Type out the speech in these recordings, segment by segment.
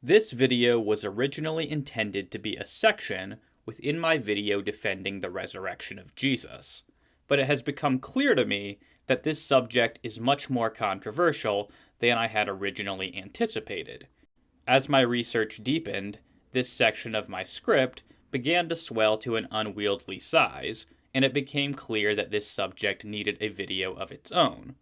This video was originally intended to be a section within my video defending the resurrection of Jesus, but it has become clear to me that this subject is much more controversial than I had originally anticipated. As my research deepened, this section of my script began to swell to an unwieldy size, and it became clear that this subject needed a video of its own.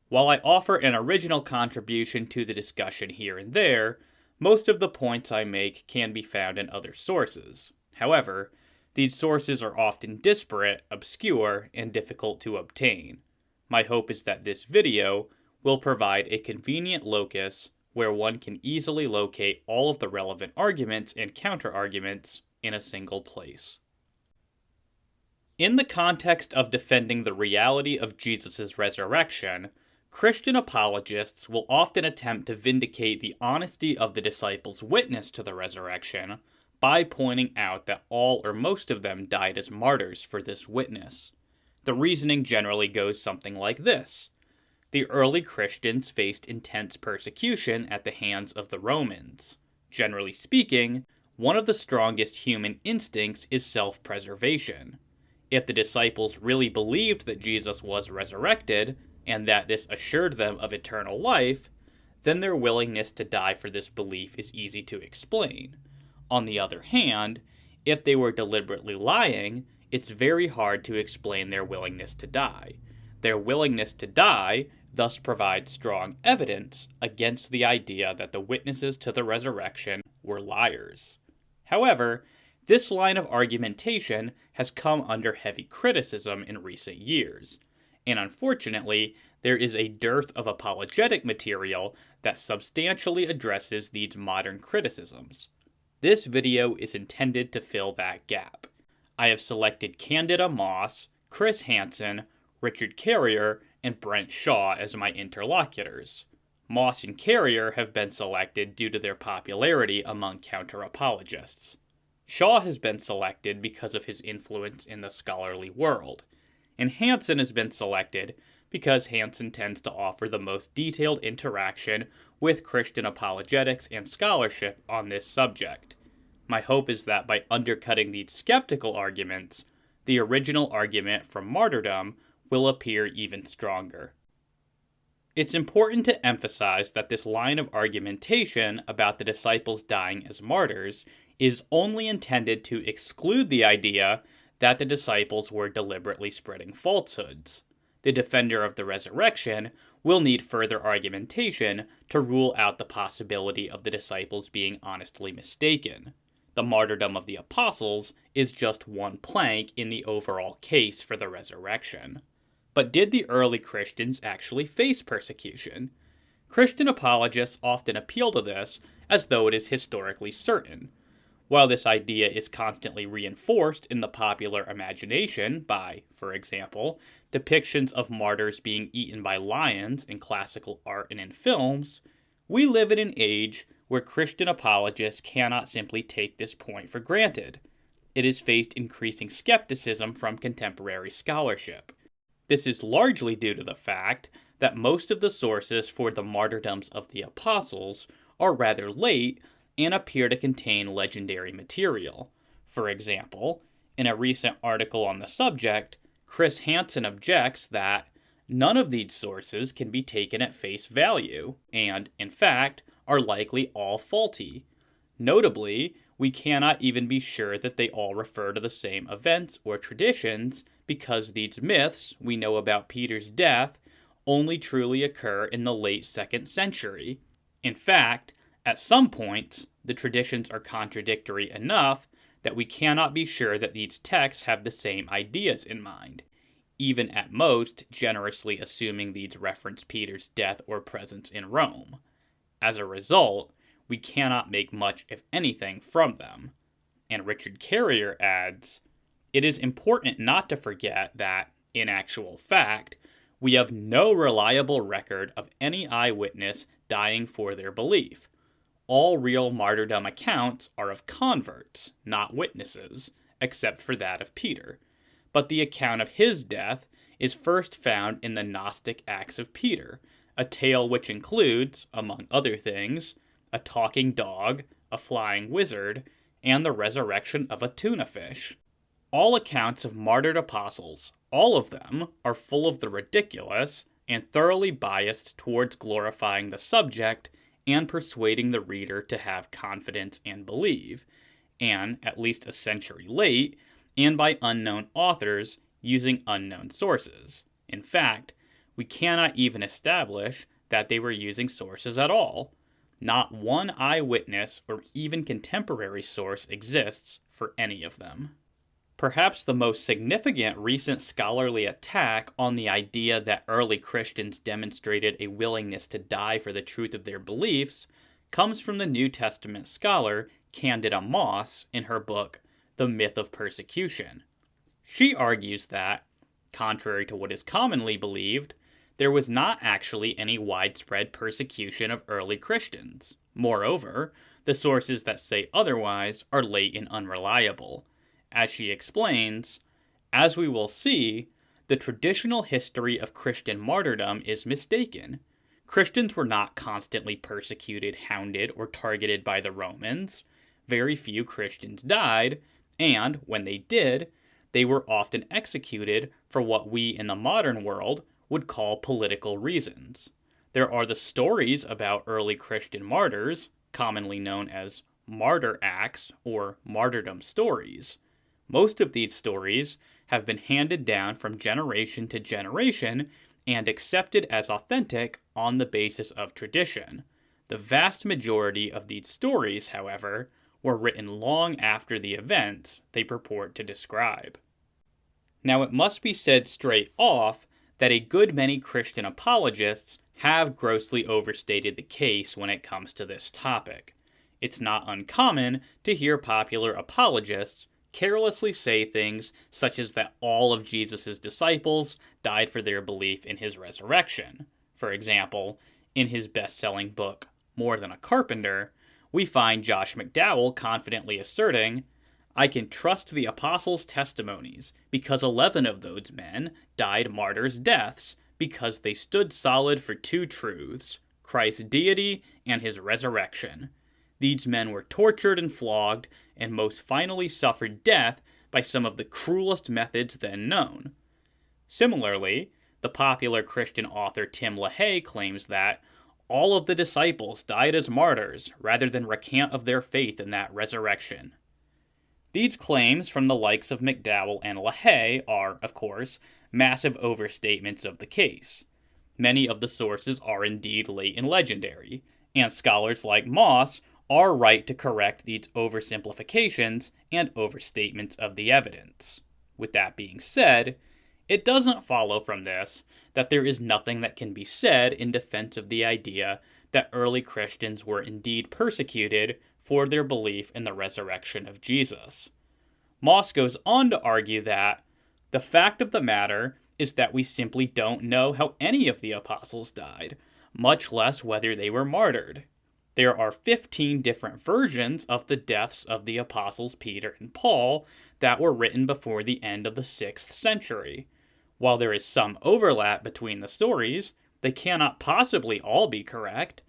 While I offer an original contribution to the discussion here and there, most of the points I make can be found in other sources. However, these sources are often disparate, obscure, and difficult to obtain. My hope is that this video will provide a convenient locus where one can easily locate all of the relevant arguments and counterarguments in a single place. In the context of defending the reality of Jesus' resurrection, Christian apologists will often attempt to vindicate the honesty of the disciples' witness to the resurrection by pointing out that all or most of them died as martyrs for this witness. The reasoning generally goes something like this. The early Christians faced intense persecution at the hands of the Romans. Generally speaking, one of the strongest human instincts is self-preservation. If the disciples really believed that Jesus was resurrected, and that this assured them of eternal life, then their willingness to die for this belief is easy to explain. On the other hand, if they were deliberately lying, it's very hard to explain their willingness to die. Their willingness to die thus provides strong evidence against the idea that the witnesses to the resurrection were liars. However, this line of argumentation has come under heavy criticism in recent years, and unfortunately, there is a dearth of apologetic material that substantially addresses these modern criticisms. This video is intended to fill that gap. I have selected Candida Moss, Chris Hansen, Richard Carrier, and Brent Shaw as my interlocutors. Moss and Carrier have been selected due to their popularity among counter-apologists. Shaw has been selected because of his influence in the scholarly world, and Hansen has been selected because Hansen tends to offer the most detailed interaction with Christian apologetics and scholarship on this subject. My hope is that by undercutting these skeptical arguments, the original argument from martyrdom will appear even stronger. It's important to emphasize that this line of argumentation about the disciples dying as martyrs is only intended to exclude the idea that the disciples were deliberately spreading falsehoods. The defender of the resurrection will need further argumentation to rule out the possibility of the disciples being honestly mistaken. The martyrdom of the apostles is just one plank in the overall case for the resurrection. But did the early Christians actually face persecution? Christian apologists often appeal to this as though it is historically certain. While this idea is constantly reinforced in the popular imagination by, for example, depictions of martyrs being eaten by lions in classical art and in films, we live in an age where Christian apologists cannot simply take this point for granted. It has faced increasing skepticism from contemporary scholarship. This is largely due to the fact that most of the sources for the martyrdoms of the apostles are rather late and appear to contain legendary material. For example, in a recent article on the subject, Chris Hansen objects that none of these sources can be taken at face value, and, in fact, are likely all faulty. Notably, we cannot even be sure that they all refer to the same events or traditions, because these myths we know about Peter's death only truly occur in the late 2nd century. In fact, at some points, the traditions are contradictory enough that we cannot be sure that these texts have the same ideas in mind, even at most generously assuming these reference Peter's death or presence in Rome. As a result, we cannot make much, if anything, from them. And Richard Carrier adds, "It is important not to forget that, in actual fact, we have no reliable record of any eyewitness dying for their belief. All real martyrdom accounts are of converts, not witnesses, except for that of Peter. But the account of his death is first found in the Gnostic Acts of Peter, a tale which includes, among other things, a talking dog, a flying wizard, and the resurrection of a tuna fish. All accounts of martyred apostles, all of them, are full of the ridiculous and thoroughly biased towards glorifying the subject and persuading the reader to have confidence and believe, and, at least a century late, and by unknown authors using unknown sources. In fact, we cannot even establish that they were using sources at all. Not one eyewitness or even contemporary source exists for any of them. Perhaps the most significant recent scholarly attack on the idea that early Christians demonstrated a willingness to die for the truth of their beliefs comes from the New Testament scholar Candida in her book, The Myth of Persecution. She argues that, contrary to what is commonly believed, there was not actually any widespread persecution of early Christians. Moreover, the sources that say otherwise are late and unreliable. As she explains, as we will see, the traditional history of Christian martyrdom is mistaken. Christians were not constantly persecuted, hounded, or targeted by the Romans. Very few Christians died, and when they did, they were often executed for what we in the modern world would call political reasons. There are the stories about early Christian martyrs, commonly known as martyr acts or martyrdom stories. Most of these stories have been handed down from generation to generation and accepted as authentic on the basis of tradition. The vast majority of these stories, however, were written long after the events they purport to describe. Now, it must be said straight off that a good many Christian apologists have grossly overstated the case when it comes to this topic. It's not uncommon to hear popular apologists carelessly say things such as that all of Jesus' disciples died for their belief in his resurrection. For example, in his best-selling book, More Than a Carpenter, we find Josh McDowell confidently asserting, "I can trust the apostles' testimonies, because 11 of those men died martyrs' deaths, because they stood solid for two truths, Christ's deity and his resurrection. These men were tortured and flogged, and most finally suffered death by some of the cruelest methods then known." Similarly, the popular Christian author Tim LaHaye claims that all of the disciples died as martyrs rather than recant of their faith in that resurrection. These claims from the likes of McDowell and LaHaye are, of course, massive overstatements of the case. Many of the sources are indeed late and legendary, and scholars like Moss are right to correct these oversimplifications and overstatements of the evidence. With that being said, it doesn't follow from this that there is nothing that can be said in defense of the idea that early Christians were indeed persecuted for their belief in the resurrection of Jesus. Moss goes on to argue that the fact of the matter is that we simply don't know how any of the apostles died, much less whether they were martyred. There are 15 different versions of the deaths of the apostles Peter and Paul that were written before the end of the 6th century. While there is some overlap between the stories, they cannot possibly all be correct.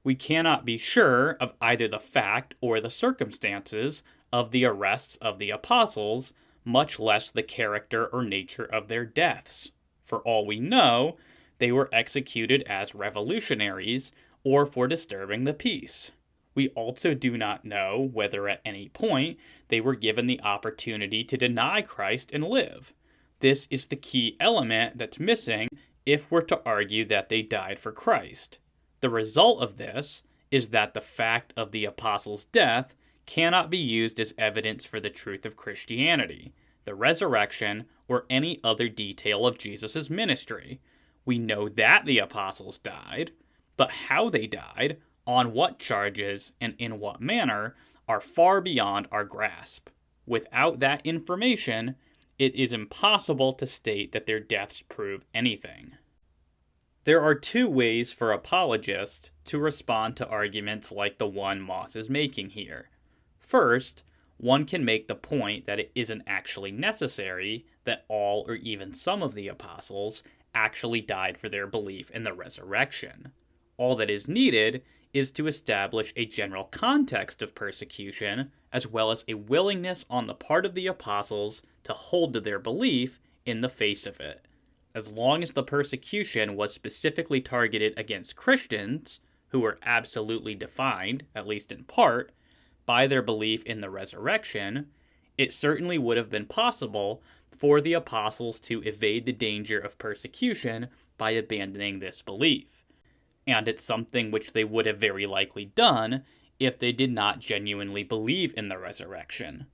We cannot be sure of either the fact or the circumstances of the arrests of the apostles, much less the character or nature of their deaths. For all we know, they were executed as revolutionaries or for disturbing the peace. We also do not know whether at any point they were given the opportunity to deny Christ and live. This is the key element that's missing if we're to argue that they died for Christ. The result of this is that the fact of the apostles' death cannot be used as evidence for the truth of Christianity, the resurrection, or any other detail of Jesus' ministry. We know that the apostles died, but how they died, on what charges, and in what manner are far beyond our grasp. Without that information, it is impossible to state that their deaths prove anything. There are two ways for apologists to respond to arguments like the one Moss is making here. First, one can make the point that it isn't actually necessary that all or even some of the apostles actually died for their belief in the resurrection. All that is needed is to establish a general context of persecution, as well as a willingness on the part of the apostles to hold to their belief in the face of it. As long as the persecution was specifically targeted against Christians, who were absolutely defined, at least in part, by their belief in the resurrection, it certainly would have been possible for the apostles to evade the danger of persecution by abandoning this belief. And it's something which they would have very likely done if they did not genuinely believe in the resurrection.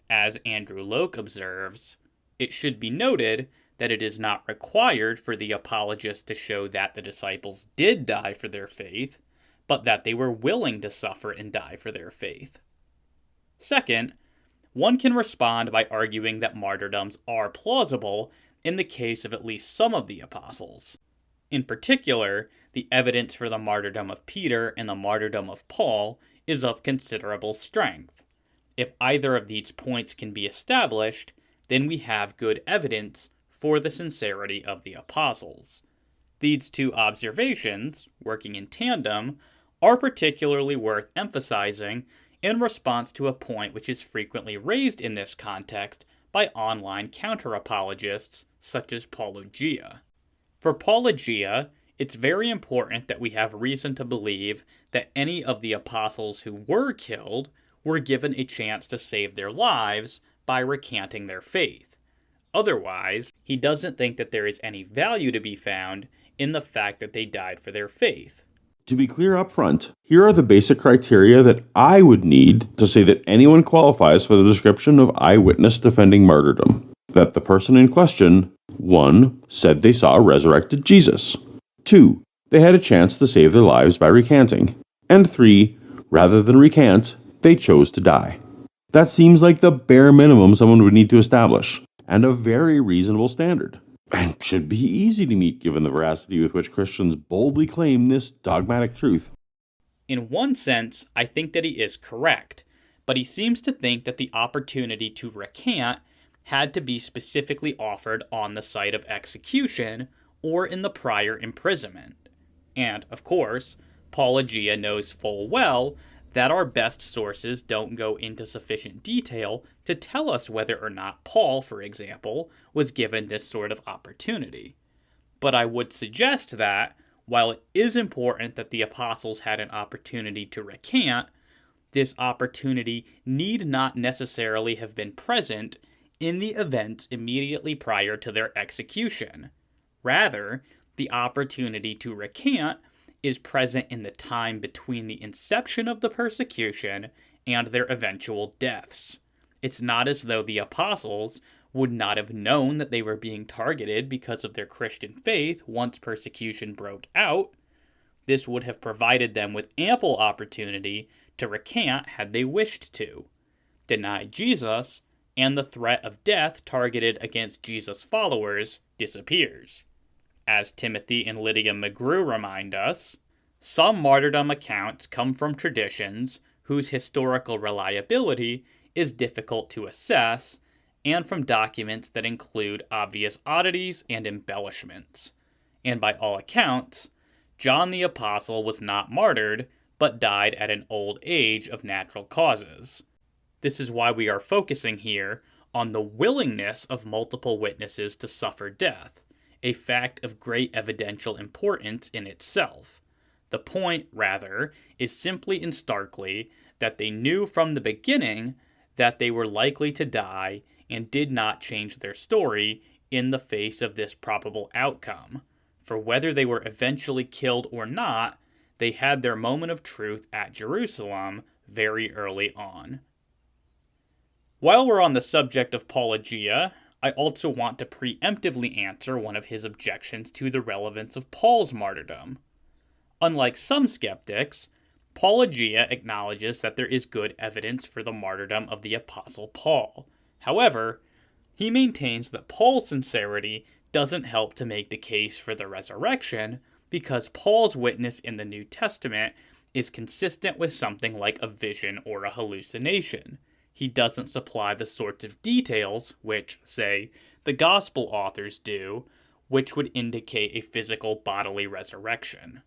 As Andrew Loke observes, it should be noted that it is not required for the apologists to show that the disciples did die for their faith, but that they were willing to suffer and die for their faith. Second, one can respond by arguing that martyrdoms are plausible in the case of at least some of the apostles. In particular, the evidence for the martyrdom of Peter and the martyrdom of Paul is of considerable strength. If either of these points can be established, then we have good evidence for the sincerity of the apostles. These two observations, working in tandem, are particularly worth emphasizing in response to a point which is frequently raised in this context by online counter-apologists such as Paulogia. For Paulogia, it's very important that we have reason to believe that any of the apostles who were killed were given a chance to save their lives by recanting their faith. Otherwise, he doesn't think that there is any value to be found in the fact that they died for their faith. To be clear up front, here are the basic criteria that I would need to say that anyone qualifies for the description of eyewitness defending martyrdom. That the person in question, 1. said they saw a resurrected Jesus. 2. They had a chance to save their lives by recanting. And 3. Rather than recant, they chose to die. That seems like the bare minimum someone would need to establish, and a very reasonable standard. And should be easy to meet given the veracity with which Christians boldly claim this dogmatic truth. In one sense, I think that he is correct, but he seems to think that the opportunity to recant had to be specifically offered on the site of execution or in the prior imprisonment. And, of course, Paulogia knows full well that our best sources don't go into sufficient detail to tell us whether or not Paul, for example, was given this sort of opportunity. But I would suggest that, while it is important that the apostles had an opportunity to recant, this opportunity need not necessarily have been present in the events immediately prior to their execution. Rather, the opportunity to recant is present in the time between the inception of the persecution and their eventual deaths. It's not as though the apostles would not have known that they were being targeted because of their Christian faith once persecution broke out. This would have provided them with ample opportunity to recant had they wished to. Deny Jesus, and the threat of death targeted against Jesus' followers disappears. As Timothy and Lydia McGrew remind us, some martyrdom accounts come from traditions whose historical reliability is difficult to assess, and from documents that include obvious oddities and embellishments. And by all accounts, John the Apostle was not martyred, but died at an old age of natural causes. This is why we are focusing here on the willingness of multiple witnesses to suffer death, a fact of great evidential importance in itself. The point, rather, is simply and starkly that they knew from the beginning that they were likely to die and did not change their story in the face of this probable outcome. For whether they were eventually killed or not, they had their moment of truth at Jerusalem very early on. While we're on the subject of Paulogia, I also want to preemptively answer one of his objections to the relevance of Paul's martyrdom. Unlike some skeptics, Paulogia acknowledges that there is good evidence for the martyrdom of the Apostle Paul. However, he maintains that Paul's sincerity doesn't help to make the case for the resurrection because Paul's witness in the New Testament is consistent with something like a vision or a hallucination. He doesn't supply the sorts of details which, say, the Gospel authors do, which would indicate a physical bodily resurrection.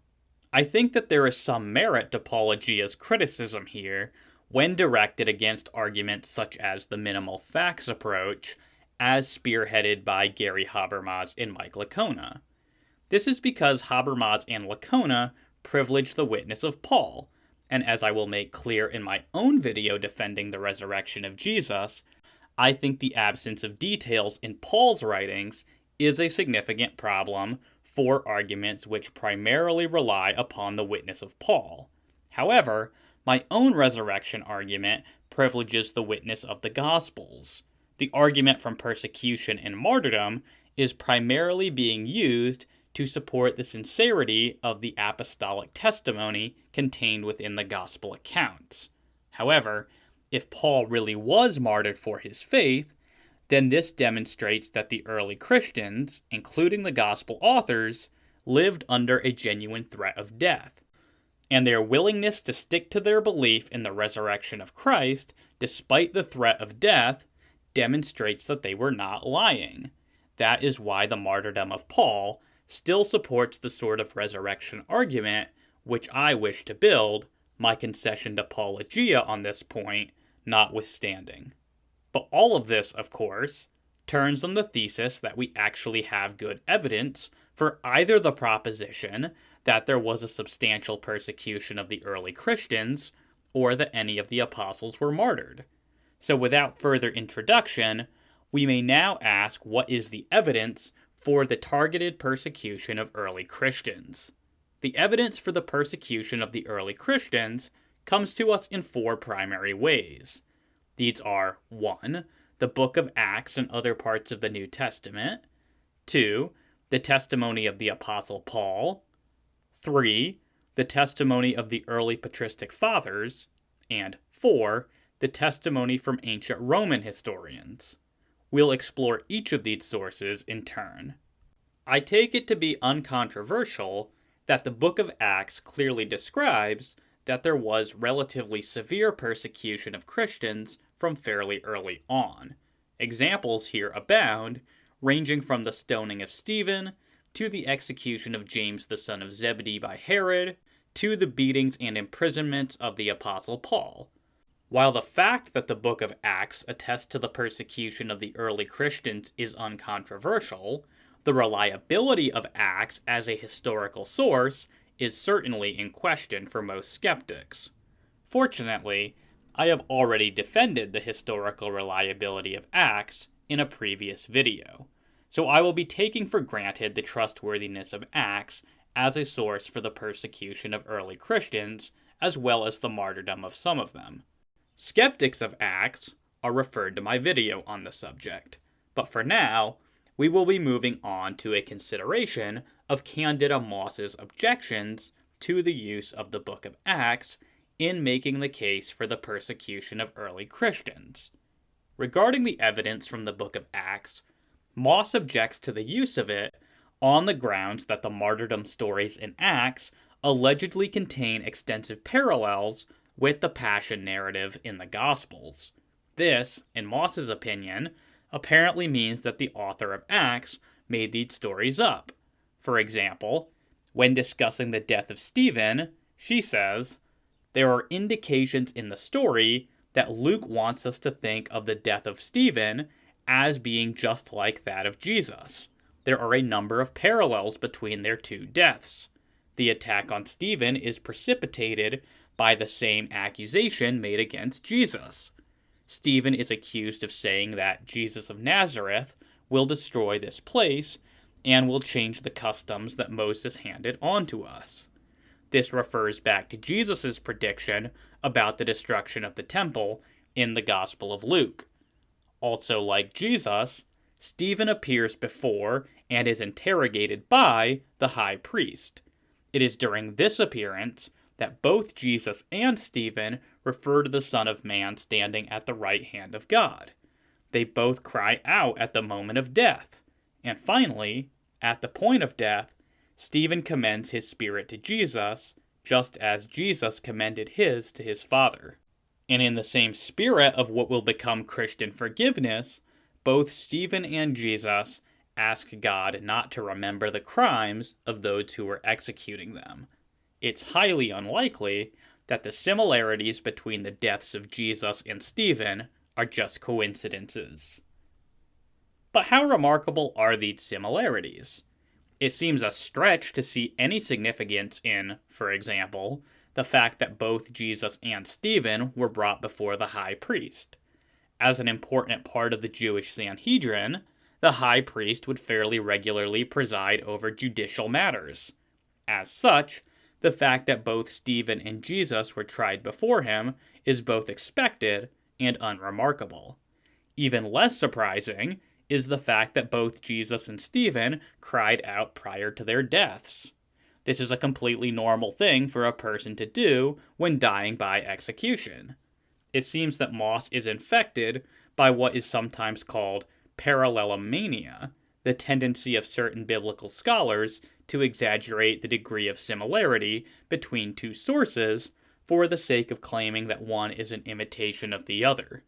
I think that there is some merit to Paulogia's criticism here when directed against arguments such as the minimal facts approach, as spearheaded by Gary Habermas and Mike Licona. This is because Habermas and Licona privilege the witness of Paul, and as I will make clear in my own video defending the resurrection of Jesus, I think the absence of details in Paul's writings is a significant problem for arguments which primarily rely upon the witness of Paul. However, my own resurrection argument privileges the witness of the Gospels. The argument from persecution and martyrdom is primarily being used to support the sincerity of the apostolic testimony contained within the Gospel accounts. However, if Paul really was martyred for his faith, then this demonstrates that the early Christians, including the Gospel authors, lived under a genuine threat of death, and their willingness to stick to their belief in the resurrection of Christ, despite the threat of death, demonstrates that they were not lying. That is why the martyrdom of Paul still supports the sort of resurrection argument which I wish to build, my concession to Paulogia on this point notwithstanding. But all of this, of course, turns on the thesis that we actually have good evidence for either the proposition that there was a substantial persecution of the early Christians, or that any of the apostles were martyred. So without further introduction, we may now ask what is the evidence for the targeted persecution of early Christians. The evidence for the persecution of the early Christians comes to us in four primary ways. These are 1. The book of Acts and other parts of the New Testament, 2. The testimony of the Apostle Paul, 3. The testimony of the early patristic fathers, and 4. The testimony from ancient Roman historians. We'll explore each of these sources in turn. I take it to be uncontroversial that the book of Acts clearly describes that there was relatively severe persecution of Christians from fairly early on. Examples here abound, ranging from the stoning of Stephen, to the execution of James the son of Zebedee by Herod, to the beatings and imprisonments of the Apostle Paul. While the fact that the book of Acts attests to the persecution of the early Christians is uncontroversial, the reliability of Acts as a historical source is certainly in question for most skeptics. Fortunately, I have already defended the historical reliability of Acts in a previous video, so I will be taking for granted the trustworthiness of Acts as a source for the persecution of early Christians, as well as the martyrdom of some of them. Skeptics of Acts are referred to my video on the subject, but for now, we will be moving on to a consideration of Candida Moss's objections to the use of the book of Acts in making the case for the persecution of early Christians. Regarding the evidence from the book of Acts, Moss objects to the use of it on the grounds that the martyrdom stories in Acts allegedly contain extensive parallels with the Passion narrative in the Gospels. This, in Moss's opinion, apparently means that the author of Acts made these stories up. For example, when discussing the death of Stephen, she says, "There are indications in the story that Luke wants us to think of the death of Stephen as being just like that of Jesus. There are a number of parallels between their two deaths. The attack on Stephen is precipitated by the same accusation made against Jesus. Stephen is accused of saying that Jesus of Nazareth will destroy this place and will change the customs that Moses handed on to us. This refers back to Jesus' prediction about the destruction of the temple in the Gospel of Luke. Also, like Jesus, Stephen appears before and is interrogated by the high priest. It is during this appearance that both Jesus and Stephen refer to the Son of Man standing at the right hand of God. They both cry out at the moment of death. And finally, at the point of death, Stephen commends his spirit to Jesus, just as Jesus commended his to his Father. And in the same spirit of what will become Christian forgiveness, both Stephen and Jesus ask God not to remember the crimes of those who were executing them. it's highly unlikely that the similarities between the deaths of Jesus and Stephen are just coincidences. But how remarkable are these similarities? It seems a stretch to see any significance in, for example, the fact that both Jesus and Stephen were brought before the high priest. As an important part of the Jewish Sanhedrin, the high priest would fairly regularly preside over judicial matters. As such, the fact that both Stephen and Jesus were tried before him is both expected and unremarkable. Even less surprising is the fact that both Jesus and Stephen cried out prior to their deaths. This is a completely normal thing for a person to do when dying by execution. It seems that Moss is infected by what is sometimes called parallelomania, the tendency of certain biblical scholars to exaggerate the degree of similarity between two sources for the sake of claiming that one is an imitation of the other.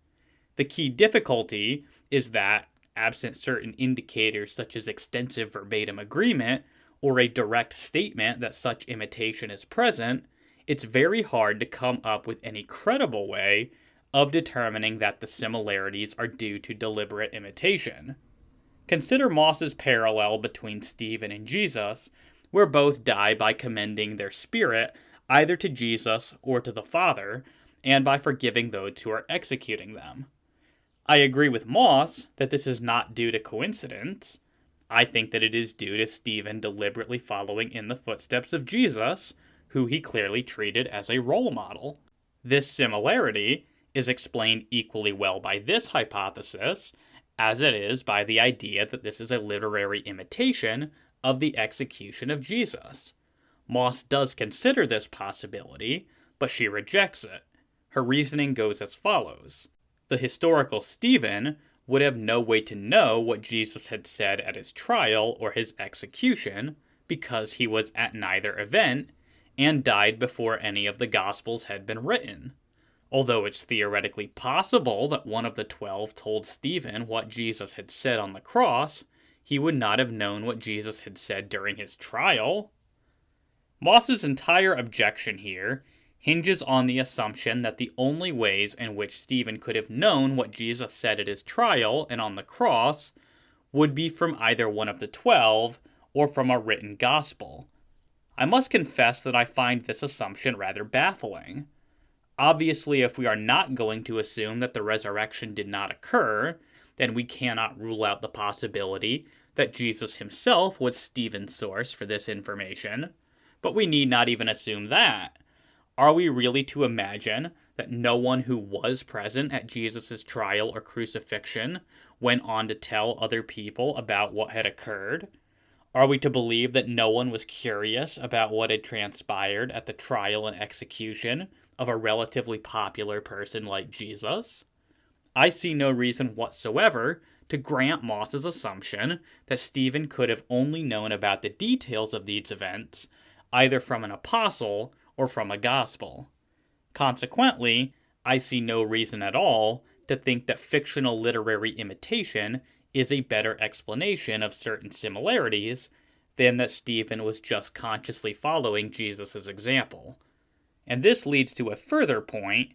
The key difficulty is that, absent certain indicators such as extensive verbatim agreement or a direct statement that such imitation is present, it's very hard to come up with any credible way of determining that the similarities are due to deliberate imitation. Consider Moss's parallel between Stephen and Jesus, where both die by commending their spirit either to Jesus or to the Father, and by forgiving those who are executing them. I agree with Moss that this is not due to coincidence. I think that it is due to Stephen deliberately following in the footsteps of Jesus, who he clearly treated as a role model. This similarity is explained equally well by this hypothesis as it is by the idea that this is a literary imitation of the execution of Jesus. Moss does consider this possibility, but she rejects it. Her reasoning goes as follows. The historical Stephen would have no way to know what Jesus had said at his trial or his execution because he was at neither event and died before any of the Gospels had been written. Although it's theoretically possible that one of the 12 told Stephen what Jesus had said on the cross, he would not have known what Jesus had said during his trial. Moss's entire objection here hinges on the assumption that the only ways in which Stephen could have known what Jesus said at his trial and on the cross would be from either one of the 12 or from a written gospel. I must confess that I find this assumption rather baffling. Obviously, if we are not going to assume that the resurrection did not occur, then we cannot rule out the possibility that Jesus himself was Stephen's source for this information, but we need not even assume that. Are we really to imagine that no one who was present at Jesus' trial or crucifixion went on to tell other people about what had occurred? Are we to believe that no one was curious about what had transpired at the trial and execution of a relatively popular person like Jesus? I see no reason whatsoever to grant Moss's assumption that Stephen could have only known about the details of these events either from an apostle or from a gospel. Consequently, I see no reason at all to think that fictional literary imitation is a better explanation of certain similarities than that Stephen was just consciously following Jesus' example. And this leads to a further point,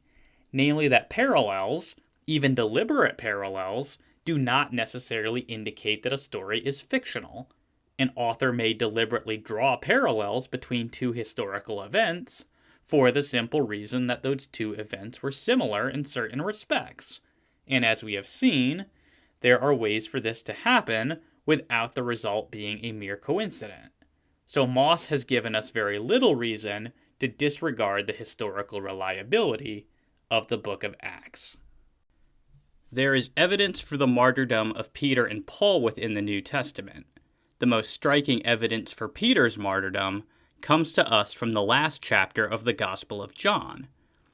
namely that parallels, even deliberate parallels, do not necessarily indicate that a story is fictional. An author may deliberately draw parallels between two historical events for the simple reason that those two events were similar in certain respects. And as we have seen, there are ways for this to happen without the result being a mere coincidence. So Moss has given us very little reason to disregard the historical reliability of the book of Acts. There is evidence for the martyrdom of Peter and Paul within the New Testament. The most striking evidence for Peter's martyrdom comes to us from the last chapter of the Gospel of John.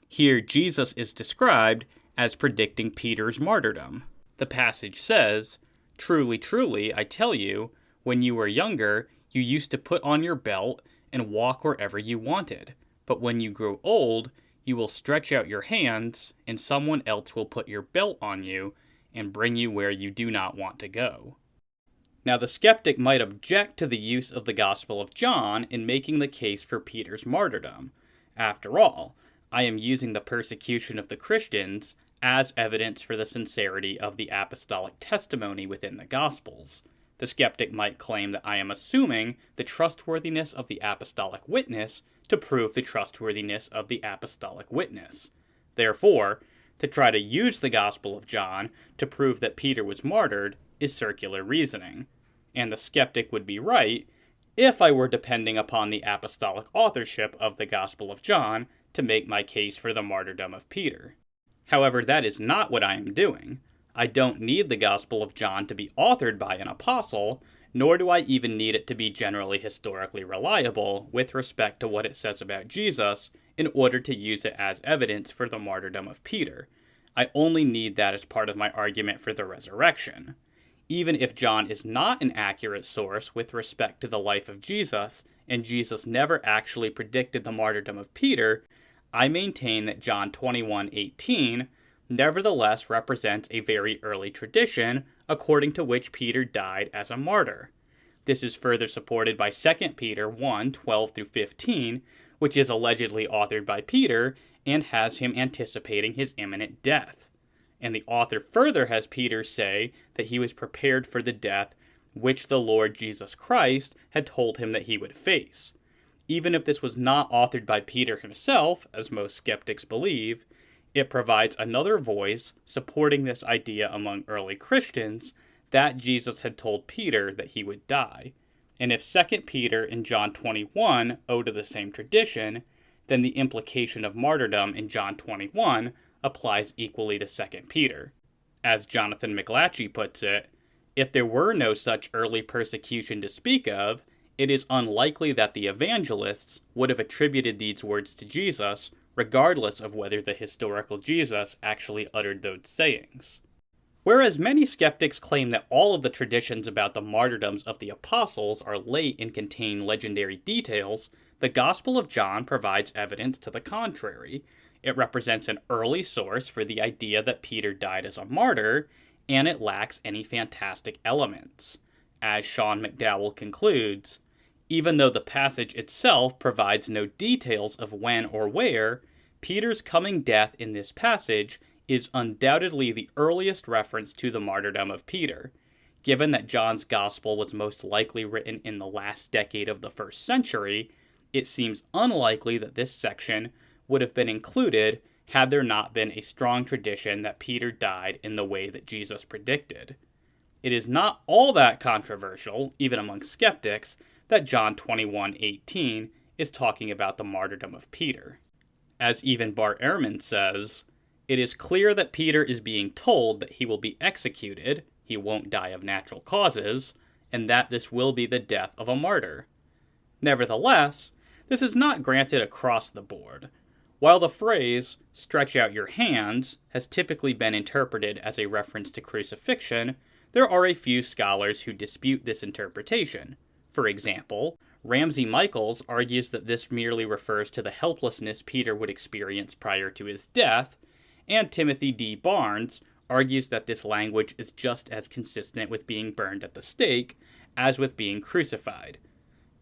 Here, Jesus is described as predicting Peter's martyrdom. The passage says, "Truly, truly, I tell you, when you were younger, you used to put on your belt and walk wherever you wanted. But when you grow old, you will stretch out your hands, and someone else will put your belt on you and bring you where you do not want to go." Now, the skeptic might object to the use of the Gospel of John in making the case for Peter's martyrdom. After all, I am using the persecution of the Christians as evidence for the sincerity of the apostolic testimony within the Gospels. The skeptic might claim that I am assuming the trustworthiness of the apostolic witness to prove the trustworthiness of the apostolic witness. Therefore, to try to use the Gospel of John to prove that Peter was martyred is circular reasoning. And the skeptic would be right if I were depending upon the apostolic authorship of the Gospel of John to make my case for the martyrdom of Peter. However, that is not what I am doing. I don't need the Gospel of John to be authored by an apostle, nor do I even need it to be generally historically reliable with respect to what it says about Jesus in order to use it as evidence for the martyrdom of Peter. I only need that as part of my argument for the resurrection. Even if John is not an accurate source with respect to the life of Jesus, and Jesus never actually predicted the martyrdom of Peter, I maintain that John 21:18 nevertheless represents a very early tradition according to which Peter died as a martyr. This is further supported by 2 Peter 1:12-15, which is allegedly authored by Peter and has him anticipating his imminent death. And the author further has Peter say that he was prepared for the death which the Lord Jesus Christ had told him that he would face. Even if this was not authored by Peter himself, as most skeptics believe, it provides another voice supporting this idea among early Christians that Jesus had told Peter that he would die. And if 2 Peter and John 21 owe to the same tradition, then the implication of martyrdom in John 21 applies equally to 2 Peter. As Jonathan McLatchie puts it, if there were no such early persecution to speak of, it is unlikely that the evangelists would have attributed these words to Jesus, regardless of whether the historical Jesus actually uttered those sayings. Whereas many skeptics claim that all of the traditions about the martyrdoms of the apostles are late and contain legendary details, the Gospel of John provides evidence to the contrary. It represents an early source for the idea that Peter died as a martyr, and it lacks any fantastic elements. As Sean McDowell concludes, even though the passage itself provides no details of when or where, Peter's coming death in this passage is undoubtedly the earliest reference to the martyrdom of Peter. Given that John's Gospel was most likely written in the last decade of the 1st century, it seems unlikely that this section would have been included had there not been a strong tradition that Peter died in the way that Jesus predicted. It is not all that controversial, even among skeptics, that John 21:18 is talking about the martyrdom of Peter. As even Bart Ehrman says, it is clear that Peter is being told that he will be executed, he won't die of natural causes, and that this will be the death of a martyr. Nevertheless, this is not granted across the board. While the phrase, stretch out your hands, has typically been interpreted as a reference to crucifixion, there are a few scholars who dispute this interpretation. For example, Ramsey Michaels argues that this merely refers to the helplessness Peter would experience prior to his death, and Timothy D. Barnes argues that this language is just as consistent with being burned at the stake as with being crucified.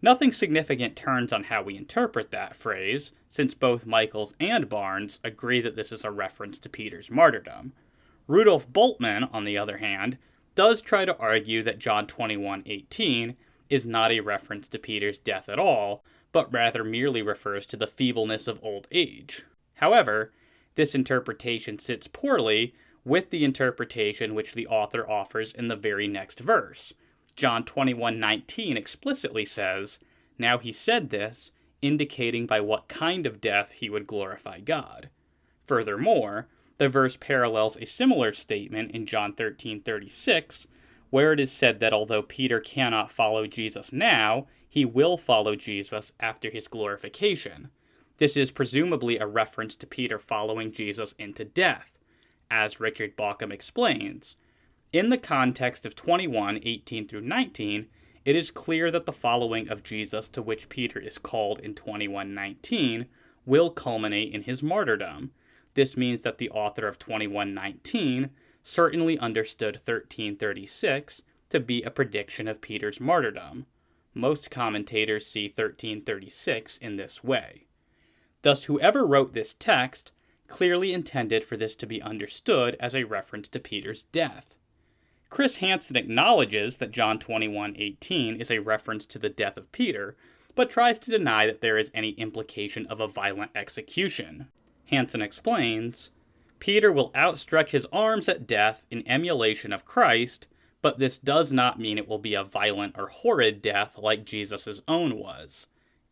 Nothing significant turns on how we interpret that phrase, since both Michaels and Barnes agree that this is a reference to Peter's martyrdom. Rudolf Bultmann, on the other hand, does try to argue that John 21:18 is not a reference to Peter's death at all, but rather merely refers to the feebleness of old age. However, this interpretation sits poorly with the interpretation which the author offers in the very next verse. John 21:19 explicitly says, "Now he said this, indicating by what kind of death he would glorify God." Furthermore, the verse parallels a similar statement in John 13:36, where it is said that although Peter cannot follow Jesus now, he will follow Jesus after his glorification. This is presumably a reference to Peter following Jesus into death. As Richard Bauckham explains, in the context of 21:18-19, it is clear that the following of Jesus to which Peter is called in 21:19 will culminate in his martyrdom. This means that the author of 21:19 certainly understood 13:36 to be a prediction of Peter's martyrdom. Most commentators see 1336 in this way. Thus, whoever wrote this text clearly intended for this to be understood as a reference to Peter's death. Chris Hansen acknowledges that John 21:18 is a reference to the death of Peter, but tries to deny that there is any implication of a violent execution. Hansen explains, Peter will outstretch his arms at death in emulation of Christ, but this does not mean it will be a violent or horrid death like Jesus' own was.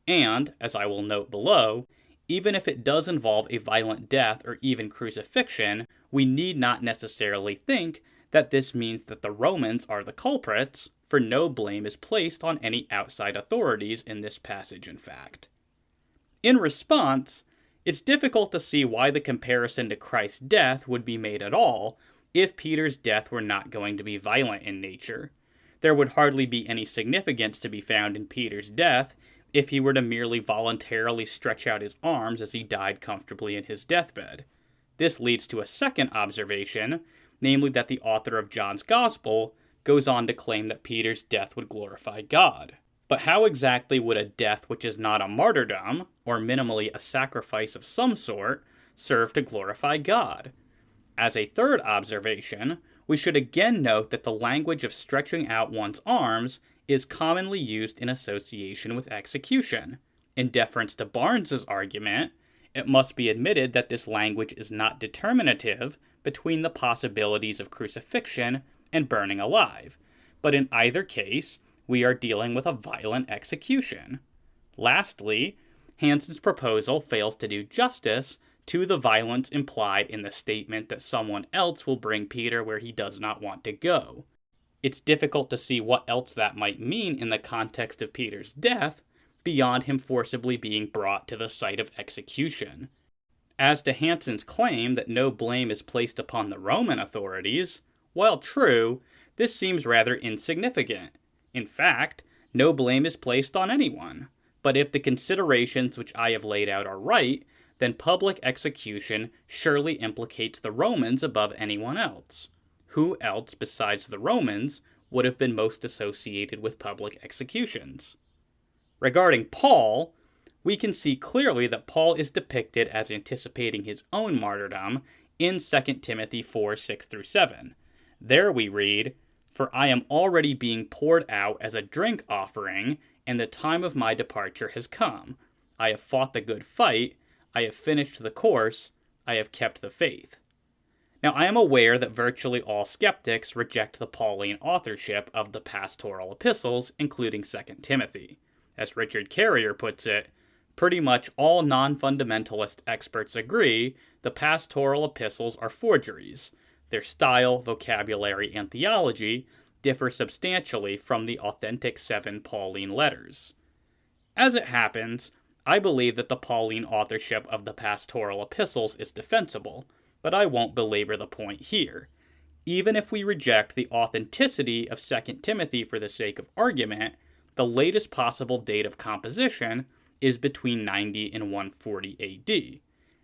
And, as I will note below, even if it does involve a violent death or even crucifixion, we need not necessarily think that this means that the Romans are the culprits, for no blame is placed on any outside authorities in this passage, in fact. In response, it's difficult to see why the comparison to Christ's death would be made at all if Peter's death were not going to be violent in nature. There would hardly be any significance to be found in Peter's death if he were to merely voluntarily stretch out his arms as he died comfortably in his deathbed. This leads to a second observation, namely that the author of John's Gospel goes on to claim that Peter's death would glorify God. But how exactly would a death which is not a martyrdom, or minimally a sacrifice of some sort, serve to glorify God? As a third observation, we should again note that the language of stretching out one's arms is commonly used in association with execution. In deference to Barnes's argument, it must be admitted that this language is not determinative between the possibilities of crucifixion and burning alive, but in either case, we are dealing with a violent execution. Lastly, Hansen's proposal fails to do justice to the violence implied in the statement that someone else will bring Peter where he does not want to go. It's difficult to see what else that might mean in the context of Peter's death, beyond him forcibly being brought to the site of execution. As to Hansen's claim that no blame is placed upon the Roman authorities, while true, this seems rather insignificant. In fact, no blame is placed on anyone. But if the considerations which I have laid out are right, then public execution surely implicates the Romans above anyone else. Who else besides the Romans would have been most associated with public executions? Regarding Paul, we can see clearly that Paul is depicted as anticipating his own martyrdom in 2 Timothy 4:6-7. There we read, "For I am already being poured out as a drink offering, and the time of my departure has come. I have fought the good fight, I have finished the course, I have kept the faith." Now, I am aware that virtually all skeptics reject the Pauline authorship of the pastoral epistles, including 2 Timothy. As Richard Carrier puts it, pretty much all non-fundamentalist experts agree the pastoral epistles are forgeries. Their style, vocabulary, and theology differ substantially from the authentic 7 Pauline letters. As it happens, I believe that the Pauline authorship of the pastoral epistles is defensible, but I won't belabor the point here. Even if we reject the authenticity of 2 Timothy for the sake of argument, the latest possible date of composition is between 90 and 140 AD.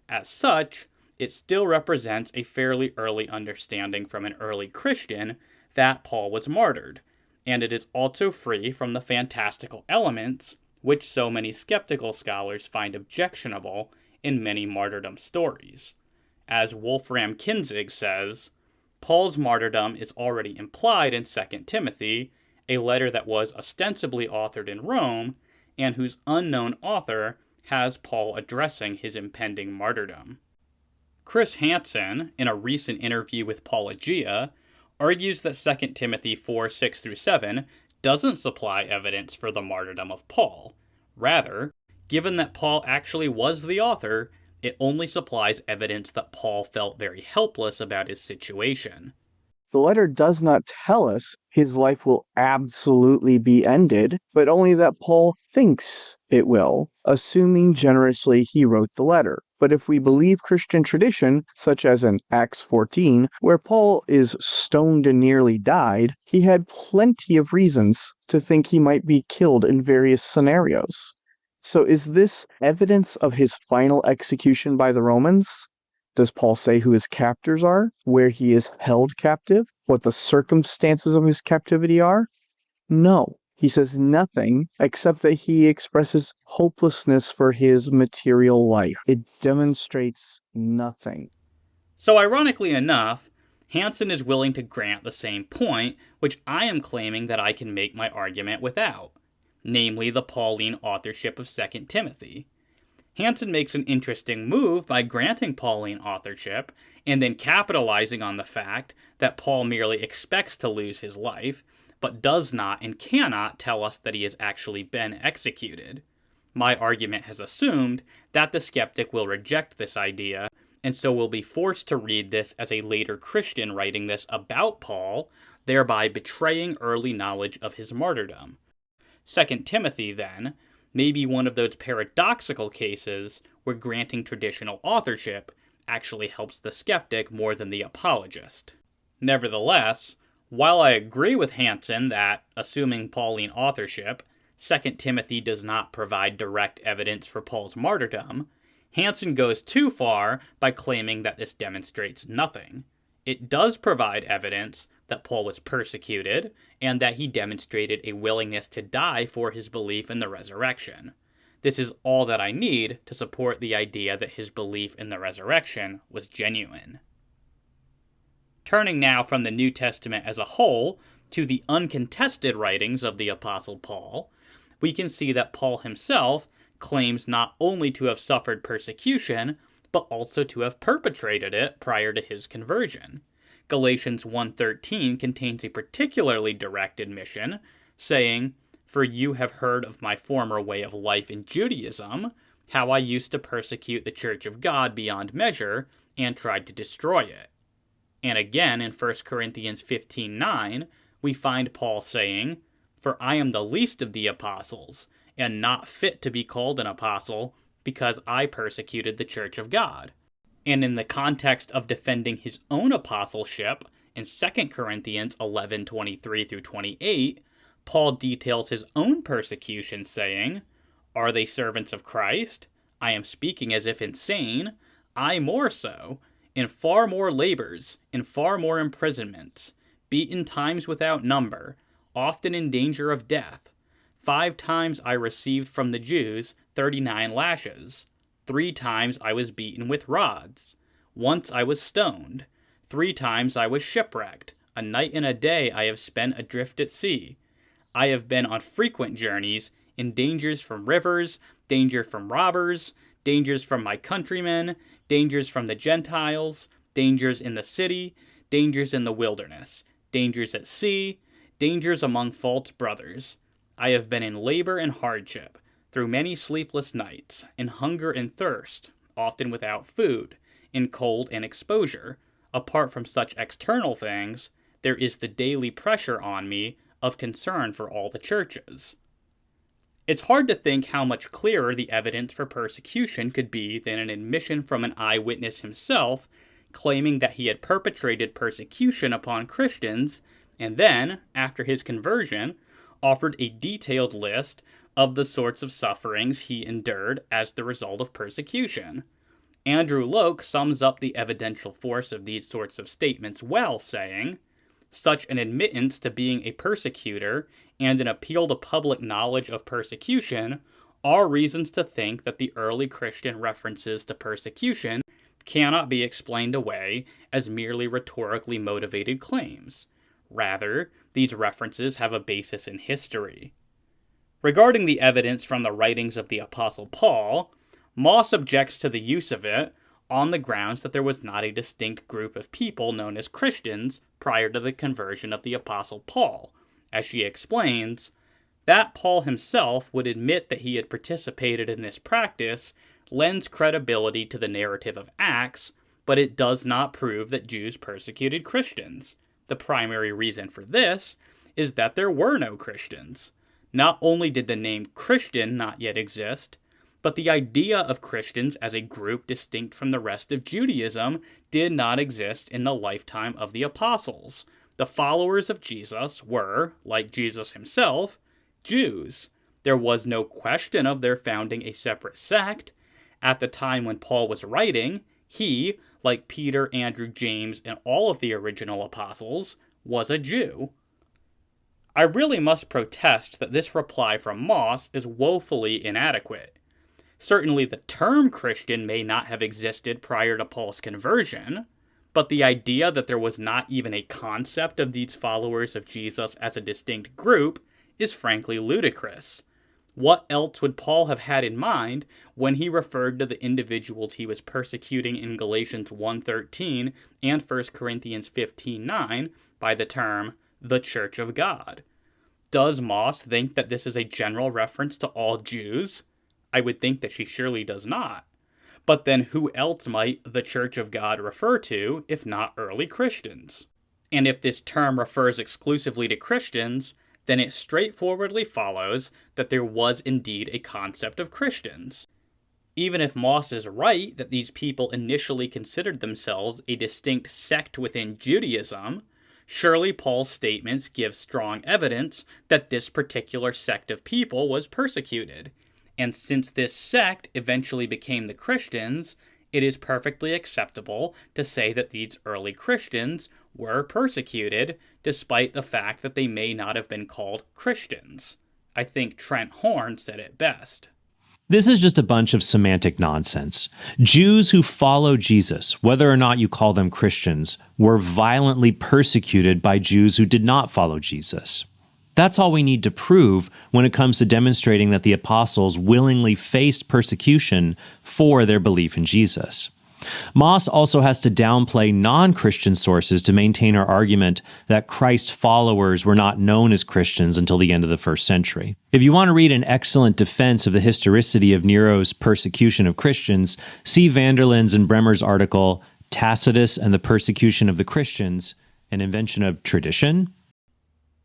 As such, it still represents a fairly early understanding from an early Christian that Paul was martyred, and it is also free from the fantastical elements which so many skeptical scholars find objectionable in many martyrdom stories. As Wolfram Kinzig says, Paul's martyrdom is already implied in 2 Timothy, a letter that was ostensibly authored in Rome, and whose unknown author has Paul addressing his impending martyrdom. Chris Hansen, in a recent interview with Paulogia, argues that 2 Timothy 4:6-7 doesn't supply evidence for the martyrdom of Paul. Rather, given that Paul actually was the author, it only supplies evidence that Paul felt very helpless about his situation. The letter does not tell us his life will absolutely be ended, but only that Paul thinks it will, assuming generously he wrote the letter. But if we believe Christian tradition, such as in Acts 14, where Paul is stoned and nearly died, he had plenty of reasons to think he might be killed in various scenarios. So is this evidence of his final execution by the Romans? Does Paul say who his captors are, where he is held captive, what the circumstances of his captivity are? No. He says nothing except that he expresses hopelessness for his material life. It demonstrates nothing. So ironically enough, Hansen is willing to grant the same point, which I am claiming that I can make my argument without, namely the Pauline authorship of 2 Timothy. Hansen makes an interesting move by granting Pauline authorship and then capitalizing on the fact that Paul merely expects to lose his life, but does not and cannot tell us that he has actually been executed. My argument has assumed that the skeptic will reject this idea, and so will be forced to read this as a later Christian writing this about Paul, thereby betraying early knowledge of his martyrdom. 2 Timothy, then, may be one of those paradoxical cases where granting traditional authorship actually helps the skeptic more than the apologist. Nevertheless, while I agree with Hansen that, assuming Pauline authorship, 2 Timothy does not provide direct evidence for Paul's martyrdom, Hansen goes too far by claiming that this demonstrates nothing. It does provide evidence that Paul was persecuted and that he demonstrated a willingness to die for his belief in the resurrection. This is all that I need to support the idea that his belief in the resurrection was genuine. Turning now from the New Testament as a whole to the uncontested writings of the Apostle Paul, we can see that Paul himself claims not only to have suffered persecution, but also to have perpetrated it prior to his conversion. Galatians 1:13 contains a particularly direct admission, saying, "For you have heard of my former way of life in Judaism, how I used to persecute the church of God beyond measure, and tried to destroy it." And again in 1 Corinthians 15:9, we find Paul saying, "For I am the least of the apostles, and not fit to be called an apostle, because I persecuted the church of God." And in the context of defending his own apostleship, in 2 Corinthians 11:23-28, Paul details his own persecution, saying, "Are they servants of Christ? I am speaking as if insane. I more so, in far more labors, in far more imprisonments, beaten times without number, often in danger of death. 5 times I received from the Jews 39 lashes. 3 times I was beaten with rods. Once I was stoned. 3 times I was shipwrecked. A night and a day I have spent adrift at sea. I have been on frequent journeys, in dangers from rivers, danger from robbers, dangers from my countrymen, dangers from the Gentiles, dangers in the city, dangers in the wilderness, dangers at sea, dangers among false brothers. I have been in labor and hardship, through many sleepless nights, in hunger and thirst, often without food, in cold and exposure. Apart from such external things, there is the daily pressure on me of concern for all the churches." It's hard to think how much clearer the evidence for persecution could be than an admission from an eyewitness himself, claiming that he had perpetrated persecution upon Christians, and then, after his conversion, offered a detailed list of the sorts of sufferings he endured as the result of persecution. Andrew Loke sums up the evidential force of these sorts of statements well, saying, "Such an admittance to being a persecutor and an appeal to public knowledge of persecution are reasons to think that the early Christian references to persecution cannot be explained away as merely rhetorically motivated claims. Rather, these references have a basis in history." Regarding the evidence from the writings of the Apostle Paul, Moss objects to the use of it on the grounds that there was not a distinct group of people known as Christians prior to the conversion of the Apostle Paul. As she explains, that Paul himself would admit that he had participated in this practice lends credibility to the narrative of Acts, but it does not prove that Jews persecuted Christians. The primary reason for this is that there were no Christians. Not only did the name Christian not yet exist, but the idea of Christians as a group distinct from the rest of Judaism did not exist in the lifetime of the apostles. The followers of Jesus were, like Jesus himself, Jews. There was no question of their founding a separate sect. At the time when Paul was writing, he, like Peter, Andrew, James, and all of the original apostles, was a Jew. I really must protest that this reply from Moss is woefully inadequate. Certainly the term Christian may not have existed prior to Paul's conversion, but the idea that there was not even a concept of these followers of Jesus as a distinct group is frankly ludicrous. What else would Paul have had in mind when he referred to the individuals he was persecuting in Galatians 1:13 and 1 Corinthians 15:9 by the term, the Church of God? Does Moss think that this is a general reference to all Jews? I would think that she surely does not. But then who else might the Church of God refer to if not early Christians? And if this term refers exclusively to Christians, then it straightforwardly follows that there was indeed a concept of Christians. Even if Moss is right that these people initially considered themselves a distinct sect within Judaism, surely Paul's statements give strong evidence that this particular sect of people was persecuted. And since this sect eventually became the Christians, it is perfectly acceptable to say that these early Christians were persecuted, despite the fact that they may not have been called Christians. I think Trent Horn said it best. This is just a bunch of semantic nonsense. Jews who follow Jesus, whether or not you call them Christians, were violently persecuted by Jews who did not follow Jesus. That's all we need to prove when it comes to demonstrating that the apostles willingly faced persecution for their belief in Jesus. Moss also has to downplay non-Christian sources to maintain her argument that Christ followers were not known as Christians until the end of the first century. If you want to read an excellent defense of the historicity of Nero's persecution of Christians, see Vanderlin's and Bremer's article, Tacitus and the Persecution of the Christians, an Invention of Tradition.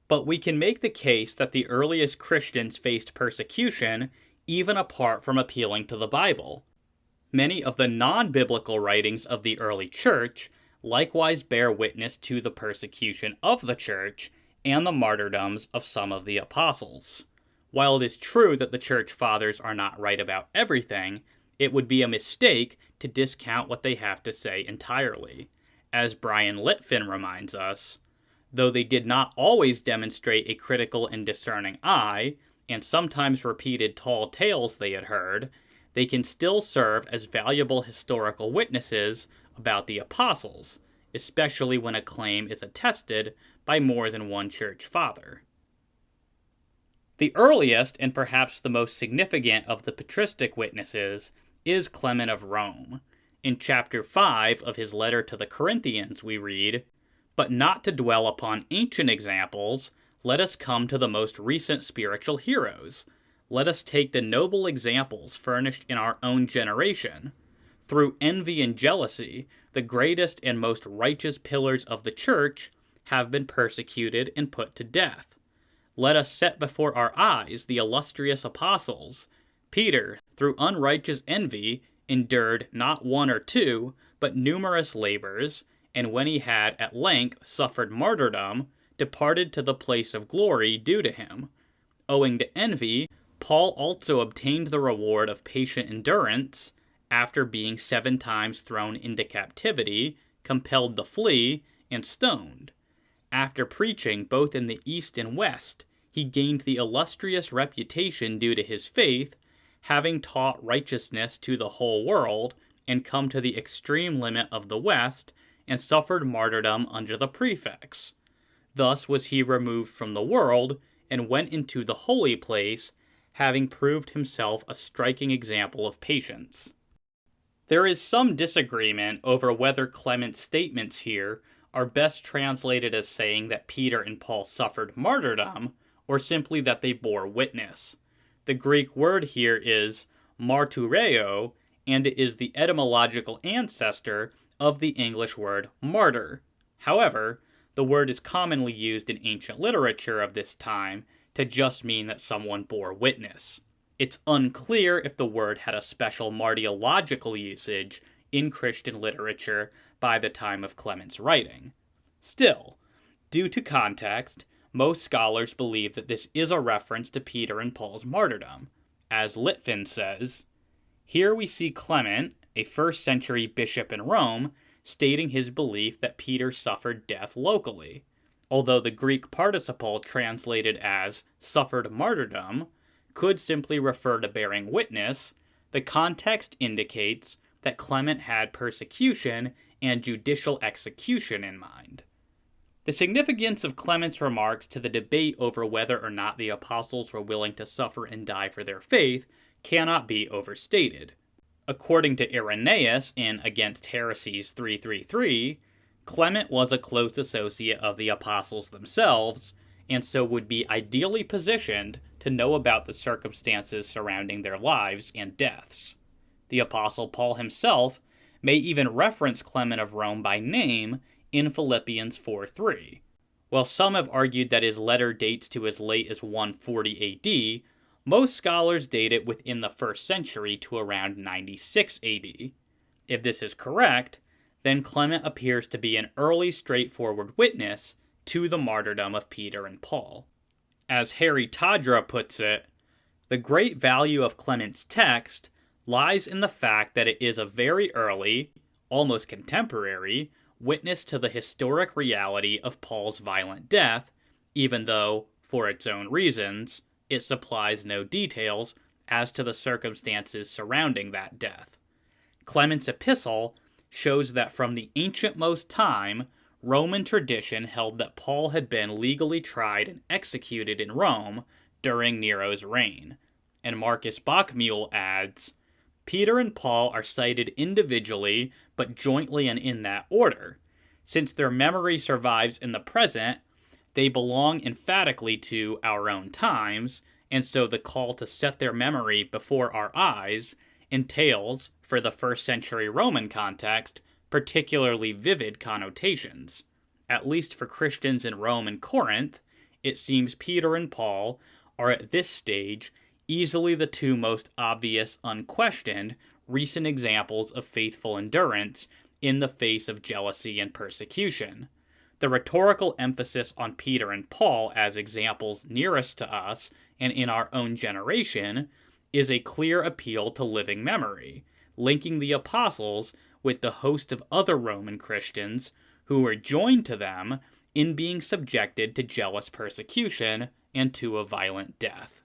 But we can make the case that the earliest Christians faced persecution even apart from appealing to the Bible. Many of the non-biblical writings of the early church likewise bear witness to the persecution of the church and the martyrdoms of some of the apostles. While it is true that the church fathers are not right about everything, it would be a mistake to discount what they have to say entirely. As Brian Litfin reminds us, though they did not always demonstrate a critical and discerning eye, and sometimes repeated tall tales they had heard, they can still serve as valuable historical witnesses about the apostles, especially when a claim is attested by more than one church father. The earliest and perhaps the most significant of the patristic witnesses is Clement of Rome. In chapter 5 of his letter to the Corinthians we read, "But not to dwell upon ancient examples, let us come to the most recent spiritual heroes. Let us take the noble examples furnished in our own generation. Through envy and jealousy, the greatest and most righteous pillars of the church have been persecuted and put to death. Let us set before our eyes the illustrious apostles. Peter, through unrighteous envy, endured not one or two, but numerous labors, and when he had at length suffered martyrdom, departed to the place of glory due to him. Owing to envy, Paul also obtained the reward of patient endurance, after being 7 times thrown into captivity, compelled to flee, and stoned. After preaching both in the East and West, he gained the illustrious reputation due to his faith, having taught righteousness to the whole world, and come to the extreme limit of the West, and suffered martyrdom under the prefects. Thus was he removed from the world, and went into the holy place, having proved himself a striking example of patience." There is some disagreement over whether Clement's statements here are best translated as saying that Peter and Paul suffered martyrdom, or simply that they bore witness. The Greek word here is martureo, and it is the etymological ancestor of the English word martyr. However, the word is commonly used in ancient literature of this time to just mean that someone bore witness. It's unclear if the word had a special martyrological usage in Christian literature by the time of Clement's writing. Still, due to context, most scholars believe that this is a reference to Peter and Paul's martyrdom. As Litfin says, "Here we see Clement, a first-century bishop in Rome, stating his belief that Peter suffered death locally. Although the Greek participle translated as suffered martyrdom could simply refer to bearing witness, the context indicates that Clement had persecution and judicial execution in mind. The significance of Clement's remarks to the debate over whether or not the apostles were willing to suffer and die for their faith cannot be overstated. According to Irenaeus in Against Heresies 333, Clement was a close associate of the apostles themselves, and so would be ideally positioned to know about the circumstances surrounding their lives and deaths. The apostle Paul himself may even reference Clement of Rome by name in Philippians 4:3. While some have argued that his letter dates to as late as 140 AD, most scholars date it within the 1st century to around 96 AD. If this is correct, then Clement appears to be an early straightforward witness to the martyrdom of Peter and Paul. As Harry Tadra puts it, the great value of Clement's text lies in the fact that it is a very early, almost contemporary, witness to the historic reality of Paul's violent death, even though, for its own reasons, it supplies no details as to the circumstances surrounding that death. Clement's epistle shows that from the ancientmost time, Roman tradition held that Paul had been legally tried and executed in Rome during Nero's reign. And Marcus Bachmuel adds, Peter and Paul are cited individually, but jointly and in that order. Since their memory survives in the present, they belong emphatically to our own times, and so the call to set their memory before our eyes entails, for the 1st century Roman context, particularly vivid connotations. At least for Christians in Rome and Corinth, it seems Peter and Paul are at this stage easily the two most obvious, unquestioned, recent examples of faithful endurance in the face of jealousy and persecution. The rhetorical emphasis on Peter and Paul as examples nearest to us and in our own generation is a clear appeal to living memory, linking the apostles with the host of other Roman Christians who were joined to them in being subjected to jealous persecution and to a violent death.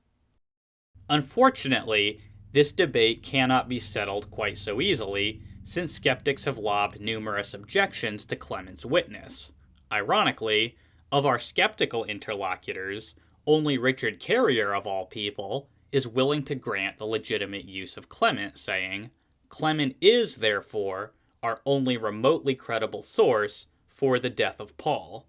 Unfortunately, this debate cannot be settled quite so easily, since skeptics have lobbed numerous objections to Clement's witness. Ironically, of our skeptical interlocutors, only Richard Carrier, of all people, is willing to grant the legitimate use of Clement, saying, Clement is, therefore, our only remotely credible source for the death of Paul.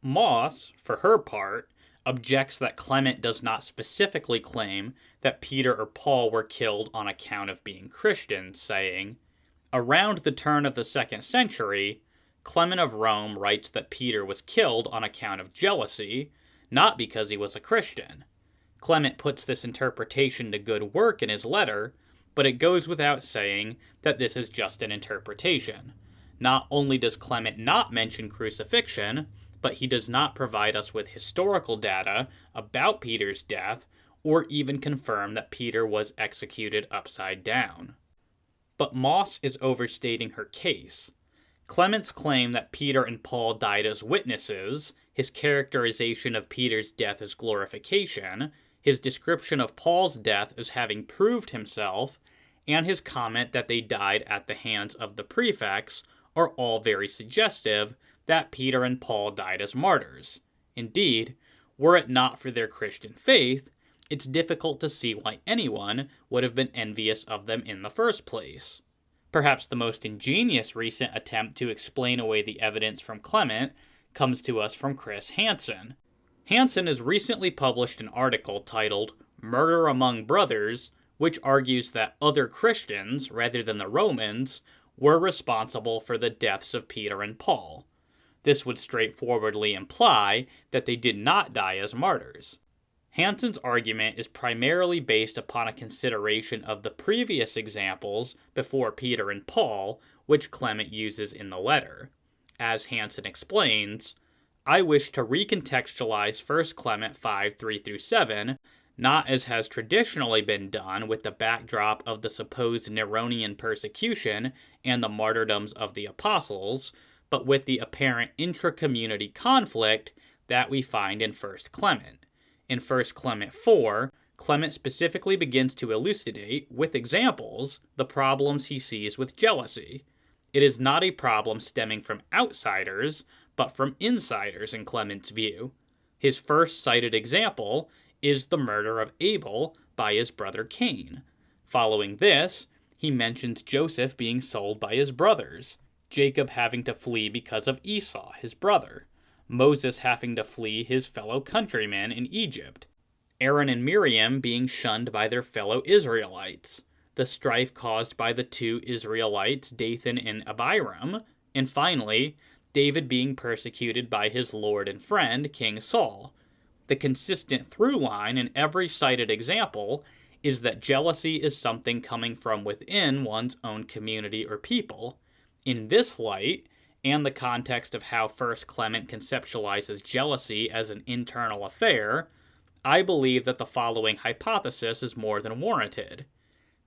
Moss, for her part, objects that Clement does not specifically claim that Peter or Paul were killed on account of being Christians, saying, around the turn of the 2nd century, Clement of Rome writes that Peter was killed on account of jealousy, not because he was a Christian. Clement puts this interpretation to good work in his letter, but it goes without saying that this is just an interpretation. Not only does Clement not mention crucifixion, but he does not provide us with historical data about Peter's death or even confirm that Peter was executed upside down. But Moss is overstating her case. Clement's claim that Peter and Paul died as witnesses, his characterization of Peter's death as glorification, his description of Paul's death as having proved himself, and his comment that they died at the hands of the prefects are all very suggestive that Peter and Paul died as martyrs. Indeed, were it not for their Christian faith, it's difficult to see why anyone would have been envious of them in the first place. Perhaps the most ingenious recent attempt to explain away the evidence from Clement comes to us from Chris Hansen. Hansen has recently published an article titled Murder Among Brothers, which argues that other Christians, rather than the Romans, were responsible for the deaths of Peter and Paul. This would straightforwardly imply that they did not die as martyrs. Hansen's argument is primarily based upon a consideration of the previous examples before Peter and Paul, which Clement uses in the letter. As Hansen explains, I wish to recontextualize 1 Clement 5:3-7, not as has traditionally been done with the backdrop of the supposed Neronian persecution and the martyrdoms of the apostles, but with the apparent intra-community conflict that we find in 1 Clement. In 1 Clement 4, Clement specifically begins to elucidate, with examples, the problems he sees with jealousy. It is not a problem stemming from outsiders, but from insiders in Clement's view. His first cited example is the murder of Abel by his brother Cain. Following this, he mentions Joseph being sold by his brothers, Jacob having to flee because of Esau, his brother, Moses having to flee his fellow countrymen in Egypt, Aaron and Miriam being shunned by their fellow Israelites, the strife caused by the two Israelites, Dathan and Abiram, and finally, David being persecuted by his lord and friend, King Saul. The consistent through line in every cited example is that jealousy is something coming from within one's own community or people. In this light, and the context of how 1 Clement conceptualizes jealousy as an internal affair, I believe that the following hypothesis is more than warranted.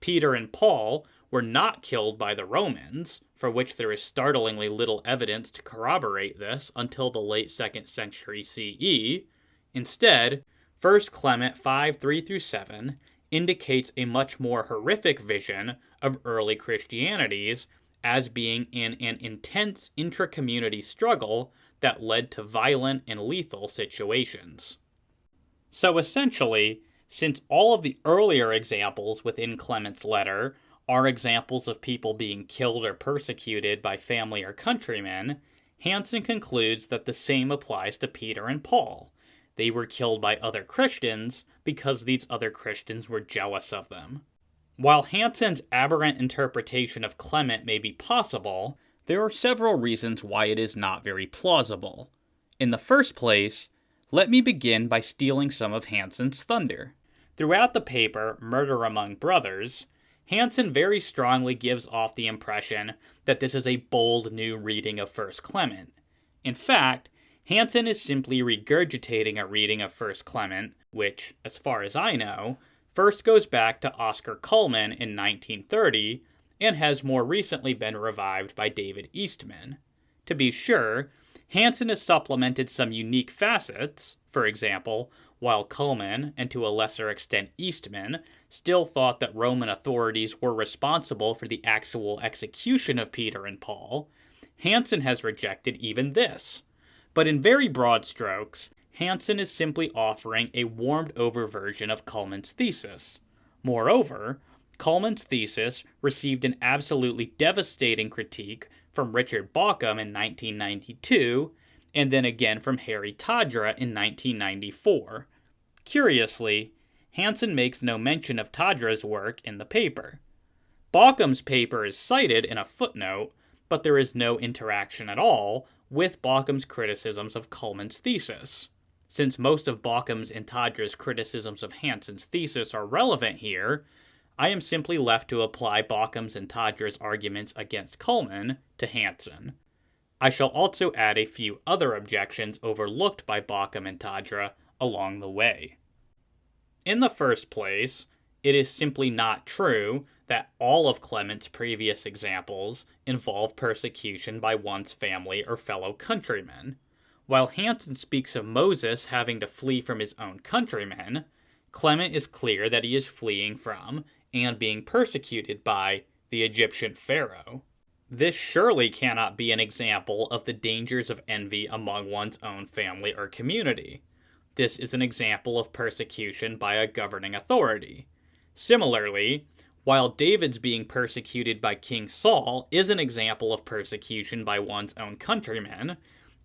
Peter and Paul were not killed by the Romans, for which there is startlingly little evidence to corroborate this until the late 2nd century CE. Instead, 1 Clement 5:3-7 indicates a much more horrific vision of early Christianities as being in an intense intra-community struggle that led to violent and lethal situations. So essentially, since all of the earlier examples within Clement's letter are examples of people being killed or persecuted by family or countrymen, Hansen concludes that the same applies to Peter and Paul. They were killed by other Christians because these other Christians were jealous of them. While Hansen's aberrant interpretation of Clement may be possible, there are several reasons why it is not very plausible. In the first place, let me begin by stealing some of Hansen's thunder. Throughout the paper, Murder Among Brothers, Hansen very strongly gives off the impression that this is a bold new reading of 1 Clement. In fact, Hansen is simply regurgitating a reading of 1 Clement, which, as far as I know, first goes back to Oscar Cullmann in 1930 and has more recently been revived by David Eastman. To be sure, Hansen has supplemented some unique facets. For example, while Cullmann, and to a lesser extent Eastman, still thought that Roman authorities were responsible for the actual execution of Peter and Paul, Hansen has rejected even this. But in very broad strokes, Hansen is simply offering a warmed-over version of Cullmann's thesis. Moreover, Cullmann's thesis received an absolutely devastating critique from Richard Bauckham in 1992, and then again from Harry Tadra in 1994. Curiously, Hansen makes no mention of Tadra's work in the paper. Bauckham's paper is cited in a footnote, but there is no interaction at all with Bauckham's criticisms of Cullmann's thesis. Since most of Bauckham's and Tadra's criticisms of Hansen's thesis are relevant here, I am simply left to apply Bauckham's and Tadra's arguments against Cullmann to Hansen. I shall also add a few other objections overlooked by Bauckham and Tadra along the way. In the first place, it is simply not true that all of Clement's previous examples involve persecution by one's family or fellow countrymen. While Hansen speaks of Moses having to flee from his own countrymen, Clement is clear that he is fleeing from and being persecuted by the Egyptian pharaoh. This surely cannot be an example of the dangers of envy among one's own family or community. This is an example of persecution by a governing authority. Similarly, while David's being persecuted by King Saul is an example of persecution by one's own countrymen,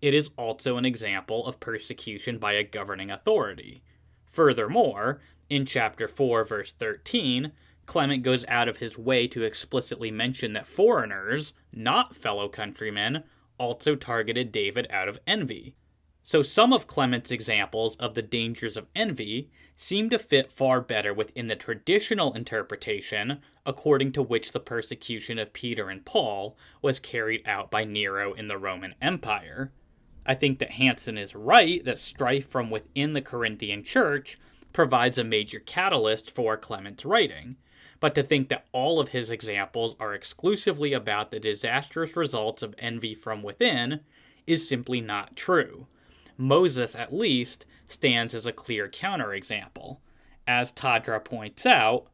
it is also an example of persecution by a governing authority. Furthermore, in chapter 4, verse 13, Clement goes out of his way to explicitly mention that foreigners, not fellow countrymen, also targeted David out of envy. So some of Clement's examples of the dangers of envy seem to fit far better within the traditional interpretation according to which the persecution of Peter and Paul was carried out by Nero in the Roman Empire. I think that Hansen is right that strife from within the Corinthian church provides a major catalyst for Clement's writing, but to think that all of his examples are exclusively about the disastrous results of envy from within is simply not true. Moses, at least, stands as a clear counterexample. As Tadra points out,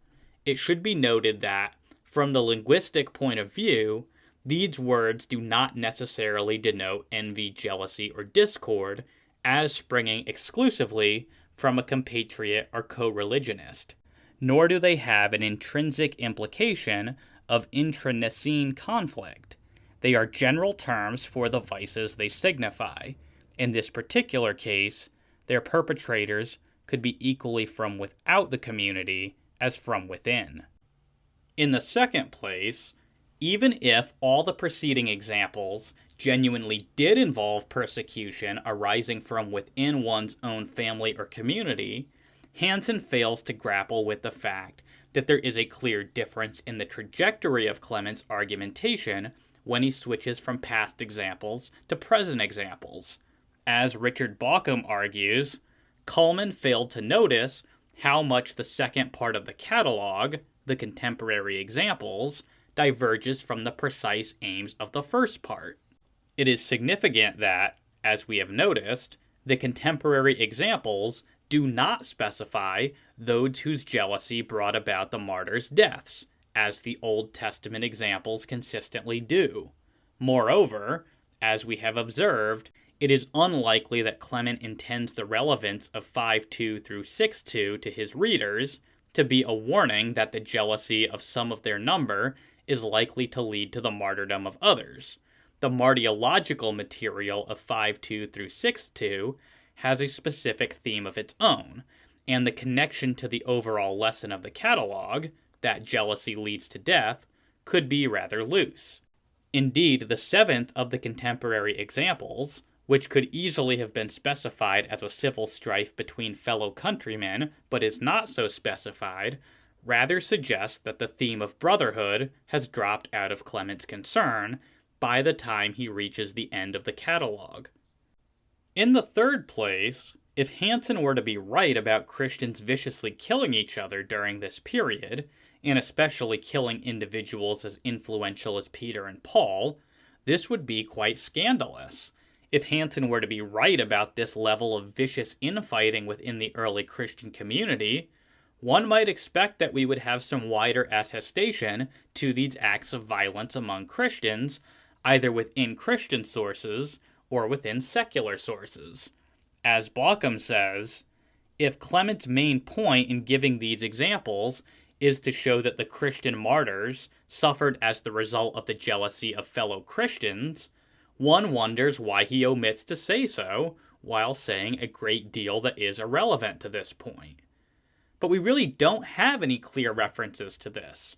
it should be noted that, from the linguistic point of view, these words do not necessarily denote envy, jealousy, or discord as springing exclusively from a compatriot or co-religionist, nor do they have an intrinsic implication of intranecine conflict. They are general terms for the vices they signify. In this particular case, their perpetrators could be equally from without the community as from within. In the second place, even if all the preceding examples genuinely did involve persecution arising from within one's own family or community, Hansen fails to grapple with the fact that there is a clear difference in the trajectory of Clement's argumentation when he switches from past examples to present examples. As Richard Bauckham argues, Kuhlmann failed to notice how much the second part of the catalog, the contemporary examples, diverges from the precise aims of the first part. It is significant that, as we have noticed, the contemporary examples do not specify those whose jealousy brought about the martyrs' deaths, as the Old Testament examples consistently do. Moreover, as we have observed, it is unlikely that Clement intends the relevance of 5.2 through 6.2 to his readers to be a warning that the jealousy of some of their number is likely to lead to the martyrdom of others. The martyrological material of 5.2 through 6.2 has a specific theme of its own, and the connection to the overall lesson of the catalog, that jealousy leads to death, could be rather loose. Indeed, the seventh of the contemporary examples, which could easily have been specified as a civil strife between fellow countrymen, but is not so specified, rather suggests that the theme of brotherhood has dropped out of Clement's concern by the time he reaches the end of the catalog. In the third place, if Hansen were to be right about Christians viciously killing each other during this period, and especially killing individuals as influential as Peter and Paul, this would be quite scandalous. If Hansen were to be right about this level of vicious infighting within the early Christian community, one might expect that we would have some wider attestation to these acts of violence among Christians, either within Christian sources or within secular sources. As Bauckham says, if Clement's main point in giving these examples is to show that the Christian martyrs suffered as the result of the jealousy of fellow Christians, one wonders why he omits to say so, while saying a great deal that is irrelevant to this point. But we really don't have any clear references to this.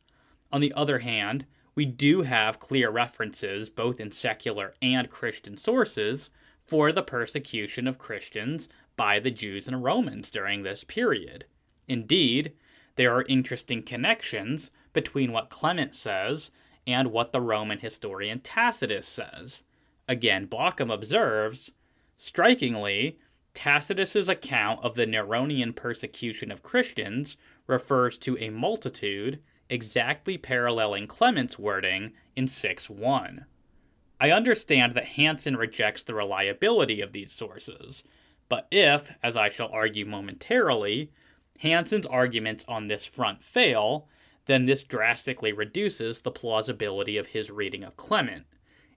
On the other hand, we do have clear references, both in secular and Christian sources, for the persecution of Christians by the Jews and Romans during this period. Indeed, there are interesting connections between what Clement says and what the Roman historian Tacitus says. Again, Bauckham observes, strikingly, Tacitus's account of the Neronian persecution of Christians refers to a multitude exactly paralleling Clement's wording in 6.1. I understand that Hansen rejects the reliability of these sources, but if, as I shall argue momentarily, Hansen's arguments on this front fail, then this drastically reduces the plausibility of his reading of Clement.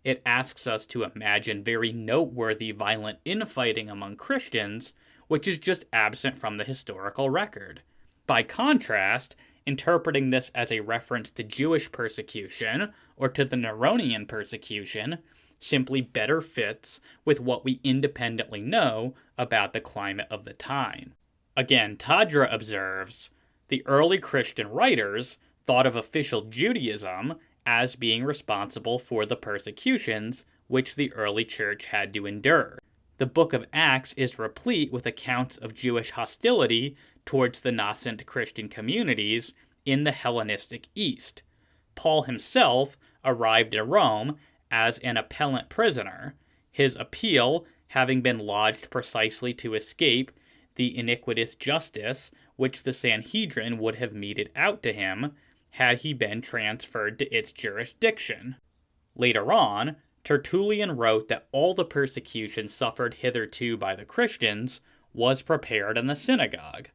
It asks us to imagine very noteworthy violent infighting among Christians, which is just absent from the historical record. By contrast, interpreting this as a reference to Jewish persecution or to the Neronian persecution simply better fits with what we independently know about the climate of the time. Again, Tadra observes, the early Christian writers thought of official Judaism as being responsible for the persecutions which the early church had to endure. The book of Acts is replete with accounts of Jewish hostility towards the nascent Christian communities in the Hellenistic East. Paul himself arrived in Rome as an appellant prisoner, his appeal having been lodged precisely to escape the iniquitous justice which the Sanhedrin would have meted out to him had he been transferred to its jurisdiction. Later on, Tertullian wrote that all the persecution suffered hitherto by the Christians was prepared in the synagogue.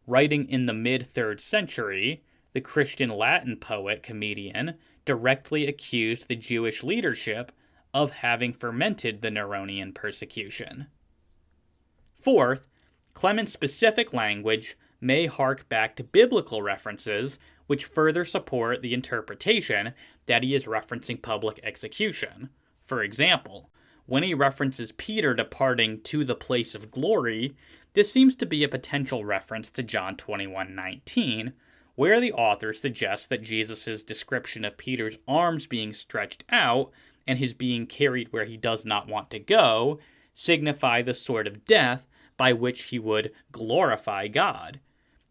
Writing in the mid-3rd century, the Christian Latin poet-comedian directly accused the Jewish leadership of having fomented the Neronian persecution. Fourth, Clement's specific language may hark back to biblical references which further support the interpretation that he is referencing public execution. For example, when he references Peter departing to the place of glory, this seems to be a potential reference to John 21:19, where the author suggests that Jesus' description of Peter's arms being stretched out and his being carried where he does not want to go signify the sort of death by which he would glorify God.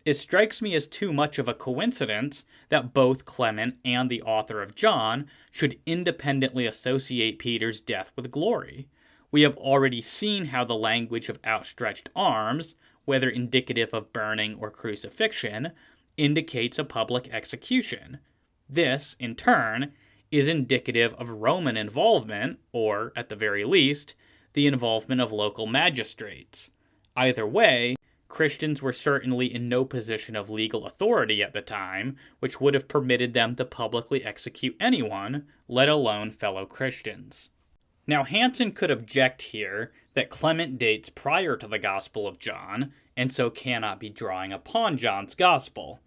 It strikes me as too much of a coincidence that both Clement and the author of John should independently associate Peter's death with glory. We have already seen how the language of outstretched arms, whether indicative of burning or crucifixion, indicates a public execution. This, in turn, is indicative of Roman involvement, or, at the very least, the involvement of local magistrates. Either way, Christians were certainly in no position of legal authority at the time, which would have permitted them to publicly execute anyone, let alone fellow Christians. Now, Hansen could object here that Clement dates prior to the Gospel of John, and so cannot be drawing upon John's Gospel.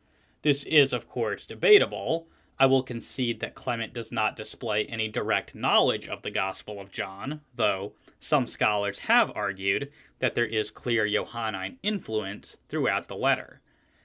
This is, of course, debatable. I will concede that Clement does not display any direct knowledge of the Gospel of John, though some scholars have argued that there is clear Johannine influence throughout the letter.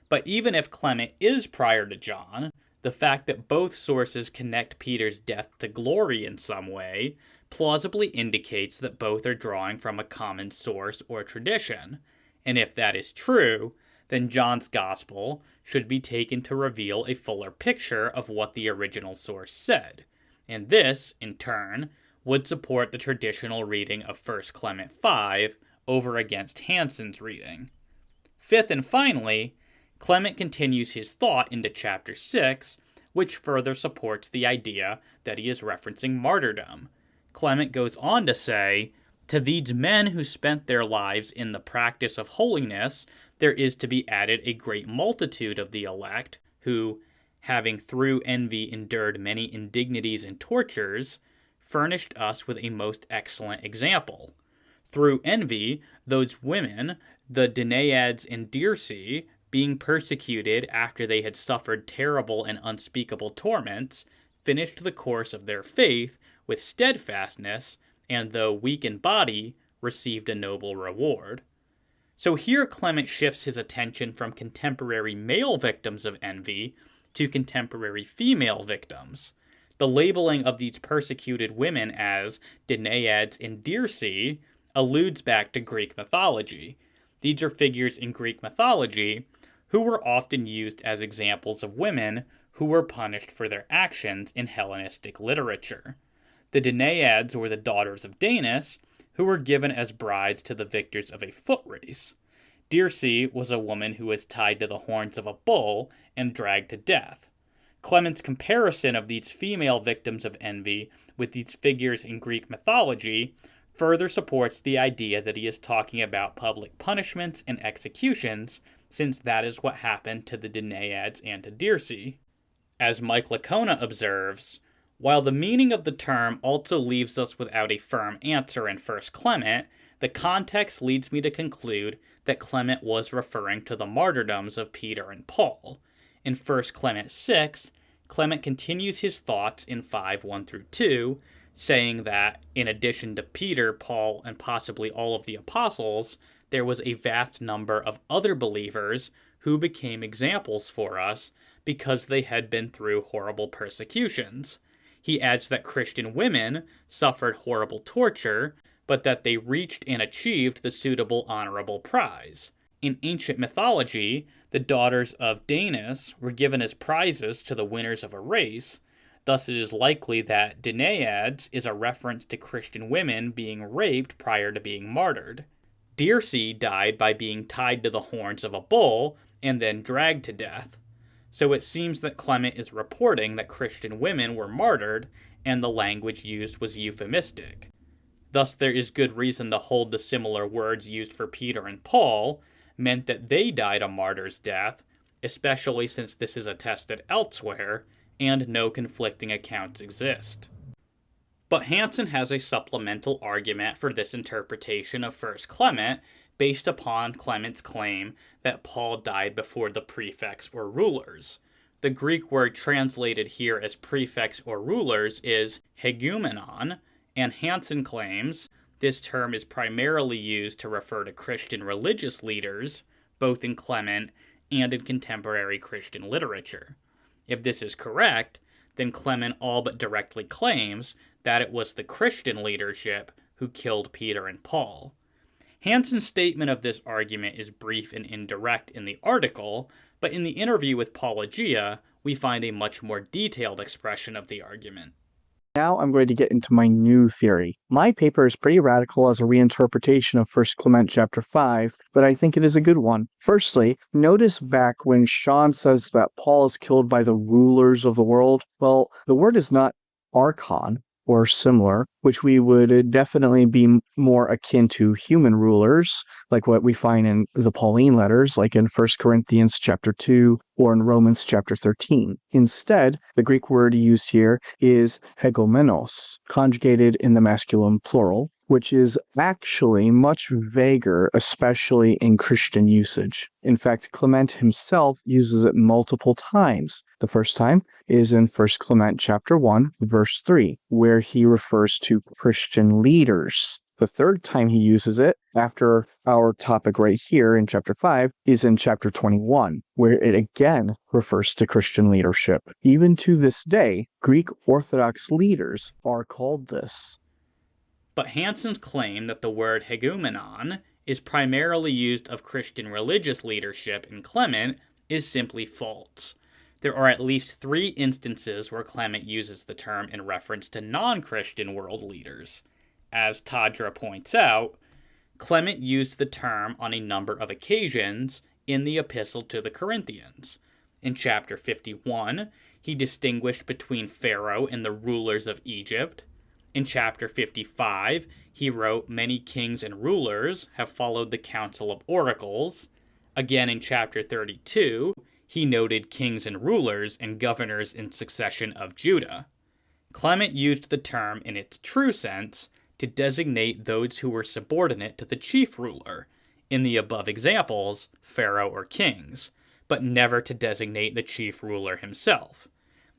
But even if Clement is prior to John, the fact that both sources connect Peter's death to glory in some way plausibly indicates that both are drawing from a common source or tradition. And if that is true, then John's Gospel should be taken to reveal a fuller picture of what the original source said. And this, in turn, would support the traditional reading of 1 Clement 5 over against Hansen's reading. Fifth and finally, Clement continues his thought into chapter 6, which further supports the idea that he is referencing martyrdom. Clement goes on to say, "To these men who spent their lives in the practice of holiness, there is to be added a great multitude of the elect, who, having through envy endured many indignities and tortures, furnished us with a most excellent example. Through envy, those women, the Danaids and Dirce, being persecuted after they had suffered terrible and unspeakable torments, finished the course of their faith with steadfastness, and though weak in body, received a noble reward." So here Clement shifts his attention from contemporary male victims of envy to contemporary female victims. The labeling of these persecuted women as Danaids and Dirce alludes back to Greek mythology. These are figures in Greek mythology who were often used as examples of women who were punished for their actions in Hellenistic literature. The Danaids were the daughters of Danis, who were given as brides to the victors of a foot race. Dirce was a woman who was tied to the horns of a bull and dragged to death. Clement's comparison of these female victims of envy with these figures in Greek mythology further supports the idea that he is talking about public punishments and executions, since that is what happened to the Danaids and to Dirce. As Mike Licona observes, while the meaning of the term also leaves us without a firm answer in 1 Clement, the context leads me to conclude that Clement was referring to the martyrdoms of Peter and Paul. In 1 Clement 6, Clement continues his thoughts in 5:1-2, saying that, in addition to Peter, Paul, and possibly all of the apostles, there was a vast number of other believers who became examples for us because they had been through horrible persecutions. He adds that Christian women suffered horrible torture, but that they reached and achieved the suitable honorable prize. In ancient mythology, the daughters of Danis were given as prizes to the winners of a race. Thus it is likely that Danaids is a reference to Christian women being raped prior to being martyred. Dirce died by being tied to the horns of a bull and then dragged to death. So it seems that Clement is reporting that Christian women were martyred, and the language used was euphemistic. Thus there is good reason to hold the similar words used for Peter and Paul meant that they died a martyr's death, especially since this is attested elsewhere, and no conflicting accounts exist. But Hansen has a supplemental argument for this interpretation of 1 Clement based upon Clement's claim that Paul died before the prefects or rulers. The Greek word translated here as prefects or rulers is hegumenon, and Hansen claims this term is primarily used to refer to Christian religious leaders, both in Clement and in contemporary Christian literature. If this is correct, then Clement all but directly claims that it was the Christian leadership who killed Peter and Paul. Hansen's statement of this argument is brief and indirect in the article, but in the interview with Paulogia, we find a much more detailed expression of the argument. Now I'm going to get into my new theory. My paper is pretty radical as a reinterpretation of 1 Clement chapter 5, but I think it is a good one. Firstly, notice back when Sean says that Paul is killed by the rulers of the world. Well, the word is not archon or similar, which we would definitely be more akin to human rulers, like what we find in the Pauline letters, like in 1 Corinthians chapter 2 or in Romans chapter 13. Instead, the Greek word used here is hegomenos, conjugated in the masculine plural, which is actually much vaguer, especially in Christian usage. In fact, Clement himself uses it multiple times. The first time is in 1 Clement chapter 1, verse 3, where he refers to Christian leaders. The third time he uses it, after our topic right here in chapter 5, is in chapter 21, where it again refers to Christian leadership. Even to this day, Greek Orthodox leaders are called this. But Hansen's claim that the word hegumenon is primarily used of Christian religious leadership in Clement is simply false. There are at least 3 instances where Clement uses the term in reference to non-Christian world leaders. As Tadra points out, Clement used the term on a number of occasions in the Epistle to the Corinthians. In chapter 51, he distinguished between Pharaoh and the rulers of Egypt. In chapter 55, he wrote, "Many kings and rulers have followed the counsel of oracles." Again, in chapter 32, he noted kings and rulers and governors in succession of Judah. Clement used the term in its true sense to designate those who were subordinate to the chief ruler, in the above examples, Pharaoh or kings, but never to designate the chief ruler himself.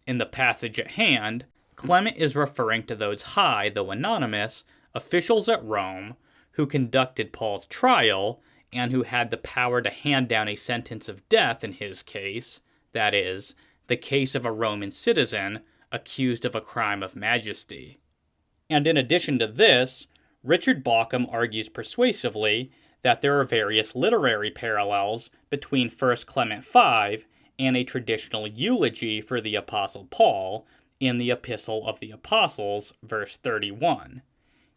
In the passage at hand, Clement is referring to those high, though anonymous, officials at Rome who conducted Paul's trial and who had the power to hand down a sentence of death in his case, that is, the case of a Roman citizen accused of a crime of majesty. And in addition to this, Richard Bauckham argues persuasively that there are various literary parallels between 1 Clement 5 and a traditional eulogy for the Apostle Paul in the Epistle of the Apostles, verse 31.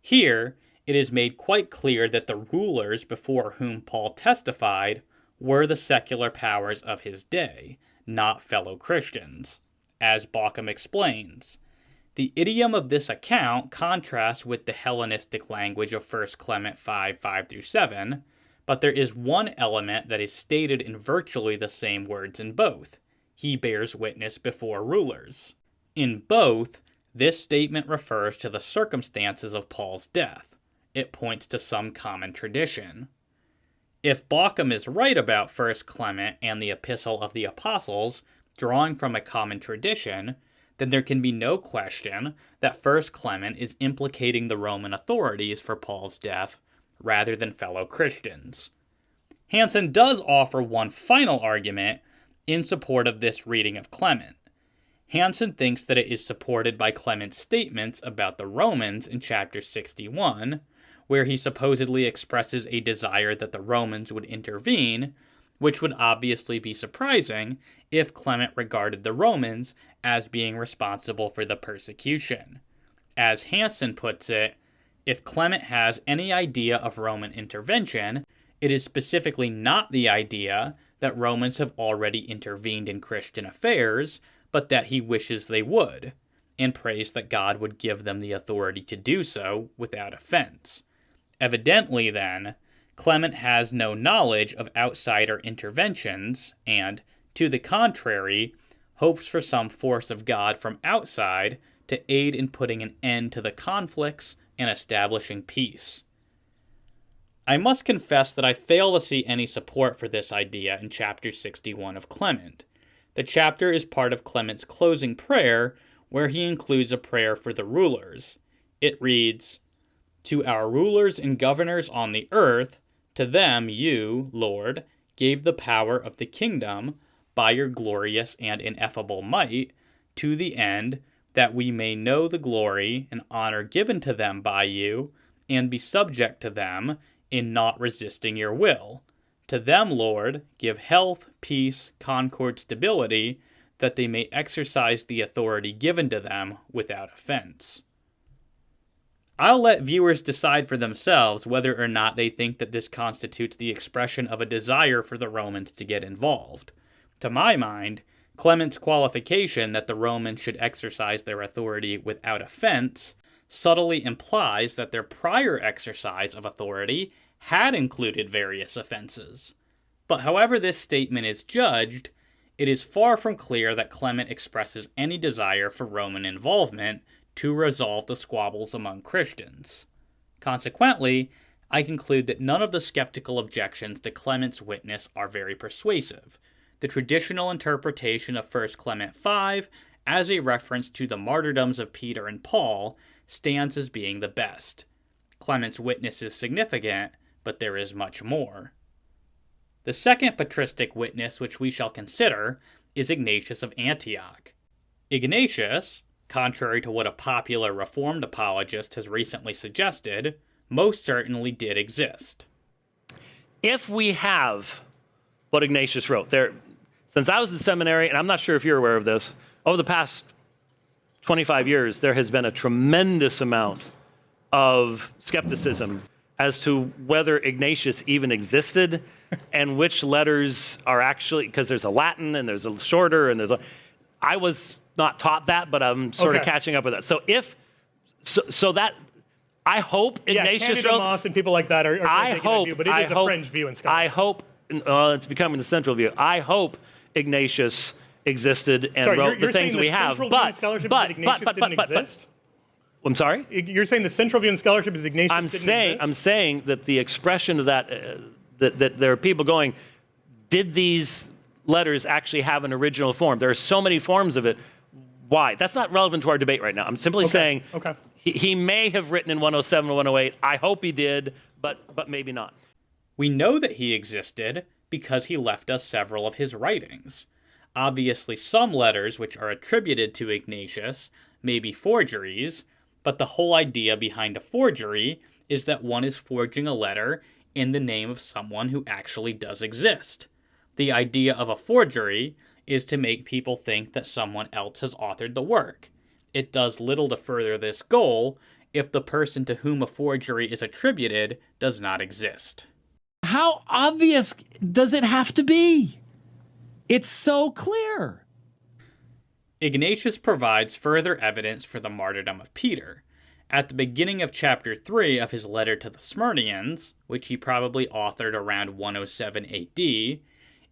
Here, it is made quite clear that the rulers before whom Paul testified were the secular powers of his day, not fellow Christians. As Bauckham explains, the idiom of this account contrasts with the Hellenistic language of 1 Clement 5:5-7, but there is one element that is stated in virtually the same words in both. He bears witness before rulers. In both, this statement refers to the circumstances of Paul's death. It points to some common tradition. If Bauckham is right about 1 Clement and the Epistle of the Apostles, drawing from a common tradition, then there can be no question that 1 Clement is implicating the Roman authorities for Paul's death rather than fellow Christians. Hansen does offer one final argument in support of this reading of Clement. Hansen thinks that it is supported by Clement's statements about the Romans in chapter 61, where he supposedly expresses a desire that the Romans would intervene, which would obviously be surprising if Clement regarded the Romans as being responsible for the persecution. As Hansen puts it, If Clement has any idea of Roman intervention, it is specifically not the idea that Romans have already intervened in Christian affairs, but that he wishes they would, and prays that God would give them the authority to do so without offense. Evidently, then, Clement has no knowledge of outsider interventions, and, to the contrary, hopes for some force of God from outside to aid in putting an end to the conflicts and establishing peace. I must confess that I fail to see any support for this idea in chapter 61 of Clement. The chapter is part of Clement's closing prayer, where he includes a prayer for the rulers. It reads, "To our rulers and governors on the earth, to them you, Lord, gave the power of the kingdom by your glorious and ineffable might, to the end that we may know the glory and honor given to them by you, and be subject to them in not resisting your will. To them, Lord, give health, peace, concord, stability, that they may exercise the authority given to them without offense." I'll let viewers decide for themselves whether or not they think that this constitutes the expression of a desire for the Romans to get involved. To my mind, Clement's qualification that the Romans should exercise their authority without offense subtly implies that their prior exercise of authority had included various offenses. But however this statement is judged, it is far from clear that Clement expresses any desire for Roman involvement to resolve the squabbles among Christians. Consequently, I conclude that none of the skeptical objections to Clement's witness are very persuasive. The traditional interpretation of 1 Clement 5 as a reference to the martyrdoms of Peter and Paul stands as being the best. Clement's witness is significant, but there is much more. The second patristic witness which we shall consider is Ignatius of Antioch. Ignatius, contrary to what a popular Reformed apologist has recently suggested, most certainly did exist. If we have what Ignatius wrote, since I was in seminary, and I'm not sure if you're aware of this, over the past 25 years, there has been a tremendous amount of skepticism as to whether Ignatius even existed and which letters are actually, because there's a Latin and there's a shorter and I was not taught that, but I'm sort of catching up with that. So that, I hope Ignatius Candida wrote. Moss and people like that are taking that view, but it is a fringe view in scholarship. I hope, it's becoming the central view. I hope Ignatius existed and wrote the things we have. But didn't exist? I'm sorry? You're saying the central view in scholarship is Ignatius didn't exist? I'm saying that the expression of that, that there are people going, did these letters actually have an original form? There are so many forms of it. Why? That's not relevant to our debate right now. I'm simply saying he may have written in 107 or 108. I hope he did, but maybe not. We know that he existed because he left us several of his writings. Obviously, some letters which are attributed to Ignatius may be forgeries, but the whole idea behind a forgery is that one is forging a letter in the name of someone who actually does exist. The idea of a forgery is to make people think that someone else has authored the work. It does little to further this goal if the person to whom a forgery is attributed does not exist. How obvious does it have to be? It's so clear. Ignatius provides further evidence for the martyrdom of Peter. At the beginning of chapter 3 of his letter to the Smyrnians, which he probably authored around 107 AD,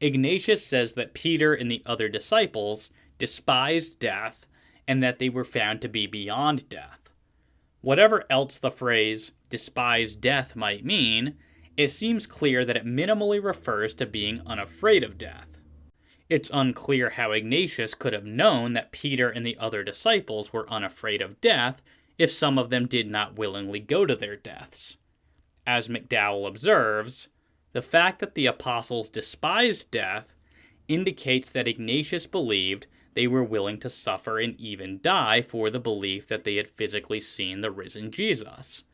Ignatius says that Peter and the other disciples despised death and that they were found to be beyond death. Whatever else the phrase despise death might mean, it seems clear that it minimally refers to being unafraid of death. It's unclear how Ignatius could have known that Peter and the other disciples were unafraid of death if some of them did not willingly go to their deaths. As McDowell observes, the fact that the apostles despised death indicates that Ignatius believed they were willing to suffer and even die for the belief that they had physically seen the risen Jesus.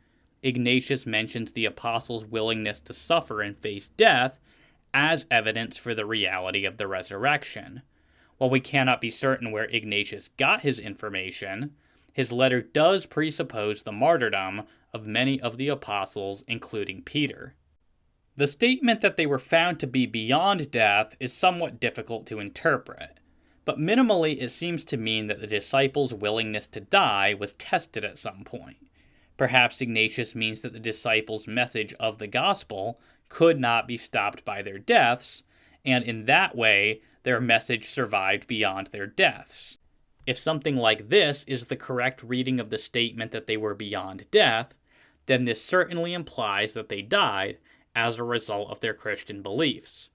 Ignatius mentions the apostles' willingness to suffer and face death as evidence for the reality of the resurrection. While we cannot be certain where Ignatius got his information, his letter does presuppose the martyrdom of many of the apostles, including Peter. The statement that they were found to be beyond death is somewhat difficult to interpret, but minimally it seems to mean that the disciples' willingness to die was tested at some point. Perhaps Ignatius means that the disciples' message of the gospel could not be stopped by their deaths, and in that way their message survived beyond their deaths. If something like this is the correct reading of the statement that they were beyond death, then this certainly implies that they died as a result of their Christian beliefs.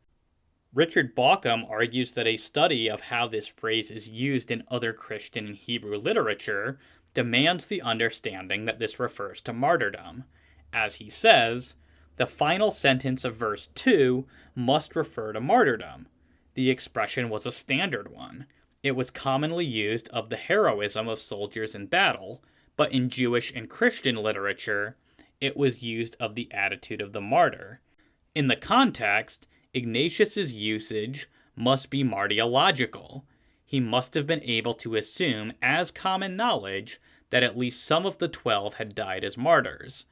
Richard Bauckham argues that a study of how this phrase is used in other Christian and Hebrew literature demands the understanding that this refers to martyrdom. As he says, the final sentence of verse 2 must refer to martyrdom. The expression was a standard one. It was commonly used of the heroism of soldiers in battle, but in Jewish and Christian literature, it was used of the attitude of the martyr. In the context, Ignatius's usage must be martyrological. He must have been able to assume as common knowledge that at least some of the 12 had died as martyrs.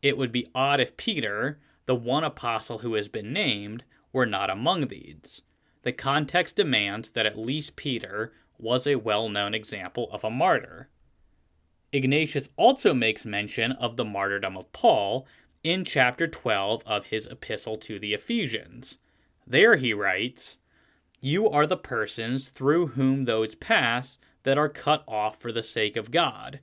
It would be odd if Peter, the one apostle who has been named, were not among these. The context demands that at least Peter was a well-known example of a martyr. Ignatius also makes mention of the martyrdom of Paul in chapter 12 of his epistle to the Ephesians. There he writes, "You are the persons through whom those pass that are cut off for the sake of God.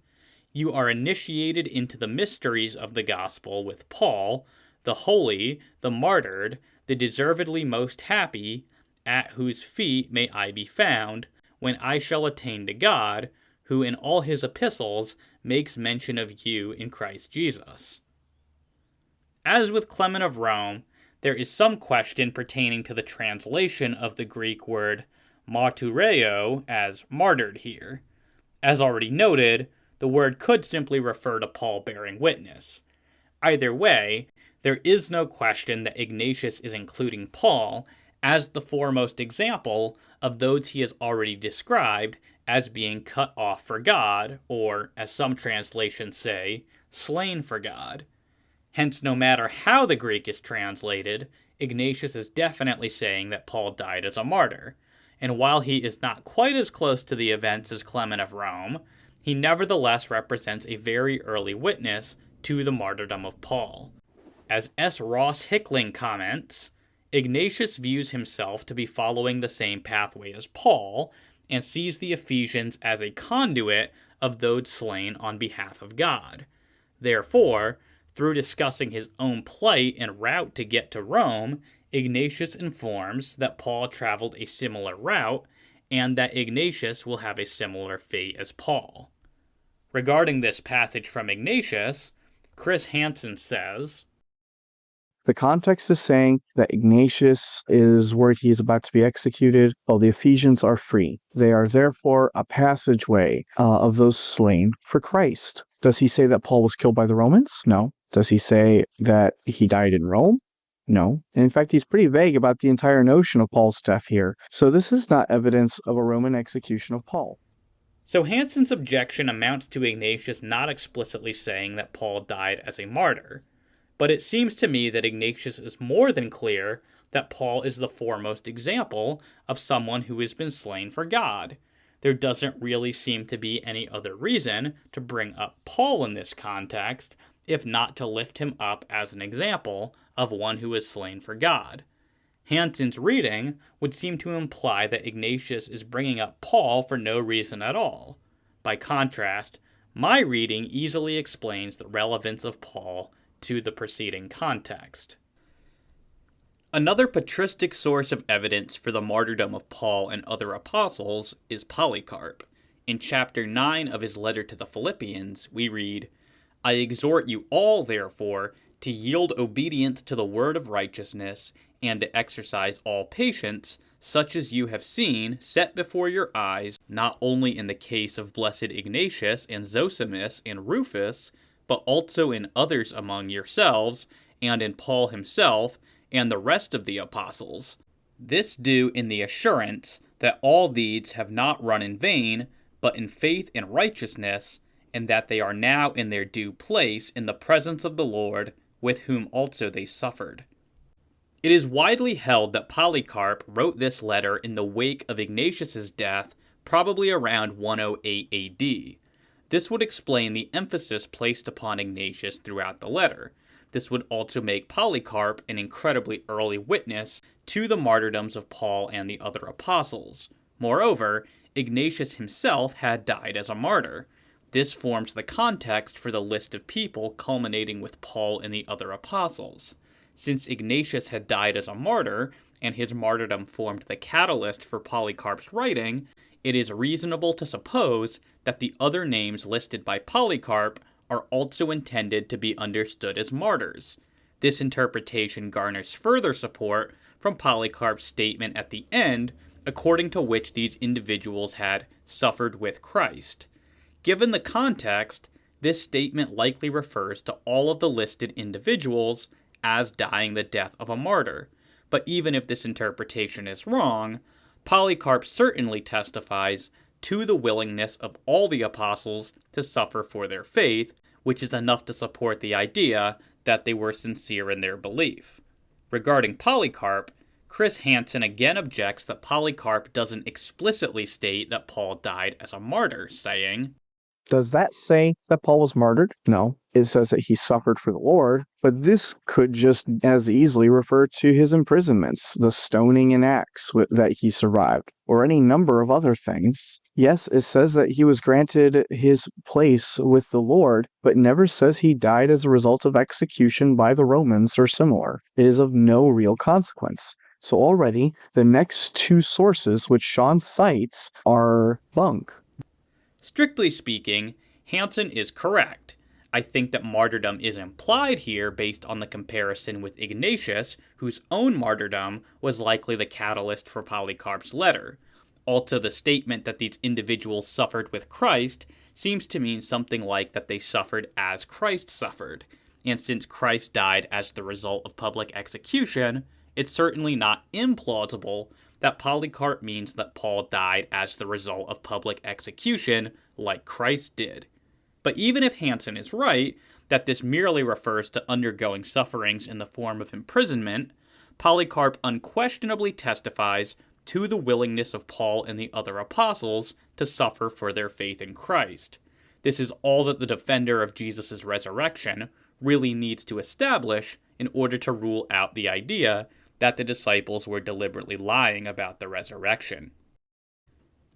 You are initiated into the mysteries of the gospel with Paul, the holy, the martyred, the deservedly most happy, at whose feet may I be found, when I shall attain to God, who in all his epistles makes mention of you in Christ Jesus." As with Clement of Rome, there is some question pertaining to the translation of the Greek word martyreo as martyred here. As already noted, the word could simply refer to Paul bearing witness. Either way, there is no question that Ignatius is including Paul as the foremost example of those he has already described as being cut off for God, or, as some translations say, slain for God. Hence, no matter how the Greek is translated, Ignatius is definitely saying that Paul died as a martyr, and while he is not quite as close to the events as Clement of Rome, he nevertheless represents a very early witness to the martyrdom of Paul. As S. Ross Hickling comments, Ignatius views himself to be following the same pathway as Paul, and sees the Ephesians as a conduit of those slain on behalf of God. Therefore, through discussing his own plight and route to get to Rome, Ignatius informs that Paul traveled a similar route, and that Ignatius will have a similar fate as Paul. Regarding this passage from Ignatius, Chris Hansen says, the context is saying that Ignatius is worried he is about to be executed, while the Ephesians are free. They are therefore a passageway of those slain for Christ. Does he say that Paul was killed by the Romans? No. Does he say that he died in Rome? No. And in fact, he's pretty vague about the entire notion of Paul's death here. So this is not evidence of a Roman execution of Paul. So Hansen's objection amounts to Ignatius not explicitly saying that Paul died as a martyr. But it seems to me that Ignatius is more than clear that Paul is the foremost example of someone who has been slain for God. There doesn't really seem to be any other reason to bring up Paul in this context, if not to lift him up as an example of one who is slain for God. Hansen's reading would seem to imply that Ignatius is bringing up Paul for no reason at all. By contrast, my reading easily explains the relevance of Paul to the preceding context. Another patristic source of evidence for the martyrdom of Paul and other apostles is Polycarp. In chapter 9 of his letter to the Philippians, we read, "I exhort you all, therefore, to yield obedience to the word of righteousness, and to exercise all patience, such as you have seen set before your eyes, not only in the case of blessed Ignatius and Zosimus and Rufus, but also in others among yourselves, and in Paul himself, and the rest of the apostles. This do in the assurance that all these have not run in vain, but in faith and righteousness, and that they are now in their due place in the presence of the Lord, with whom also they suffered. It is widely held that Polycarp wrote this letter in the wake of Ignatius's death, probably around 108 AD. This would explain the emphasis placed upon Ignatius throughout the letter. This would also make Polycarp an incredibly early witness to the martyrdoms of Paul and the other apostles. Moreover, Ignatius himself had died as a martyr. This forms the context for the list of people culminating with Paul and the other apostles. Since Ignatius had died as a martyr, and his martyrdom formed the catalyst for Polycarp's writing, it is reasonable to suppose that the other names listed by Polycarp are also intended to be understood as martyrs. This interpretation garners further support from Polycarp's statement at the end, according to which these individuals had suffered with Christ. Given the context, this statement likely refers to all of the listed individuals as dying the death of a martyr. But even if this interpretation is wrong, Polycarp certainly testifies to the willingness of all the apostles to suffer for their faith, which is enough to support the idea that they were sincere in their belief. Regarding Polycarp, Chris Hansen again objects that Polycarp doesn't explicitly state that Paul died as a martyr, saying, "Does that say that Paul was martyred? No. It says that he suffered for the Lord, but this could just as easily refer to his imprisonments, the stoning in Acts that he survived, or any number of other things. Yes, it says that he was granted his place with the Lord, but never says he died as a result of execution by the Romans or similar. It is of no real consequence." So already, the next two sources which Sean cites are bunk. Strictly speaking, Hansen is correct. I think that martyrdom is implied here based on the comparison with Ignatius, whose own martyrdom was likely the catalyst for Polycarp's letter. Also, the statement that these individuals suffered with Christ seems to mean something like that they suffered as Christ suffered. And since Christ died as the result of public execution, it's certainly not implausible that Polycarp means that Paul died as the result of public execution, like Christ did. But even if Hansen is right that this merely refers to undergoing sufferings in the form of imprisonment, Polycarp unquestionably testifies to the willingness of Paul and the other apostles to suffer for their faith in Christ. This is all that the defender of Jesus' resurrection really needs to establish in order to rule out the idea that the disciples were deliberately lying about the resurrection.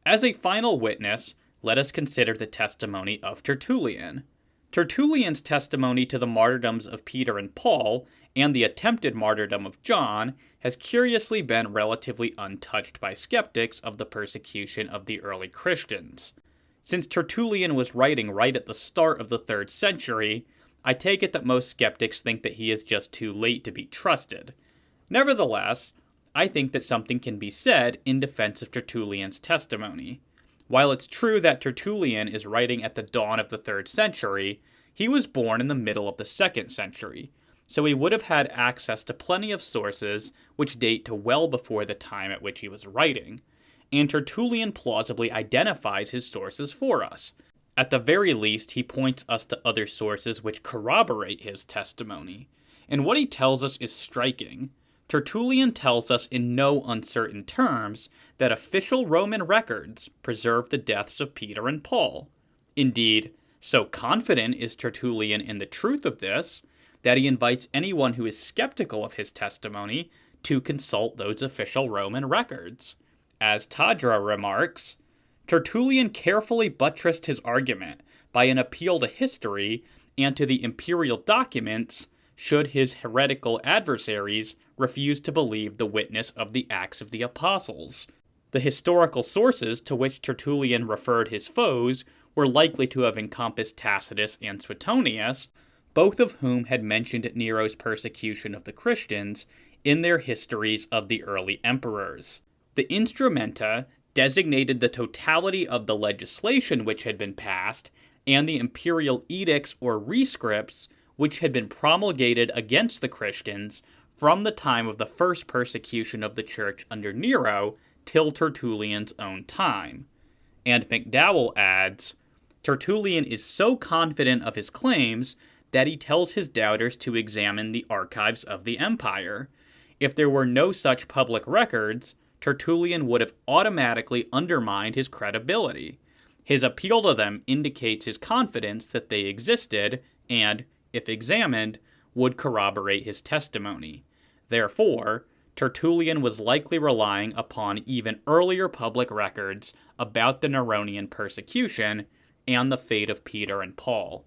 As a final witness, let us consider the testimony of Tertullian. Tertullian's testimony to the martyrdoms of Peter and Paul and the attempted martyrdom of John has curiously been relatively untouched by skeptics of the persecution of the early Christians. Since Tertullian was writing right at the start of the 3rd century, I take it that most skeptics think that he is just too late to be trusted. Nevertheless, I think that something can be said in defense of Tertullian's testimony. While it's true that Tertullian is writing at the dawn of the 3rd century, he was born in the middle of the 2nd century, so he would have had access to plenty of sources which date to well before the time at which he was writing, and Tertullian plausibly identifies his sources for us. At the very least, he points us to other sources which corroborate his testimony, and what he tells us is striking. Tertullian tells us in no uncertain terms that official Roman records preserve the deaths of Peter and Paul. Indeed, so confident is Tertullian in the truth of this, that he invites anyone who is skeptical of his testimony to consult those official Roman records. As Tadra remarks, Tertullian carefully buttressed his argument by an appeal to history and to the imperial documents should his heretical adversaries refuse to believe the witness of the Acts of the Apostles. The historical sources to which Tertullian referred his foes were likely to have encompassed Tacitus and Suetonius, both of whom had mentioned Nero's persecution of the Christians in their histories of the early emperors. The Instrumenta designated the totality of the legislation which had been passed and the imperial edicts or rescripts which had been promulgated against the Christians from the time of the first persecution of the church under Nero till Tertullian's own time. And McDowell adds, Tertullian is so confident of his claims that he tells his doubters to examine the archives of the empire. If there were no such public records, Tertullian would have automatically undermined his credibility. His appeal to them indicates his confidence that they existed and, if examined, would corroborate his testimony. Therefore, Tertullian was likely relying upon even earlier public records about the Neronian persecution and the fate of Peter and Paul.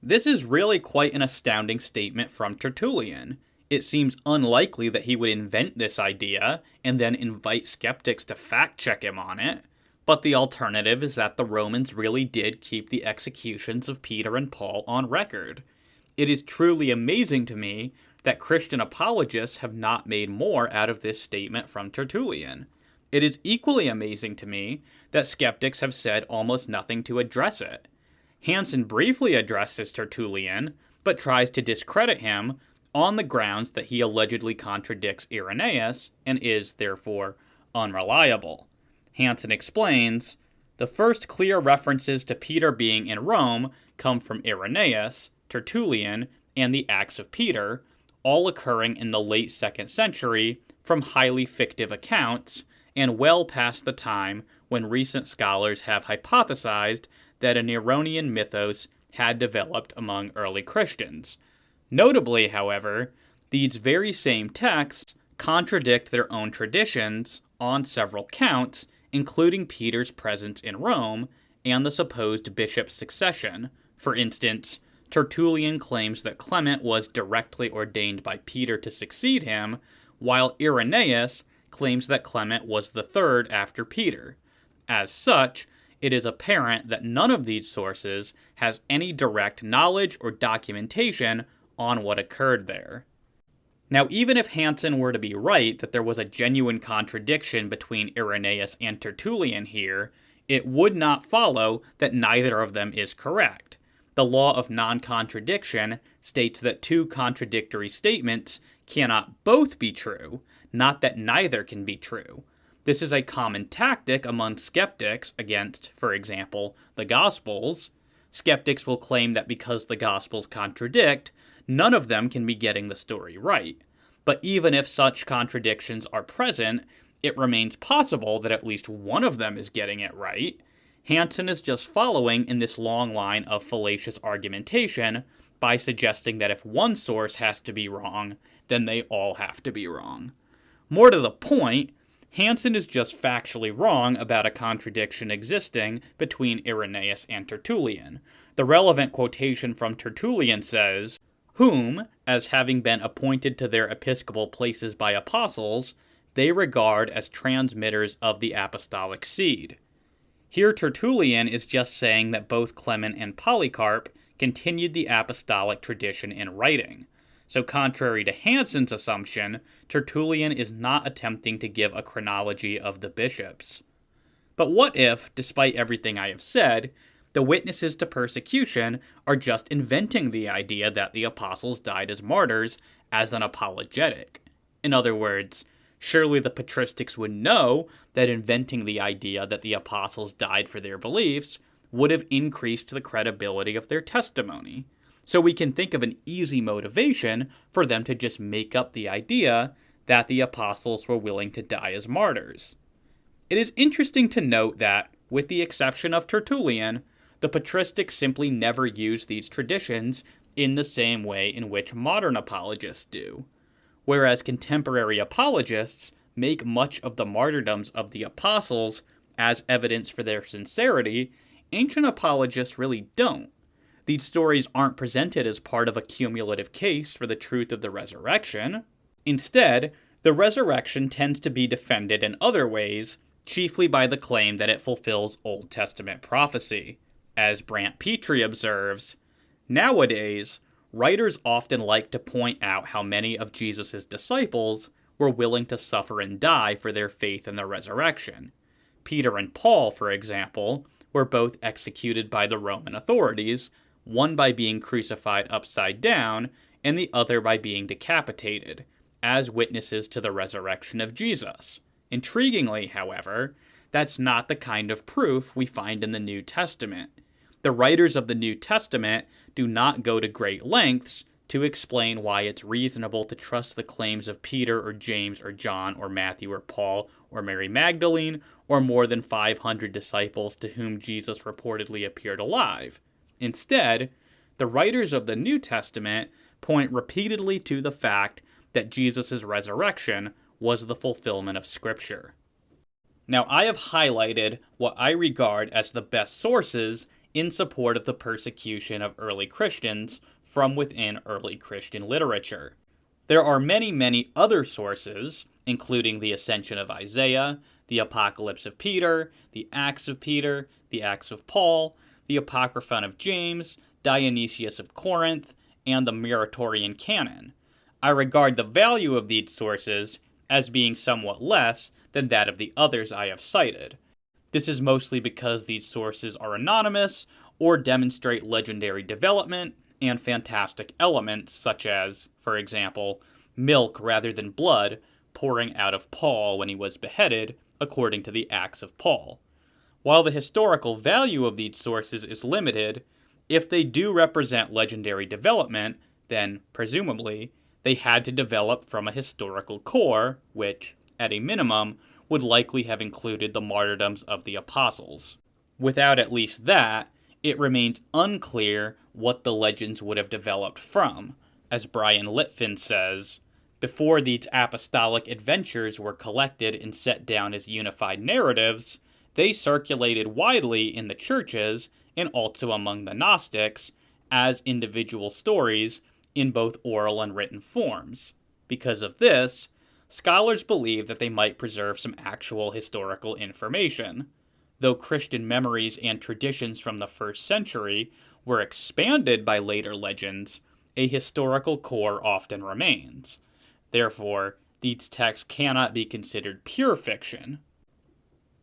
This is really quite an astounding statement from Tertullian. It seems unlikely that he would invent this idea and then invite skeptics to fact-check him on it, but the alternative is that the Romans really did keep the executions of Peter and Paul on record. It is truly amazing to me that Christian apologists have not made more out of this statement from Tertullian. It is equally amazing to me that skeptics have said almost nothing to address it. Hansen briefly addresses Tertullian, but tries to discredit him on the grounds that he allegedly contradicts Irenaeus and is, therefore, unreliable. Hansen explains, the first clear references to Peter being in Rome come from Irenaeus, Tertullian, and the Acts of Peter, all occurring in the late 2nd century from highly fictive accounts, and well past the time when recent scholars have hypothesized that a Neronian mythos had developed among early Christians. Notably, however, these very same texts contradict their own traditions on several counts, including Peter's presence in Rome and the supposed bishop's succession. For instance, Tertullian claims that Clement was directly ordained by Peter to succeed him, while Irenaeus claims that Clement was the third after Peter. As such, it is apparent that none of these sources has any direct knowledge or documentation on what occurred there. Now, even if Hansen were to be right that there was a genuine contradiction between Irenaeus and Tertullian here, it would not follow that neither of them is correct. The law of non-contradiction states that two contradictory statements cannot both be true, not that neither can be true. This is a common tactic among skeptics against, for example, the Gospels. Skeptics will claim that because the Gospels contradict, none of them can be getting the story right. But even if such contradictions are present, it remains possible that at least one of them is getting it right. Hansen is just following in this long line of fallacious argumentation by suggesting that if one source has to be wrong, then they all have to be wrong. More to the point, Hansen is just factually wrong about a contradiction existing between Irenaeus and Tertullian. The relevant quotation from Tertullian says, whom, as having been appointed to their episcopal places by apostles, they regard as transmitters of the apostolic seed. Here Tertullian is just saying that both Clement and Polycarp continued the apostolic tradition in writing. So contrary to Hansen's assumption, Tertullian is not attempting to give a chronology of the bishops. But what if, despite everything I have said, the witnesses to persecution are just inventing the idea that the apostles died as martyrs as an apologetic? In other words, surely the patristics would know that inventing the idea that the apostles died for their beliefs would have increased the credibility of their testimony. So we can think of an easy motivation for them to just make up the idea that the apostles were willing to die as martyrs. It is interesting to note that, with the exception of Tertullian, the patristics simply never used these traditions in the same way in which modern apologists do. Whereas contemporary apologists make much of the martyrdoms of the apostles as evidence for their sincerity, ancient apologists really don't. These stories aren't presented as part of a cumulative case for the truth of the resurrection. Instead, the resurrection tends to be defended in other ways, chiefly by the claim that it fulfills Old Testament prophecy. As Brant Petrie observes, nowadays, writers often like to point out how many of Jesus' disciples were willing to suffer and die for their faith in the resurrection. Peter and Paul, for example, were both executed by the Roman authorities, one by being crucified upside down, and the other by being decapitated, as witnesses to the resurrection of Jesus. Intriguingly, however, that's not the kind of proof we find in the New Testament. The writers of the New Testament do not go to great lengths to explain why it's reasonable to trust the claims of Peter or James or John or Matthew or Paul or Mary Magdalene or more than 500 disciples to whom Jesus reportedly appeared alive. Instead, the writers of the New Testament point repeatedly to the fact that Jesus' resurrection was the fulfillment of Scripture. Now, I have highlighted what I regard as the best sources in support of the persecution of early Christians from within early Christian literature. There are many other sources, including the Ascension of Isaiah, the Apocalypse of Peter, the Acts of Peter, the Acts of Paul, the Apocryphon of James, Dionysius of Corinth, and the Muratorian Canon. I regard the value of these sources as being somewhat less than that of the others I have cited. This is mostly because these sources are anonymous or demonstrate legendary development and fantastic elements such as, for example, milk rather than blood pouring out of Paul when he was beheaded, according to the Acts of Paul. While the historical value of these sources is limited, if they do represent legendary development, then, presumably, they had to develop from a historical core, which, at a minimum, would likely have included the martyrdoms of the apostles. Without at least that, it remains unclear what the legends would have developed from. As Brian Litfin says, before these apostolic adventures were collected and set down as unified narratives, they circulated widely in the churches and also among the Gnostics as individual stories in both oral and written forms. Because of this, scholars believe that they might preserve some actual historical information. Though Christian memories and traditions from the first century were expanded by later legends, a historical core often remains. Therefore, these texts cannot be considered pure fiction.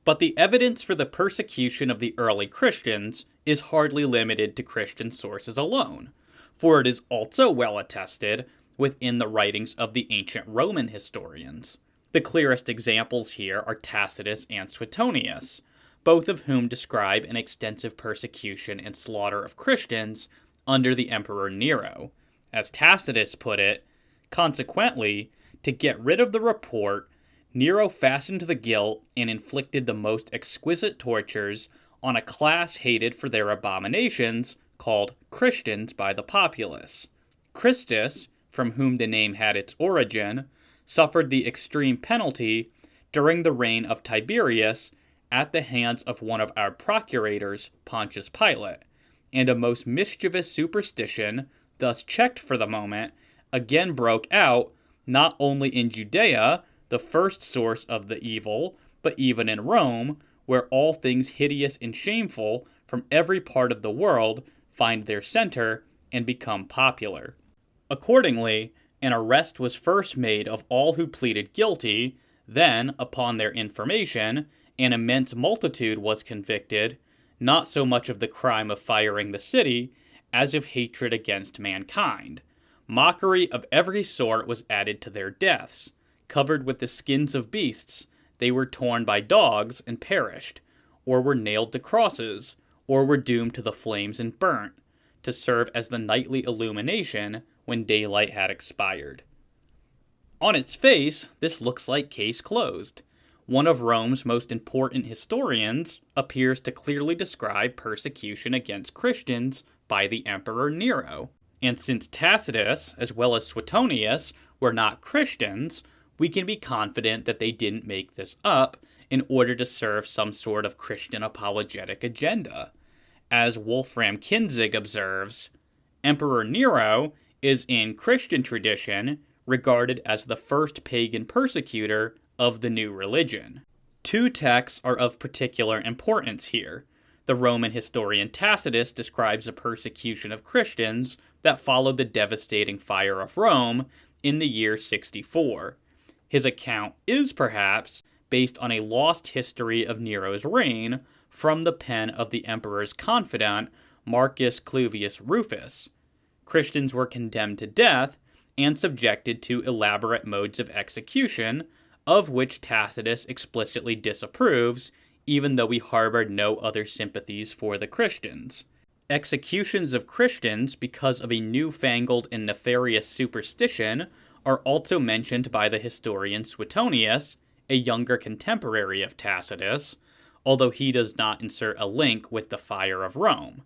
But the evidence for the persecution of the early Christians is hardly limited to Christian sources alone, for it is also well attested within the writings of the ancient Roman historians. The clearest examples here are Tacitus and Suetonius, both of whom describe an extensive persecution and slaughter of Christians under the Emperor Nero. As Tacitus put it, consequently, to get rid of the report, Nero fastened the guilt and inflicted the most exquisite tortures on a class hated for their abominations called Christians by the populace. Christus, from whom the name had its origin, suffered the extreme penalty during the reign of Tiberius at the hands of one of our procurators, Pontius Pilate, and a most mischievous superstition, thus checked for the moment, again broke out not only in Judea, the first source of the evil, but even in Rome, where all things hideous and shameful from every part of the world find their center and become popular. Accordingly, an arrest was first made of all who pleaded guilty, then, upon their information, an immense multitude was convicted, not so much of the crime of firing the city, as of hatred against mankind. Mockery of every sort was added to their deaths. Covered with the skins of beasts, they were torn by dogs and perished, or were nailed to crosses, or were doomed to the flames and burnt, to serve as the nightly illumination when daylight had expired. On its face, this looks like case closed. One of Rome's most important historians appears to clearly describe persecution against Christians by the Emperor Nero. And since Tacitus, as well as Suetonius, were not Christians, we can be confident that they didn't make this up in order to serve some sort of Christian apologetic agenda. As Wolfram Kinzig observes, Emperor Nero is in Christian tradition regarded as the first pagan persecutor of the new religion. Two texts are of particular importance here. The Roman historian Tacitus describes a persecution of Christians that followed the devastating fire of Rome in the year 64. His account is perhaps based on a lost history of Nero's reign from the pen of the emperor's confidant, Marcus Cluvius Rufus. Christians were condemned to death and subjected to elaborate modes of execution, of which Tacitus explicitly disapproves, even though we harbored no other sympathies for the Christians. Executions of Christians because of a newfangled and nefarious superstition are also mentioned by the historian Suetonius, a younger contemporary of Tacitus, although he does not insert a link with the fire of Rome.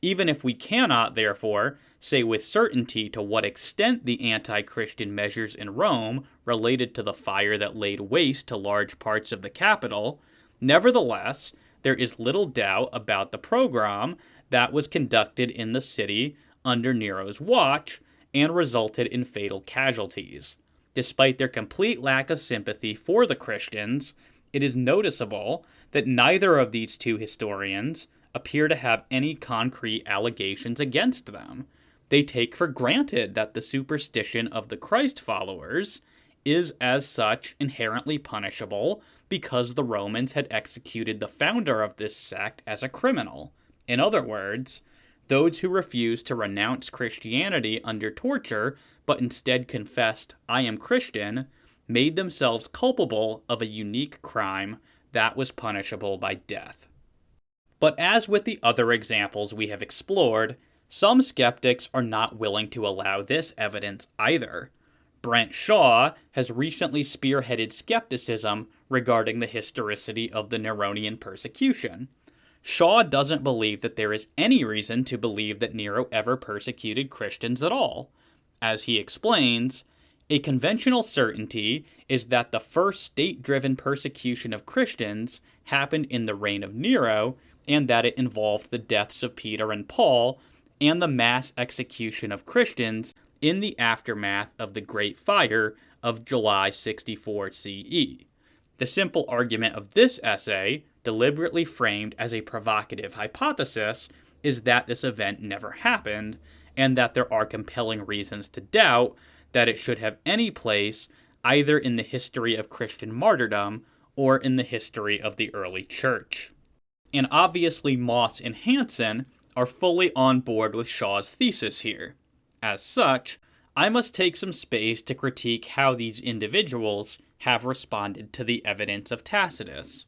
Even if we cannot, therefore, say with certainty to what extent the anti-Christian measures in Rome related to the fire that laid waste to large parts of the capital, nevertheless, there is little doubt about the pogrom that was conducted in the city under Nero's watch and resulted in fatal casualties. Despite their complete lack of sympathy for the Christians, it is noticeable that neither of these two historians appear to have any concrete allegations against them. They take for granted that the superstition of the Christ followers is as such inherently punishable because the Romans had executed the founder of this sect as a criminal. In other words, those who refused to renounce Christianity under torture but instead confessed, "I am Christian," made themselves culpable of a unique crime that was punishable by death. But as with the other examples we have explored, some skeptics are not willing to allow this evidence either. Brent Shaw has recently spearheaded skepticism regarding the historicity of the Neronian persecution. Shaw doesn't believe that there is any reason to believe that Nero ever persecuted Christians at all. As he explains, a conventional certainty is that the first state-driven persecution of Christians happened in the reign of Nero, and that it involved the deaths of Peter and Paul and the mass execution of Christians in the aftermath of the Great Fire of July 64 CE. The simple argument of this essay, deliberately framed as a provocative hypothesis, is that this event never happened, and that there are compelling reasons to doubt that it should have any place either in the history of Christian martyrdom or in the history of the early church. And obviously Moss and Hansen are fully on board with Shaw's thesis here. As such, I must take some space to critique how these individuals have responded to the evidence of Tacitus.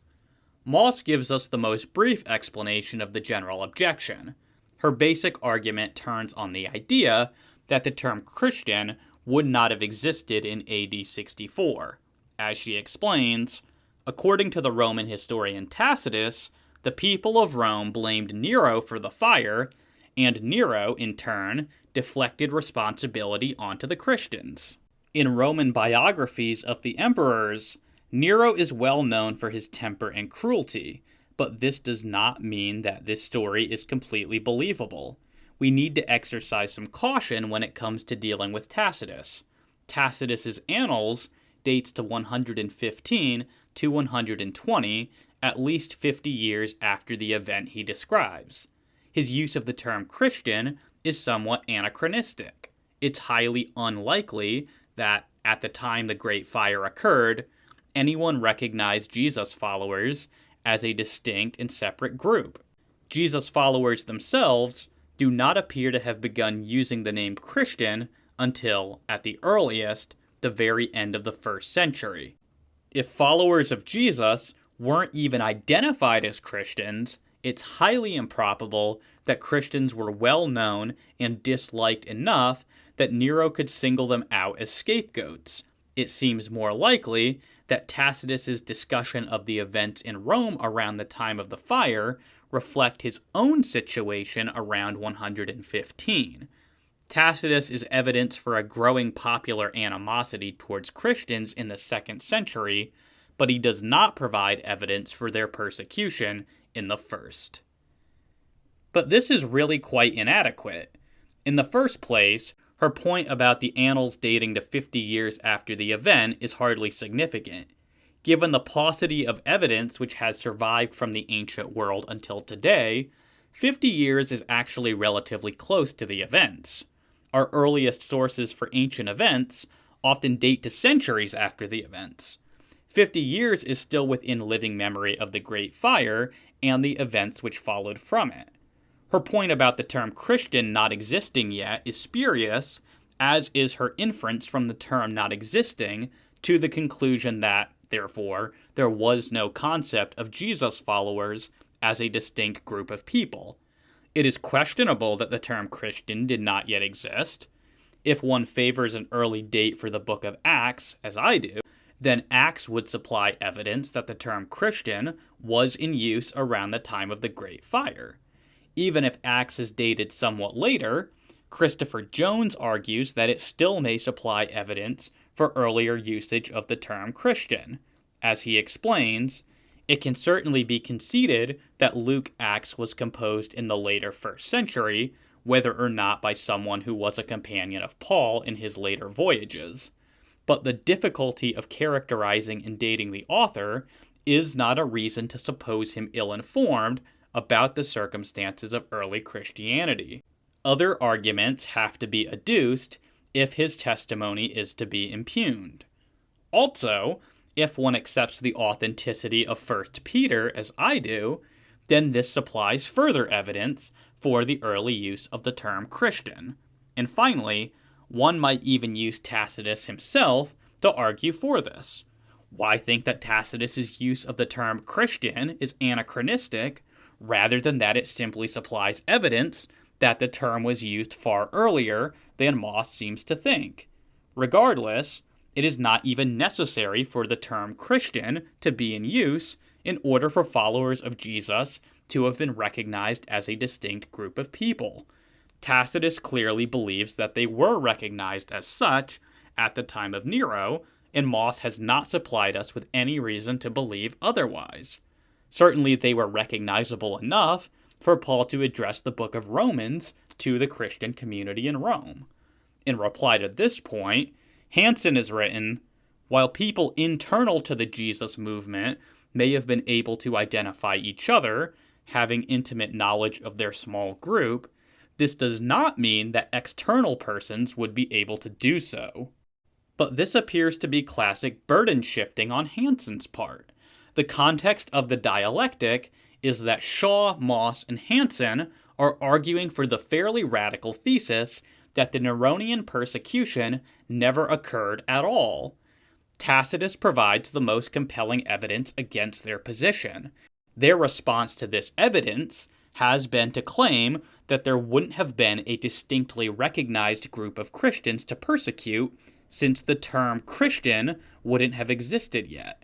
Moss gives us the most brief explanation of the general objection. Her basic argument turns on the idea that the term Christian would not have existed in AD 64. As she explains, according to the Roman historian Tacitus, the people of Rome blamed Nero for the fire, and Nero, in turn, deflected responsibility onto the Christians. In Roman biographies of the emperors, Nero is well known for his temper and cruelty, but this does not mean that this story is completely believable. We need to exercise some caution when it comes to dealing with Tacitus. Tacitus's Annals dates to 115 to 120, at least 50 years after the event he describes. His use of the term Christian is somewhat anachronistic. It's highly unlikely that, at the time the Great Fire occurred, anyone recognized Jesus followers as a distinct and separate group. Jesus followers themselves do not appear to have begun using the name Christian until, at the earliest, the very end of the 1st century. If followers of Jesus weren't even identified as Christians, it's highly improbable that Christians were well known and disliked enough that Nero could single them out as scapegoats. It seems more likely that Tacitus's discussion of the events in Rome around the time of the fire reflect his own situation around 115. Tacitus is evidence for a growing popular animosity towards Christians in the 2nd century, but he does not provide evidence for their persecution in the 1st. But this is really quite inadequate. In the first place, her point about the annals dating to 50 years after the event is hardly significant. Given the paucity of evidence which has survived from the ancient world until today, 50 years is actually relatively close to the events. Our earliest sources for ancient events often date to centuries after the events. 50 years is still within living memory of the Great Fire and the events which followed from it. Her point about the term Christian not existing yet is spurious, as is her inference from the term not existing to the conclusion that, Therefore, there was no concept of Jesus followers as a distinct group of people. It is questionable that the term Christian did not yet exist. If one favors an early date for the book of Acts, as I do, then Acts would supply evidence that the term Christian was in use around the time of the Great Fire. Even if Acts is dated somewhat later, Christopher Jones argues that it still may supply evidence for earlier usage of the term Christian. As he explains, it can certainly be conceded that Luke Acts was composed in the later 1st century, whether or not by someone who was a companion of Paul in his later voyages. But the difficulty of characterizing and dating the author is not a reason to suppose him ill-informed about the circumstances of early Christianity. Other arguments have to be adduced if his testimony is to be impugned. Also, if one accepts the authenticity of 1 Peter, as I do, then this supplies further evidence for the early use of the term Christian. And finally, one might even use Tacitus himself to argue for this. Why think that Tacitus's use of the term Christian is anachronistic, rather than that it simply supplies evidence that the term was used far earlier than Moss seems to think? Regardless, it is not even necessary for the term Christian to be in use in order for followers of Jesus to have been recognized as a distinct group of people. Tacitus clearly believes that they were recognized as such at the time of Nero, and Moss has not supplied us with any reason to believe otherwise. Certainly they were recognizable enough for Paul to address the book of Romans to the Christian community in Rome. In reply to this point, Hansen has written, while people internal to the Jesus movement may have been able to identify each other, having intimate knowledge of their small group, this does not mean that external persons would be able to do so. But this appears to be classic burden shifting on Hansen's part. The context of the dialectic is that Shaw, Moss, and Hansen are arguing for the fairly radical thesis that the Neronian persecution never occurred at all. Tacitus provides the most compelling evidence against their position. Their response to this evidence has been to claim that there wouldn't have been a distinctly recognized group of Christians to persecute, since the term Christian wouldn't have existed yet.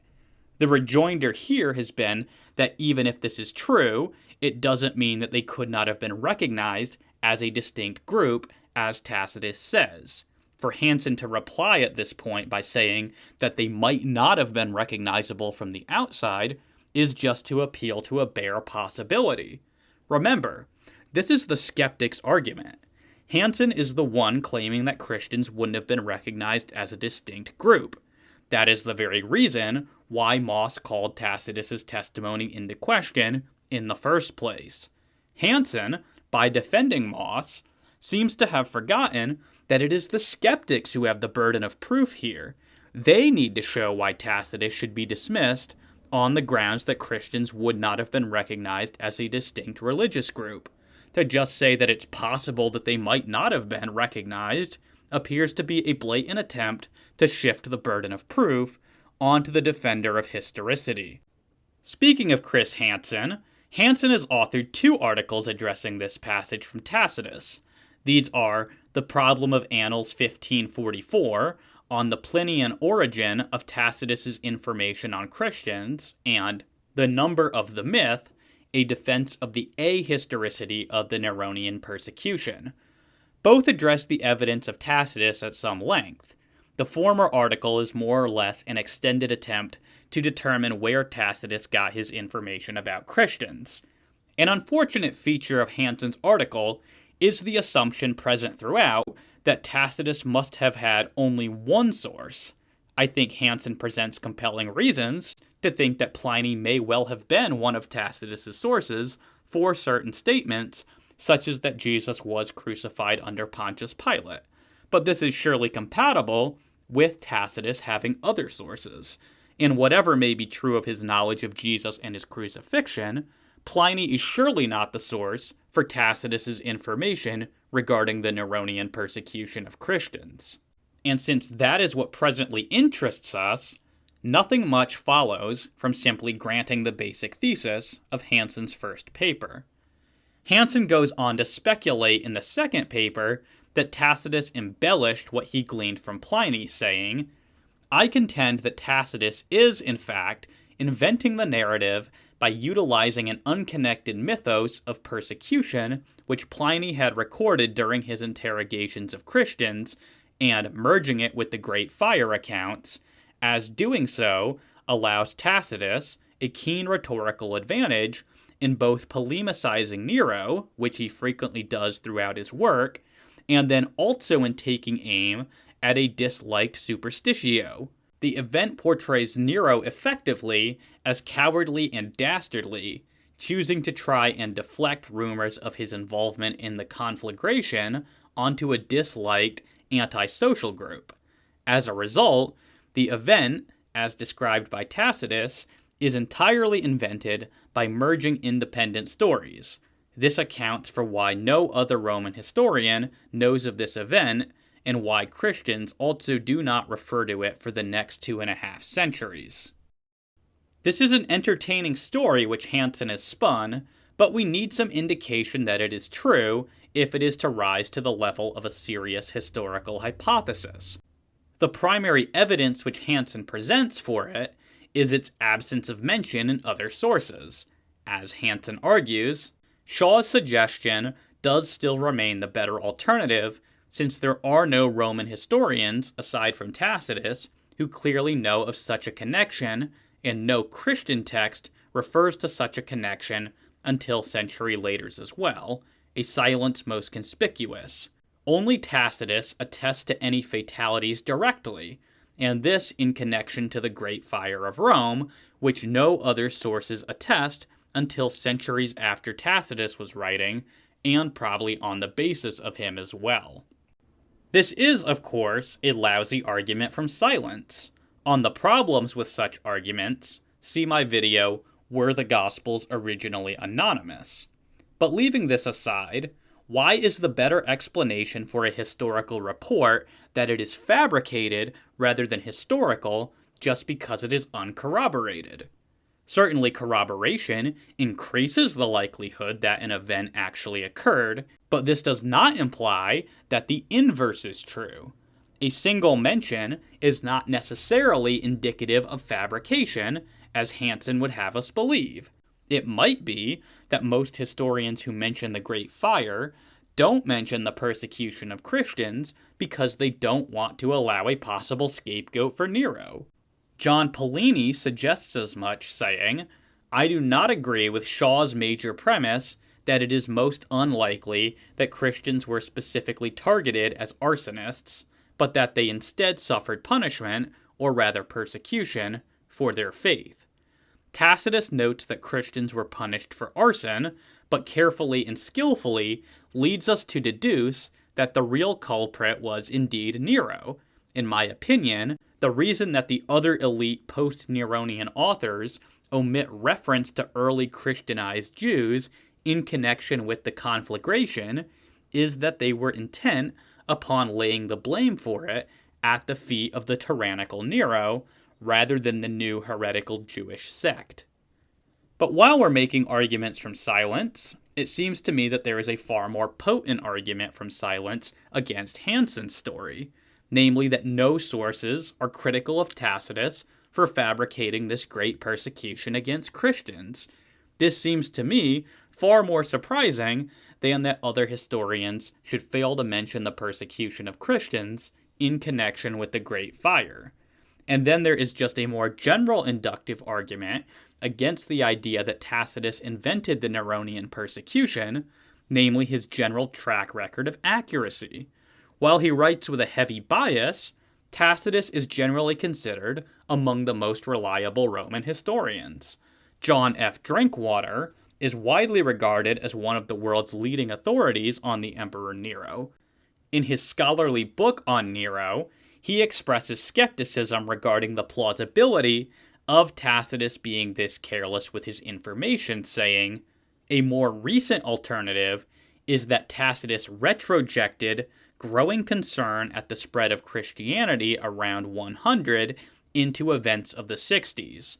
The rejoinder here has been that even if this is true, it doesn't mean that they could not have been recognized as a distinct group, as Tacitus says. For Hansen to reply at this point by saying that they might not have been recognizable from the outside is just to appeal to a bare possibility. Remember, this is the skeptic's argument. Hansen is the one claiming that Christians wouldn't have been recognized as a distinct group. That is the very reason why Moss called Tacitus's testimony into question in the first place. Hansen, by defending Moss, seems to have forgotten that it is the skeptics who have the burden of proof here. They need to show why Tacitus should be dismissed on the grounds that Christians would not have been recognized as a distinct religious group. To just say that it's possible that they might not have been recognized appears to be a blatant attempt to shift the burden of proof onto the defender of historicity. Speaking of Chris Hansen, Hansen has authored 2 articles addressing this passage from Tacitus. These are The Problem of Annals 1544, on the Plinian origin of Tacitus's information on Christians, and The Number of the Myth, a defense of the ahistoricity of the Neronian persecution. Both address the evidence of Tacitus at some length. The former article is more or less an extended attempt to determine where Tacitus got his information about Christians. An unfortunate feature of Hansen's article is the assumption present throughout that Tacitus must have had only one source. I think Hansen presents compelling reasons to think that Pliny may well have been one of Tacitus's sources for certain statements, such as that Jesus was crucified under Pontius Pilate. But this is surely compatible with Tacitus having other sources. And whatever may be true of his knowledge of Jesus and his crucifixion, Pliny is surely not the source for Tacitus's information regarding the Neronian persecution of Christians. And since that is what presently interests us, Nothing much follows from simply granting the basic thesis of Hansen's first paper. Hansen goes on to speculate in the second paper that Tacitus embellished what he gleaned from Pliny, saying, "I contend that Tacitus is, in fact, inventing the narrative by utilizing an unconnected mythos of persecution which Pliny had recorded during his interrogations of Christians and merging it with the Great Fire accounts, as doing so allows Tacitus a keen rhetorical advantage in both polemicizing Nero, which he frequently does throughout his work, and then also in taking aim at a disliked superstitio. The event portrays Nero effectively as cowardly and dastardly, choosing to try and deflect rumors of his involvement in the conflagration onto a disliked antisocial group. As a result, the event, as described by Tacitus, is entirely invented by merging independent stories. This accounts for why no other Roman historian knows of this event, and why Christians also do not refer to it for the next 2.5 centuries. This is an entertaining story which Hansen has spun, but we need some indication that it is true if it is to rise to the level of a serious historical hypothesis. The primary evidence which Hansen presents for it is its absence of mention in other sources. As Hansen argues, Shaw's suggestion does still remain the better alternative, since there are no Roman historians, aside from Tacitus, who clearly know of such a connection, and no Christian text refers to such a connection until century later as well, a silence most conspicuous. Only Tacitus attests to any fatalities directly, and this in connection to the Great Fire of Rome, which no other sources attest until centuries after Tacitus was writing, and probably on the basis of him as well. This is, of course, a lousy argument from silence. On the problems with such arguments, see my video, Were the Gospels Originally Anonymous? But leaving this aside, why is the better explanation for a historical report that it is fabricated rather than historical just because it is uncorroborated? Certainly corroboration increases the likelihood that an event actually occurred, but this does not imply that the inverse is true. A single mention is not necessarily indicative of fabrication, as Hansen would have us believe. It might be that most historians who mention the Great Fire don't mention the persecution of Christians because they don't want to allow a possible scapegoat for Nero. John Pauline suggests as much, saying, "I do not agree with Shaw's major premise that it is most unlikely that Christians were specifically targeted as arsonists, but that they instead suffered punishment, or rather persecution, for their faith." Tacitus notes that Christians were punished for arson, but carefully and skillfully leads us to deduce that the real culprit was indeed Nero. In my opinion, the reason that the other elite post-Neronian authors omit reference to early Christianized Jews in connection with the conflagration is that they were intent upon laying the blame for it at the feet of the tyrannical Nero, rather than the new heretical Jewish sect. But while we're making arguments from silence, it seems to me that there is a far more potent argument from silence against Hansen's story, namely that no sources are critical of Tacitus for fabricating this great persecution against Christians. This seems to me far more surprising than that other historians should fail to mention the persecution of Christians in connection with the Great Fire. And then there is just a more general inductive argument against the idea that Tacitus invented the Neronian persecution, namely his general track record of accuracy. While he writes with a heavy bias, Tacitus is generally considered among the most reliable Roman historians. John F. Drinkwater is widely regarded as one of the world's leading authorities on the Emperor Nero. In his scholarly book on Nero, he expresses skepticism regarding the plausibility of Tacitus being this careless with his information, saying, "A more recent alternative is that Tacitus retrojected growing concern at the spread of Christianity around 100 into events of the 60s.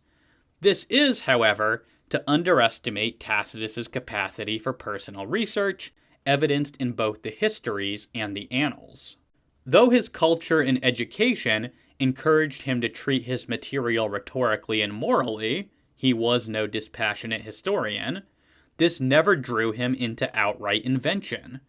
This is, however, to underestimate Tacitus's capacity for personal research, evidenced in both the histories and the annals. Though his culture and education encouraged him to treat his material rhetorically and morally, he was no dispassionate historian, this never drew him into outright invention.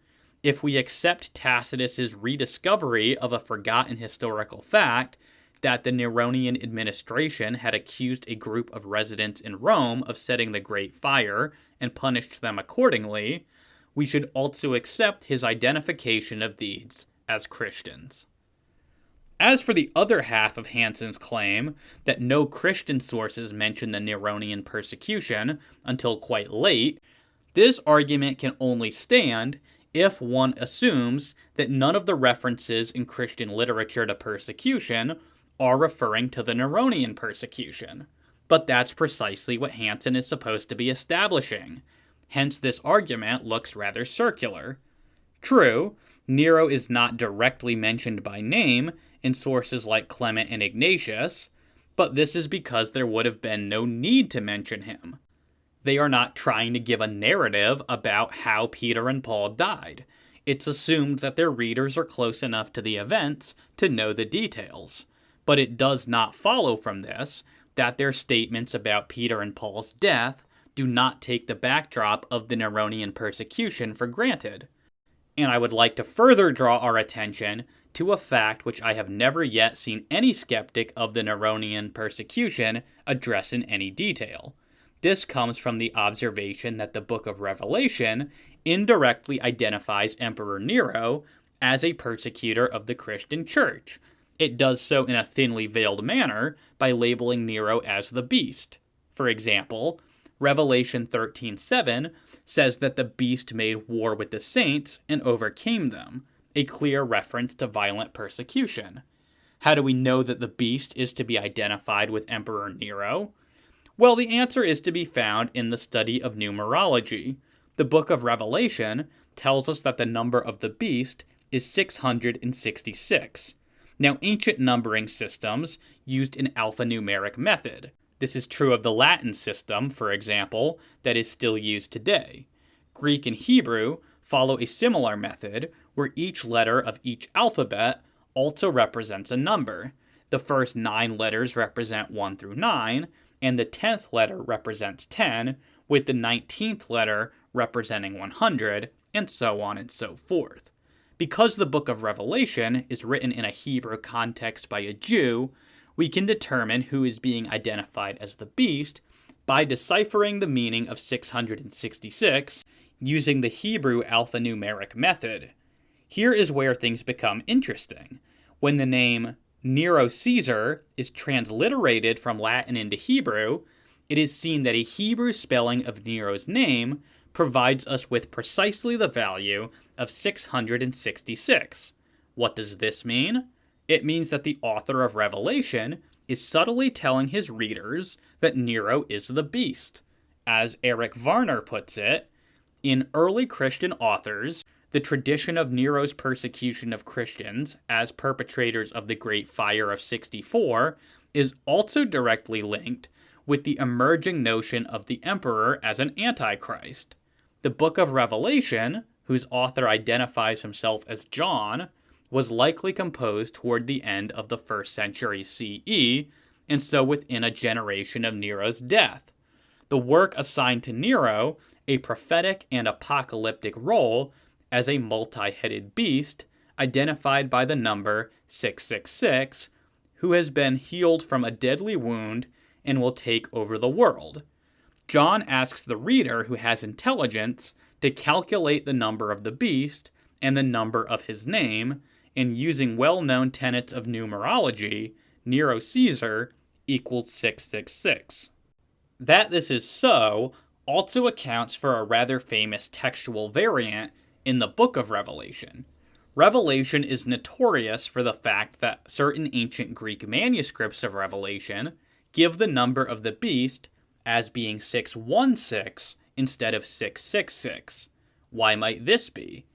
If we accept Tacitus's rediscovery of a forgotten historical fact, that the Neronian administration had accused a group of residents in Rome of setting the Great Fire and punished them accordingly, we should also accept his identification of these as Christians. As for the other half of Hansen's claim that no Christian sources mention the Neronian persecution until quite late, this argument can only stand if one assumes that none of the references in Christian literature to persecution are referring to the Neronian persecution. But that's precisely what Hansen is supposed to be establishing. Hence, this argument looks rather circular. True, Nero is not directly mentioned by name in sources like Clement and Ignatius, but this is because there would have been no need to mention him. They are not trying to give a narrative about how Peter and Paul died. It's assumed that their readers are close enough to the events to know the details. But it does not follow from this that their statements about Peter and Paul's death do not take the backdrop of the Neronian persecution for granted. And I would like to further draw our attention to a fact which I have never yet seen any skeptic of the Neronian persecution address in any detail. This comes from the observation that the book of Revelation indirectly identifies Emperor Nero as a persecutor of the Christian church. It does so in a thinly veiled manner by labeling Nero as the beast. For example, Revelation 13:7 says that the beast made war with the saints and overcame them, a clear reference to violent persecution. How do we know that the beast is to be identified with Emperor Nero? Well, the answer is to be found in the study of numerology. The book of Revelation tells us that the number of the beast is 666. Now, ancient numbering systems used an alphanumeric method. This is true of the Latin system, for example, that is still used today. Greek and Hebrew follow a similar method where each letter of each alphabet also represents a number. The first 9 letters represent 1 through 9, and the 10th letter represents 10, with the 19th letter representing 100, and so on and so forth. Because the book of Revelation is written in a Hebrew context by a Jew, we can determine who is being identified as the beast by deciphering the meaning of 666 using the Hebrew alphanumeric method. Here is where things become interesting. When the name Nero Caesar is transliterated from Latin into Hebrew, it is seen that a Hebrew spelling of Nero's name provides us with precisely the value of 666. What does this mean? It means that the author of Revelation is subtly telling his readers that Nero is the beast. As Eric Varner puts it, in early Christian authors, the tradition of Nero's persecution of Christians as perpetrators of the Great Fire of 64 is also directly linked with the emerging notion of the emperor as an antichrist. The book of Revelation, whose author identifies himself as John, was likely composed toward the end of the 1st century CE, and so within a generation of Nero's death. The work assigned to Nero a prophetic and apocalyptic role as a multi-headed beast, identified by the number 666, who has been healed from a deadly wound and will take over the world. John asks the reader who has intelligence to calculate the number of the beast and the number of his name, and using well-known tenets of numerology, Nero Caesar equals 666. That this is so also accounts for a rather famous textual variant in the book of Revelation. Revelation is notorious for the fact that certain ancient Greek manuscripts of Revelation give the number of the beast as being 616 instead of 666. Why might this be?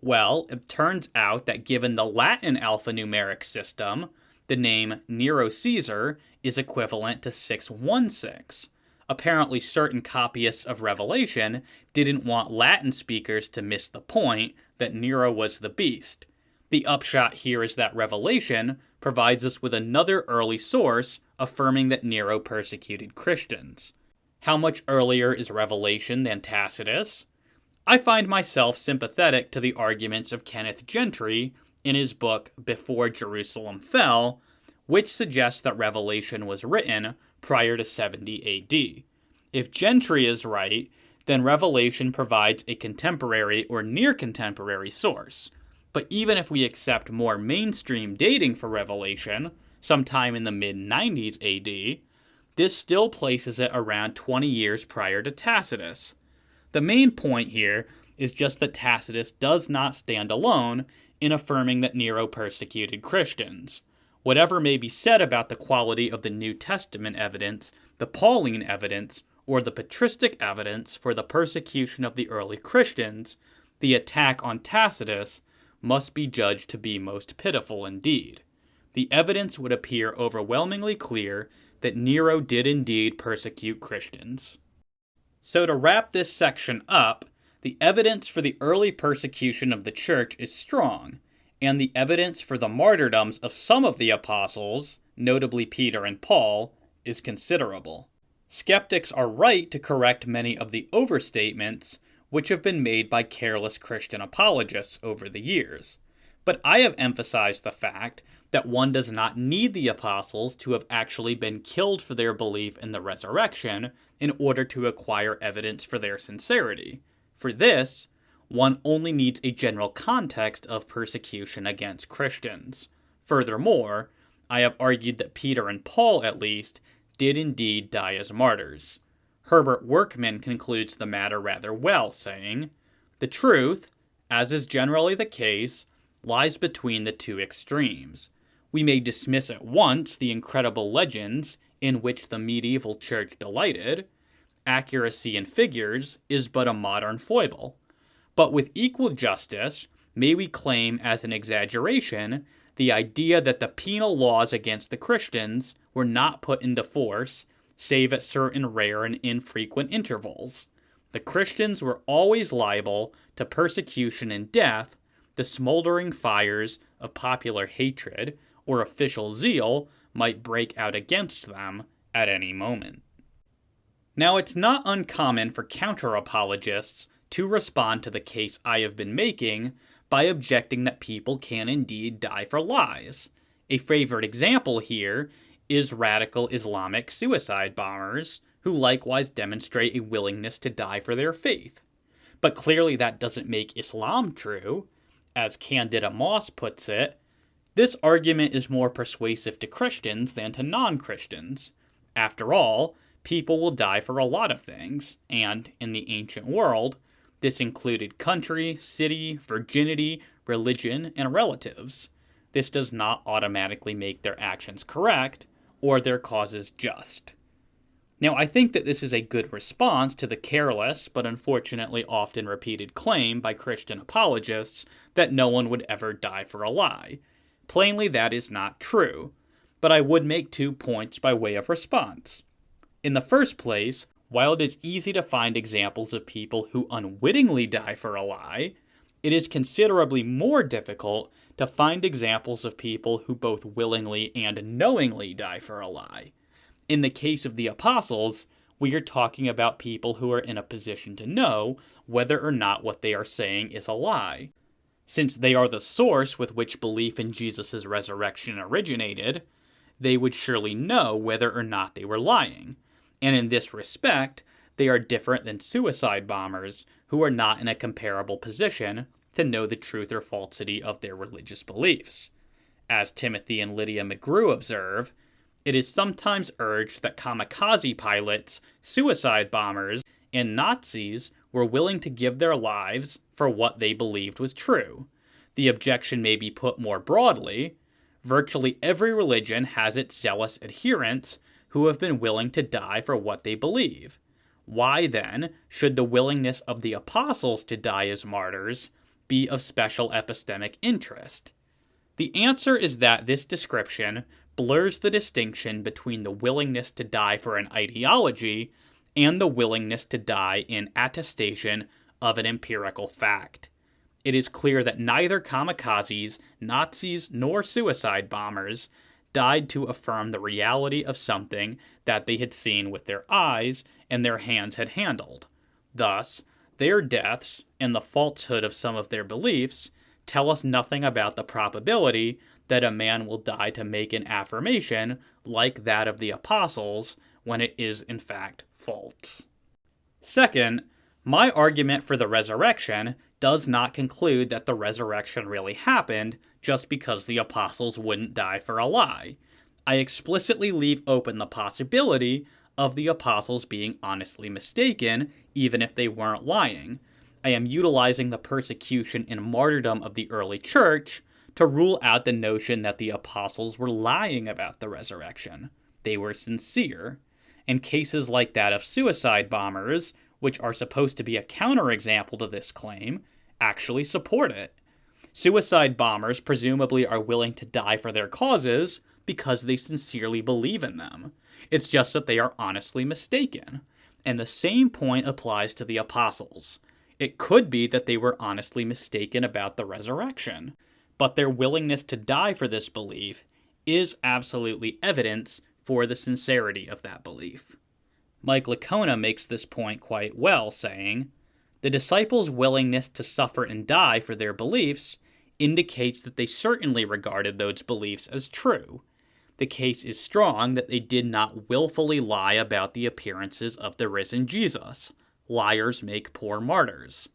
Well, it turns out that given the Latin alphanumeric system, The name Nero Caesar is equivalent to 616. Apparently, certain copyists of Revelation didn't want Latin speakers to miss the point that Nero was the beast. The upshot here is that Revelation provides us with another early source affirming that Nero persecuted Christians. How much earlier is Revelation than Tacitus? I find myself sympathetic to the arguments of Kenneth Gentry in his book Before Jerusalem Fell, which suggests that Revelation was written prior to 70 AD. If Gentry is right, then Revelation provides a contemporary or near-contemporary source. But even if we accept more mainstream dating for Revelation, sometime in the mid-90s AD, this still places it around 20 years prior to Tacitus. The main point here is just that Tacitus does not stand alone in affirming that Nero persecuted Christians. Whatever may be said about the quality of the New Testament evidence, the Pauline evidence, or the patristic evidence for the persecution of the early Christians, the attack on Tacitus must be judged to be most pitiful indeed. The evidence would appear overwhelmingly clear that Nero did indeed persecute Christians. So to wrap this section up, the evidence for the early persecution of the church is strong, and the evidence for the martyrdoms of some of the apostles, notably Peter and Paul, is considerable. Skeptics are right to correct many of the overstatements which have been made by careless Christian apologists over the years, but I have emphasized the fact that one does not need the apostles to have actually been killed for their belief in the resurrection in order to acquire evidence for their sincerity. For this, one only needs a general context of persecution against Christians. Furthermore, I have argued that Peter and Paul, at least, did indeed die as martyrs. Herbert Workman concludes the matter rather well, saying, "The truth, as is generally the case, lies between the two extremes. We may dismiss at once the incredible legends in which the medieval church delighted. Accuracy in figures is but a modern foible. But with equal justice, may we claim as an exaggeration the idea that the penal laws against the Christians were not put into force, save at certain rare and infrequent intervals. The Christians were always liable to persecution and death. The smoldering fires of popular hatred or official zeal might break out against them at any moment." Now, it's not uncommon for counter-apologists to respond to the case I have been making by objecting that people can indeed die for lies. A favorite example here is radical Islamic suicide bombers, who likewise demonstrate a willingness to die for their faith. But clearly that doesn't make Islam true. As Candida Moss puts it, this argument is more persuasive to Christians than to non-Christians. After all, people will die for a lot of things, and, in the ancient world, this included country, city, virginity, religion, and relatives. This does not automatically make their actions correct, or their causes just. Now, I think that this is a good response to the careless, but unfortunately often repeated claim by Christian apologists that no one would ever die for a lie. Plainly, that is not true, but I would make 2 points by way of response. In the first place, while it is easy to find examples of people who unwittingly die for a lie, it is considerably more difficult to find examples of people who both willingly and knowingly die for a lie. In the case of the apostles, we are talking about people who are in a position to know whether or not what they are saying is a lie. Since they are the source with which belief in Jesus' resurrection originated, they would surely know whether or not they were lying. And in this respect, they are different than suicide bombers who are not in a comparable position to know the truth or falsity of their religious beliefs. As Timothy and Lydia McGrew observe, it is sometimes urged that kamikaze pilots, suicide bombers, and Nazis were willing to give their lives for what they believed was true. The objection may be put more broadly. Virtually every religion has its zealous adherents who have been willing to die for what they believe. Why, then, should the willingness of the apostles to die as martyrs be of special epistemic interest? The answer is that this description blurs the distinction between the willingness to die for an ideology and the willingness to die in attestation of an empirical fact. It is clear that neither kamikazes, Nazis, nor suicide bombers died to affirm the reality of something that they had seen with their eyes and their hands had handled. Thus, their deaths and the falsehood of some of their beliefs tell us nothing about the probability that a man will die to make an affirmation like that of the apostles when it is in fact false. Second, my argument for the resurrection does not conclude that the resurrection really happened just because the apostles wouldn't die for a lie. I explicitly leave open the possibility of the apostles being honestly mistaken, even if they weren't lying. I am utilizing the persecution and martyrdom of the early church to rule out the notion that the apostles were lying about the resurrection. They were sincere. And cases like that of suicide bombers, which are supposed to be a counterexample to this claim, actually support it. Suicide bombers presumably are willing to die for their causes because they sincerely believe in them. It's just that they are honestly mistaken. And the same point applies to the apostles. It could be that they were honestly mistaken about the resurrection, but their willingness to die for this belief is absolutely evidence for the sincerity of that belief. Mike Licona makes this point quite well, saying, "The disciples' willingness to suffer and die for their beliefs indicates that they certainly regarded those beliefs as true. The case is strong that they did not willfully lie about the appearances of the risen Jesus. Liars make poor martyrs.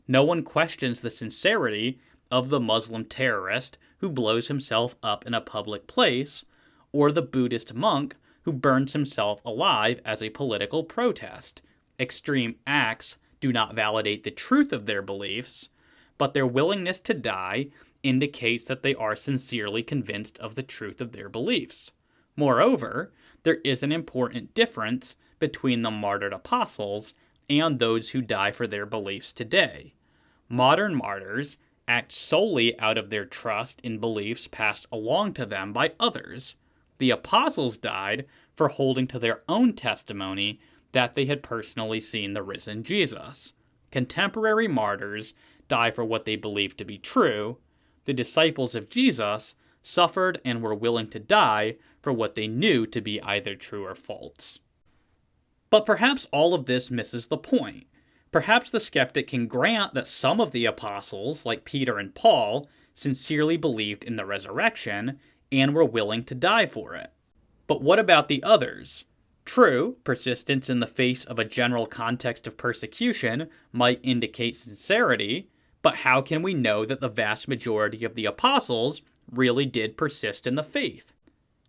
No one questions the sincerity of the Muslim terrorist who blows himself up in a public place, or the Buddhist monk who burns himself alive as a political protest. Extreme acts do not validate the truth of their beliefs, but their willingness to die indicates that they are sincerely convinced of the truth of their beliefs. Moreover, there is an important difference between the martyred apostles and those who die for their beliefs today. Modern martyrs act solely out of their trust in beliefs passed along to them by others. The apostles died for holding to their own testimony that they had personally seen the risen Jesus. Contemporary martyrs die for what they believe to be true. The disciples of Jesus suffered and were willing to die for what they knew to be either true or false. But perhaps all of this misses the point. Perhaps the skeptic can grant that some of the apostles, like Peter and Paul, sincerely believed in the resurrection and were willing to die for it. But what about the others? True, persistence in the face of a general context of persecution might indicate sincerity, but how can we know that the vast majority of the apostles really did persist in the faith?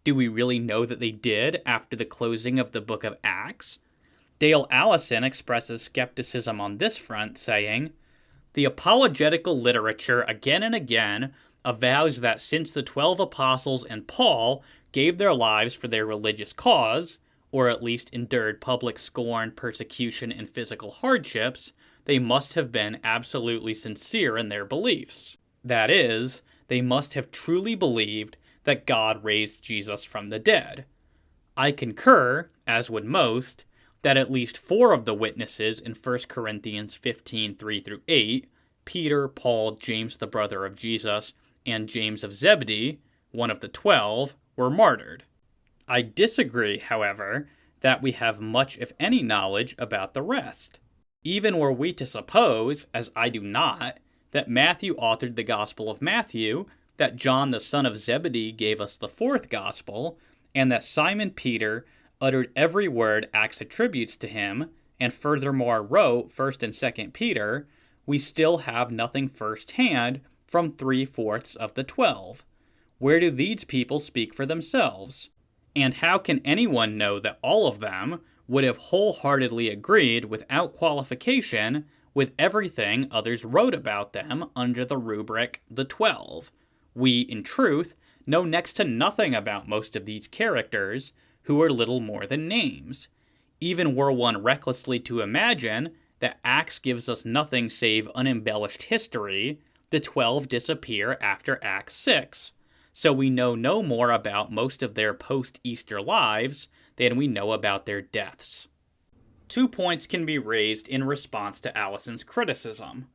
Do we really know that they did after the closing of the book of Acts? Dale Allison expresses skepticism on this front, saying, "The apologetical literature again and again avows that since the 12 apostles and Paul gave their lives for their religious cause, or at least endured public scorn, persecution, and physical hardships, they must have been absolutely sincere in their beliefs. That is, they must have truly believed that God raised Jesus from the dead. I concur, as would most, that at least 4 of the witnesses in 1 Corinthians 15, 3-8, Peter, Paul, James the brother of Jesus, and James of Zebedee, one of the 12, were martyred. I disagree, however, that we have much, if any, knowledge about the rest. Even were we to suppose, as I do not, that Matthew authored the Gospel of Matthew, that John the son of Zebedee gave us the 4th Gospel, and that Simon Peter uttered every word Acts attributes to him, and furthermore wrote 1st and 2nd Peter, we still have nothing first-hand from 3/4 of the 12. Where do these people speak for themselves? And how can anyone know that all of them would have wholeheartedly agreed without qualification with everything others wrote about them under the rubric the 12? We, in truth, know next to nothing about most of these characters, who are little more than names. Even were one recklessly to imagine that Acts gives us nothing save unembellished history, the 12 disappear after Acts 6. So we know no more about most of their post-Easter lives than we know about their deaths. 2 points can be raised in response to Allison's criticism.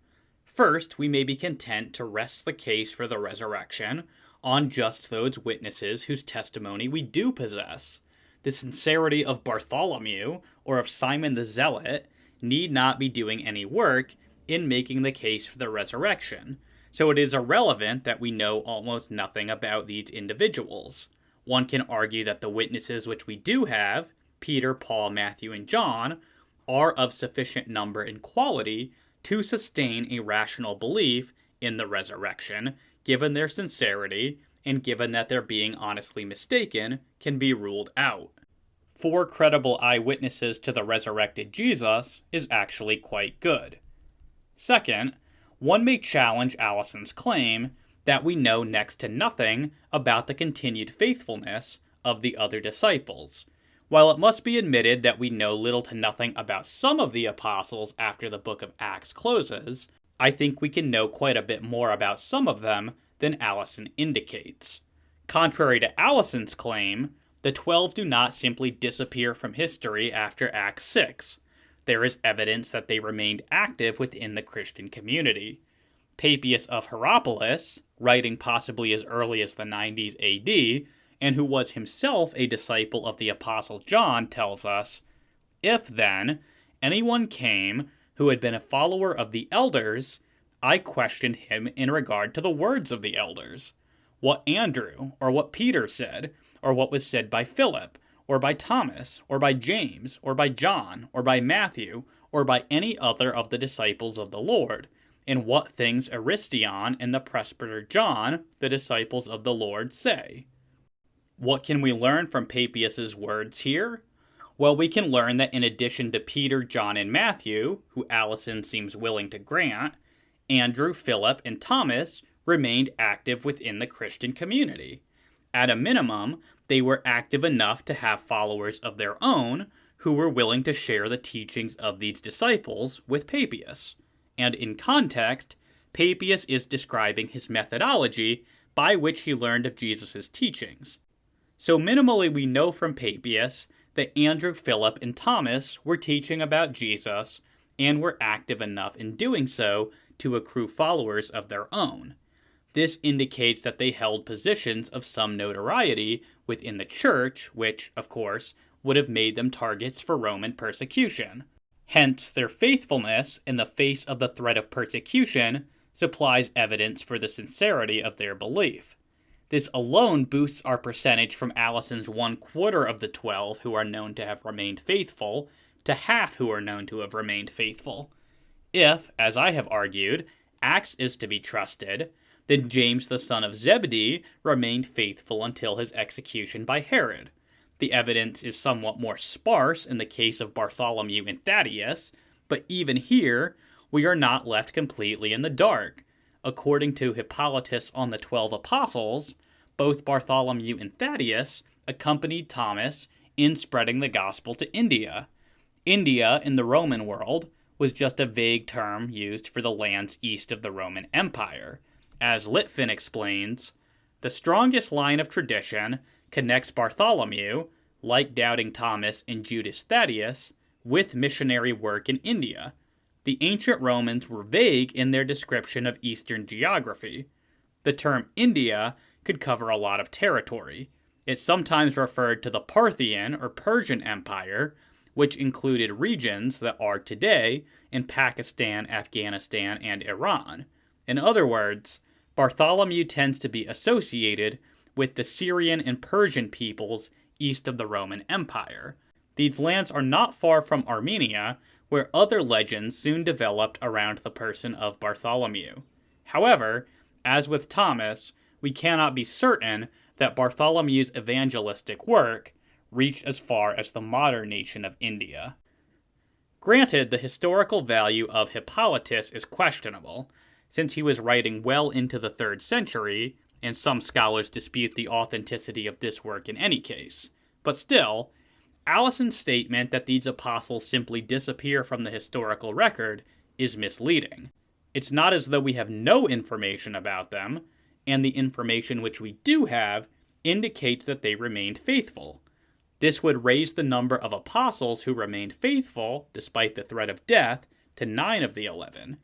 First, we may be content to rest the case for the resurrection on just those witnesses whose testimony we do possess. The sincerity of Bartholomew or of Simon the Zealot need not be doing any work in making the case for the resurrection, so it is irrelevant that we know almost nothing about these individuals. One can argue that the witnesses which we do have, Peter, Paul, Matthew, and John, are of sufficient number and quality to sustain a rational belief in the resurrection, given their sincerity, and given that their being honestly mistaken can be ruled out. 4 credible eyewitnesses to the resurrected Jesus is actually quite good. Second, one may challenge Allison's claim that we know next to nothing about the continued faithfulness of the other disciples. While it must be admitted that we know little to nothing about some of the apostles after the book of Acts closes, I think we can know quite a bit more about some of them than Allison indicates. Contrary to Allison's claim, the 12 do not simply disappear from history after Acts 6. There is evidence that they remained active within the Christian community. Papias of Hierapolis, writing possibly as early as the 90s AD, and who was himself a disciple of the Apostle John, tells us, "If, then, anyone came who had been a follower of the elders, I questioned him in regard to the words of the elders, what Andrew or what Peter said, or what was said by Philip, or by Thomas, or by James, or by John, or by Matthew, or by any other of the disciples of the Lord, and what things Aristion and the presbyter John, the disciples of the Lord, say." What can we learn from Papias's words here? Well, we can learn that in addition to Peter, John, and Matthew, who Allison seems willing to grant, Andrew, Philip, and Thomas remained active within the Christian community. At a minimum, they were active enough to have followers of their own who were willing to share the teachings of these disciples with Papias. And in context, Papias is describing his methodology by which he learned of Jesus' teachings. So minimally we know from Papias that Andrew, Philip, and Thomas were teaching about Jesus and were active enough in doing so to accrue followers of their own. This indicates that they held positions of some notoriety within the church, which, of course, would have made them targets for Roman persecution. Hence, their faithfulness in the face of the threat of persecution supplies evidence for the sincerity of their belief. This alone boosts our percentage from Allison's 1/4 of the 12 who are known to have remained faithful to half who are known to have remained faithful. If, as I have argued, Acts is to be trusted, then James the son of Zebedee remained faithful until his execution by Herod. The evidence is somewhat more sparse in the case of Bartholomew and Thaddeus, but even here, we are not left completely in the dark. According to Hippolytus on the 12 Apostles, both Bartholomew and Thaddeus accompanied Thomas in spreading the gospel to India. India, in the Roman world, was just a vague term used for the lands east of the Roman Empire. As Litfin explains, the strongest line of tradition connects Bartholomew, like doubting Thomas and Judas Thaddeus, with missionary work in India. The ancient Romans were vague in their description of Eastern geography. The term India could cover a lot of territory. It sometimes referred to the Parthian or Persian Empire, which included regions that are today in Pakistan, Afghanistan, and Iran. In other words, Bartholomew tends to be associated with the Syrian and Persian peoples east of the Roman Empire. These lands are not far from Armenia, where other legends soon developed around the person of Bartholomew. However, as with Thomas, we cannot be certain that Bartholomew's evangelistic work reached as far as the modern nation of India. Granted, the historical value of Hippolytus is questionable, since he was writing well into the 3rd century, and some scholars dispute the authenticity of this work in any case. But still, Allison's statement that these apostles simply disappear from the historical record is misleading. It's not as though we have no information about them, and the information which we do have indicates that they remained faithful. This would raise the number of apostles who remained faithful, despite the threat of death, to 9 of the 11.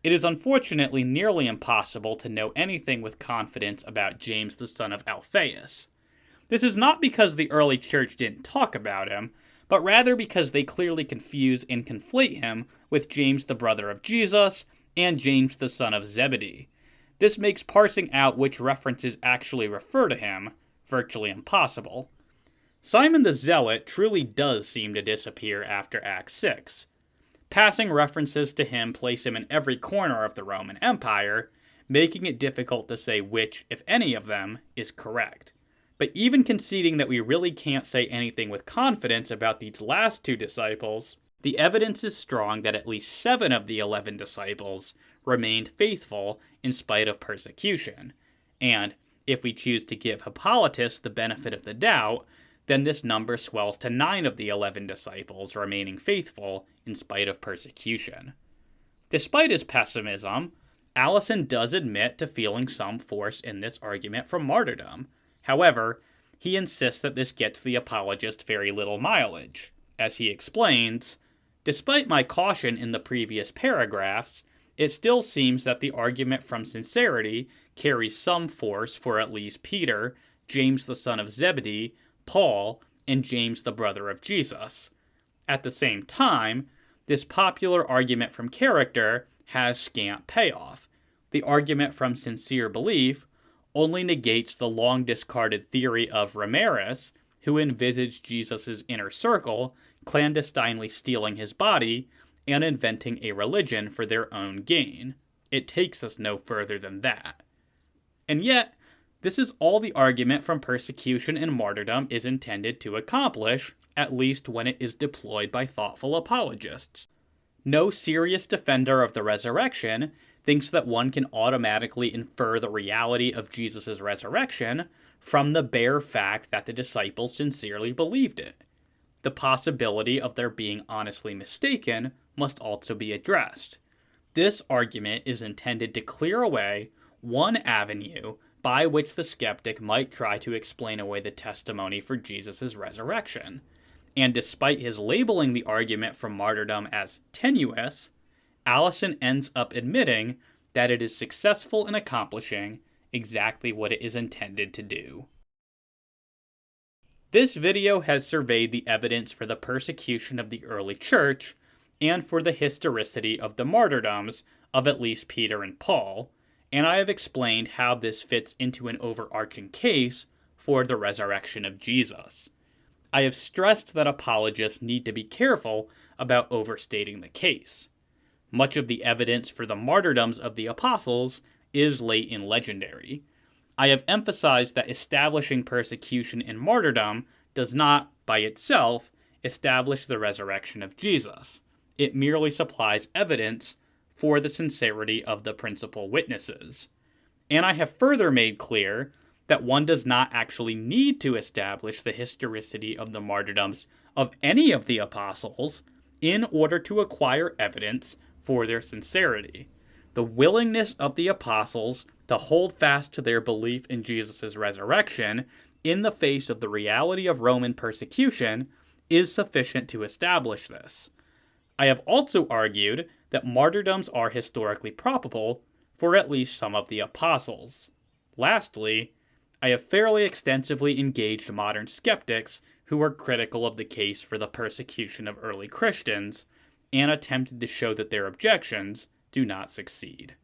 It is unfortunately nearly impossible to know anything with confidence about James the son of Alphaeus. This is not because the early church didn't talk about him, but rather because they clearly confuse and conflate him with James the brother of Jesus and James the son of Zebedee. This makes parsing out which references actually refer to him virtually impossible. Simon the Zealot truly does seem to disappear after Acts 6. Passing references to him place him in every corner of the Roman Empire, making it difficult to say which, if any of them, is correct. But even conceding that we really can't say anything with confidence about these last 2 disciples, the evidence is strong that at least 7 of the 11 disciples remained faithful in spite of persecution. And, if we choose to give Hippolytus the benefit of the doubt, then this number swells to 9 of the 11 disciples remaining faithful in spite of persecution. Despite his pessimism, Allison does admit to feeling some force in this argument for martyrdom. However, he insists that this gets the apologist very little mileage. As he explains, despite my caution in the previous paragraphs, it still seems that the argument from sincerity carries some force for at least Peter, James the son of Zebedee, Paul, and James the brother of Jesus. At the same time, this popular argument from character has scant payoff. The argument from sincere belief only negates the long-discarded theory of Ramirez, who envisaged Jesus' inner circle clandestinely stealing his body and inventing a religion for their own gain. It takes us no further than that. And yet, this is all the argument from persecution and martyrdom is intended to accomplish, at least when it is deployed by thoughtful apologists. No serious defender of the resurrection thinks that one can automatically infer the reality of Jesus' resurrection from the bare fact that the disciples sincerely believed it. The possibility of their being honestly mistaken must also be addressed. This argument is intended to clear away one avenue by which the skeptic might try to explain away the testimony for Jesus' resurrection. And despite his labeling the argument for martyrdom as tenuous, Allison ends up admitting that it is successful in accomplishing exactly what it is intended to do. This video has surveyed the evidence for the persecution of the early church and for the historicity of the martyrdoms of at least Peter and Paul, and I have explained how this fits into an overarching case for the resurrection of Jesus. I have stressed that apologists need to be careful about overstating the case. Much of the evidence for the martyrdoms of the apostles is late and legendary. I have emphasized that establishing persecution and martyrdom does not, by itself, establish the resurrection of Jesus. It merely supplies evidence for the sincerity of the principal witnesses. And I have further made clear that one does not actually need to establish the historicity of the martyrdoms of any of the apostles in order to acquire evidence for their sincerity. The willingness of the apostles to hold fast to their belief in Jesus' resurrection in the face of the reality of Roman persecution is sufficient to establish this. I have also argued that martyrdoms are historically probable for at least some of the apostles. Lastly, I have fairly extensively engaged modern skeptics who are critical of the case for the persecution of early Christians and attempted to show that their objections do not succeed.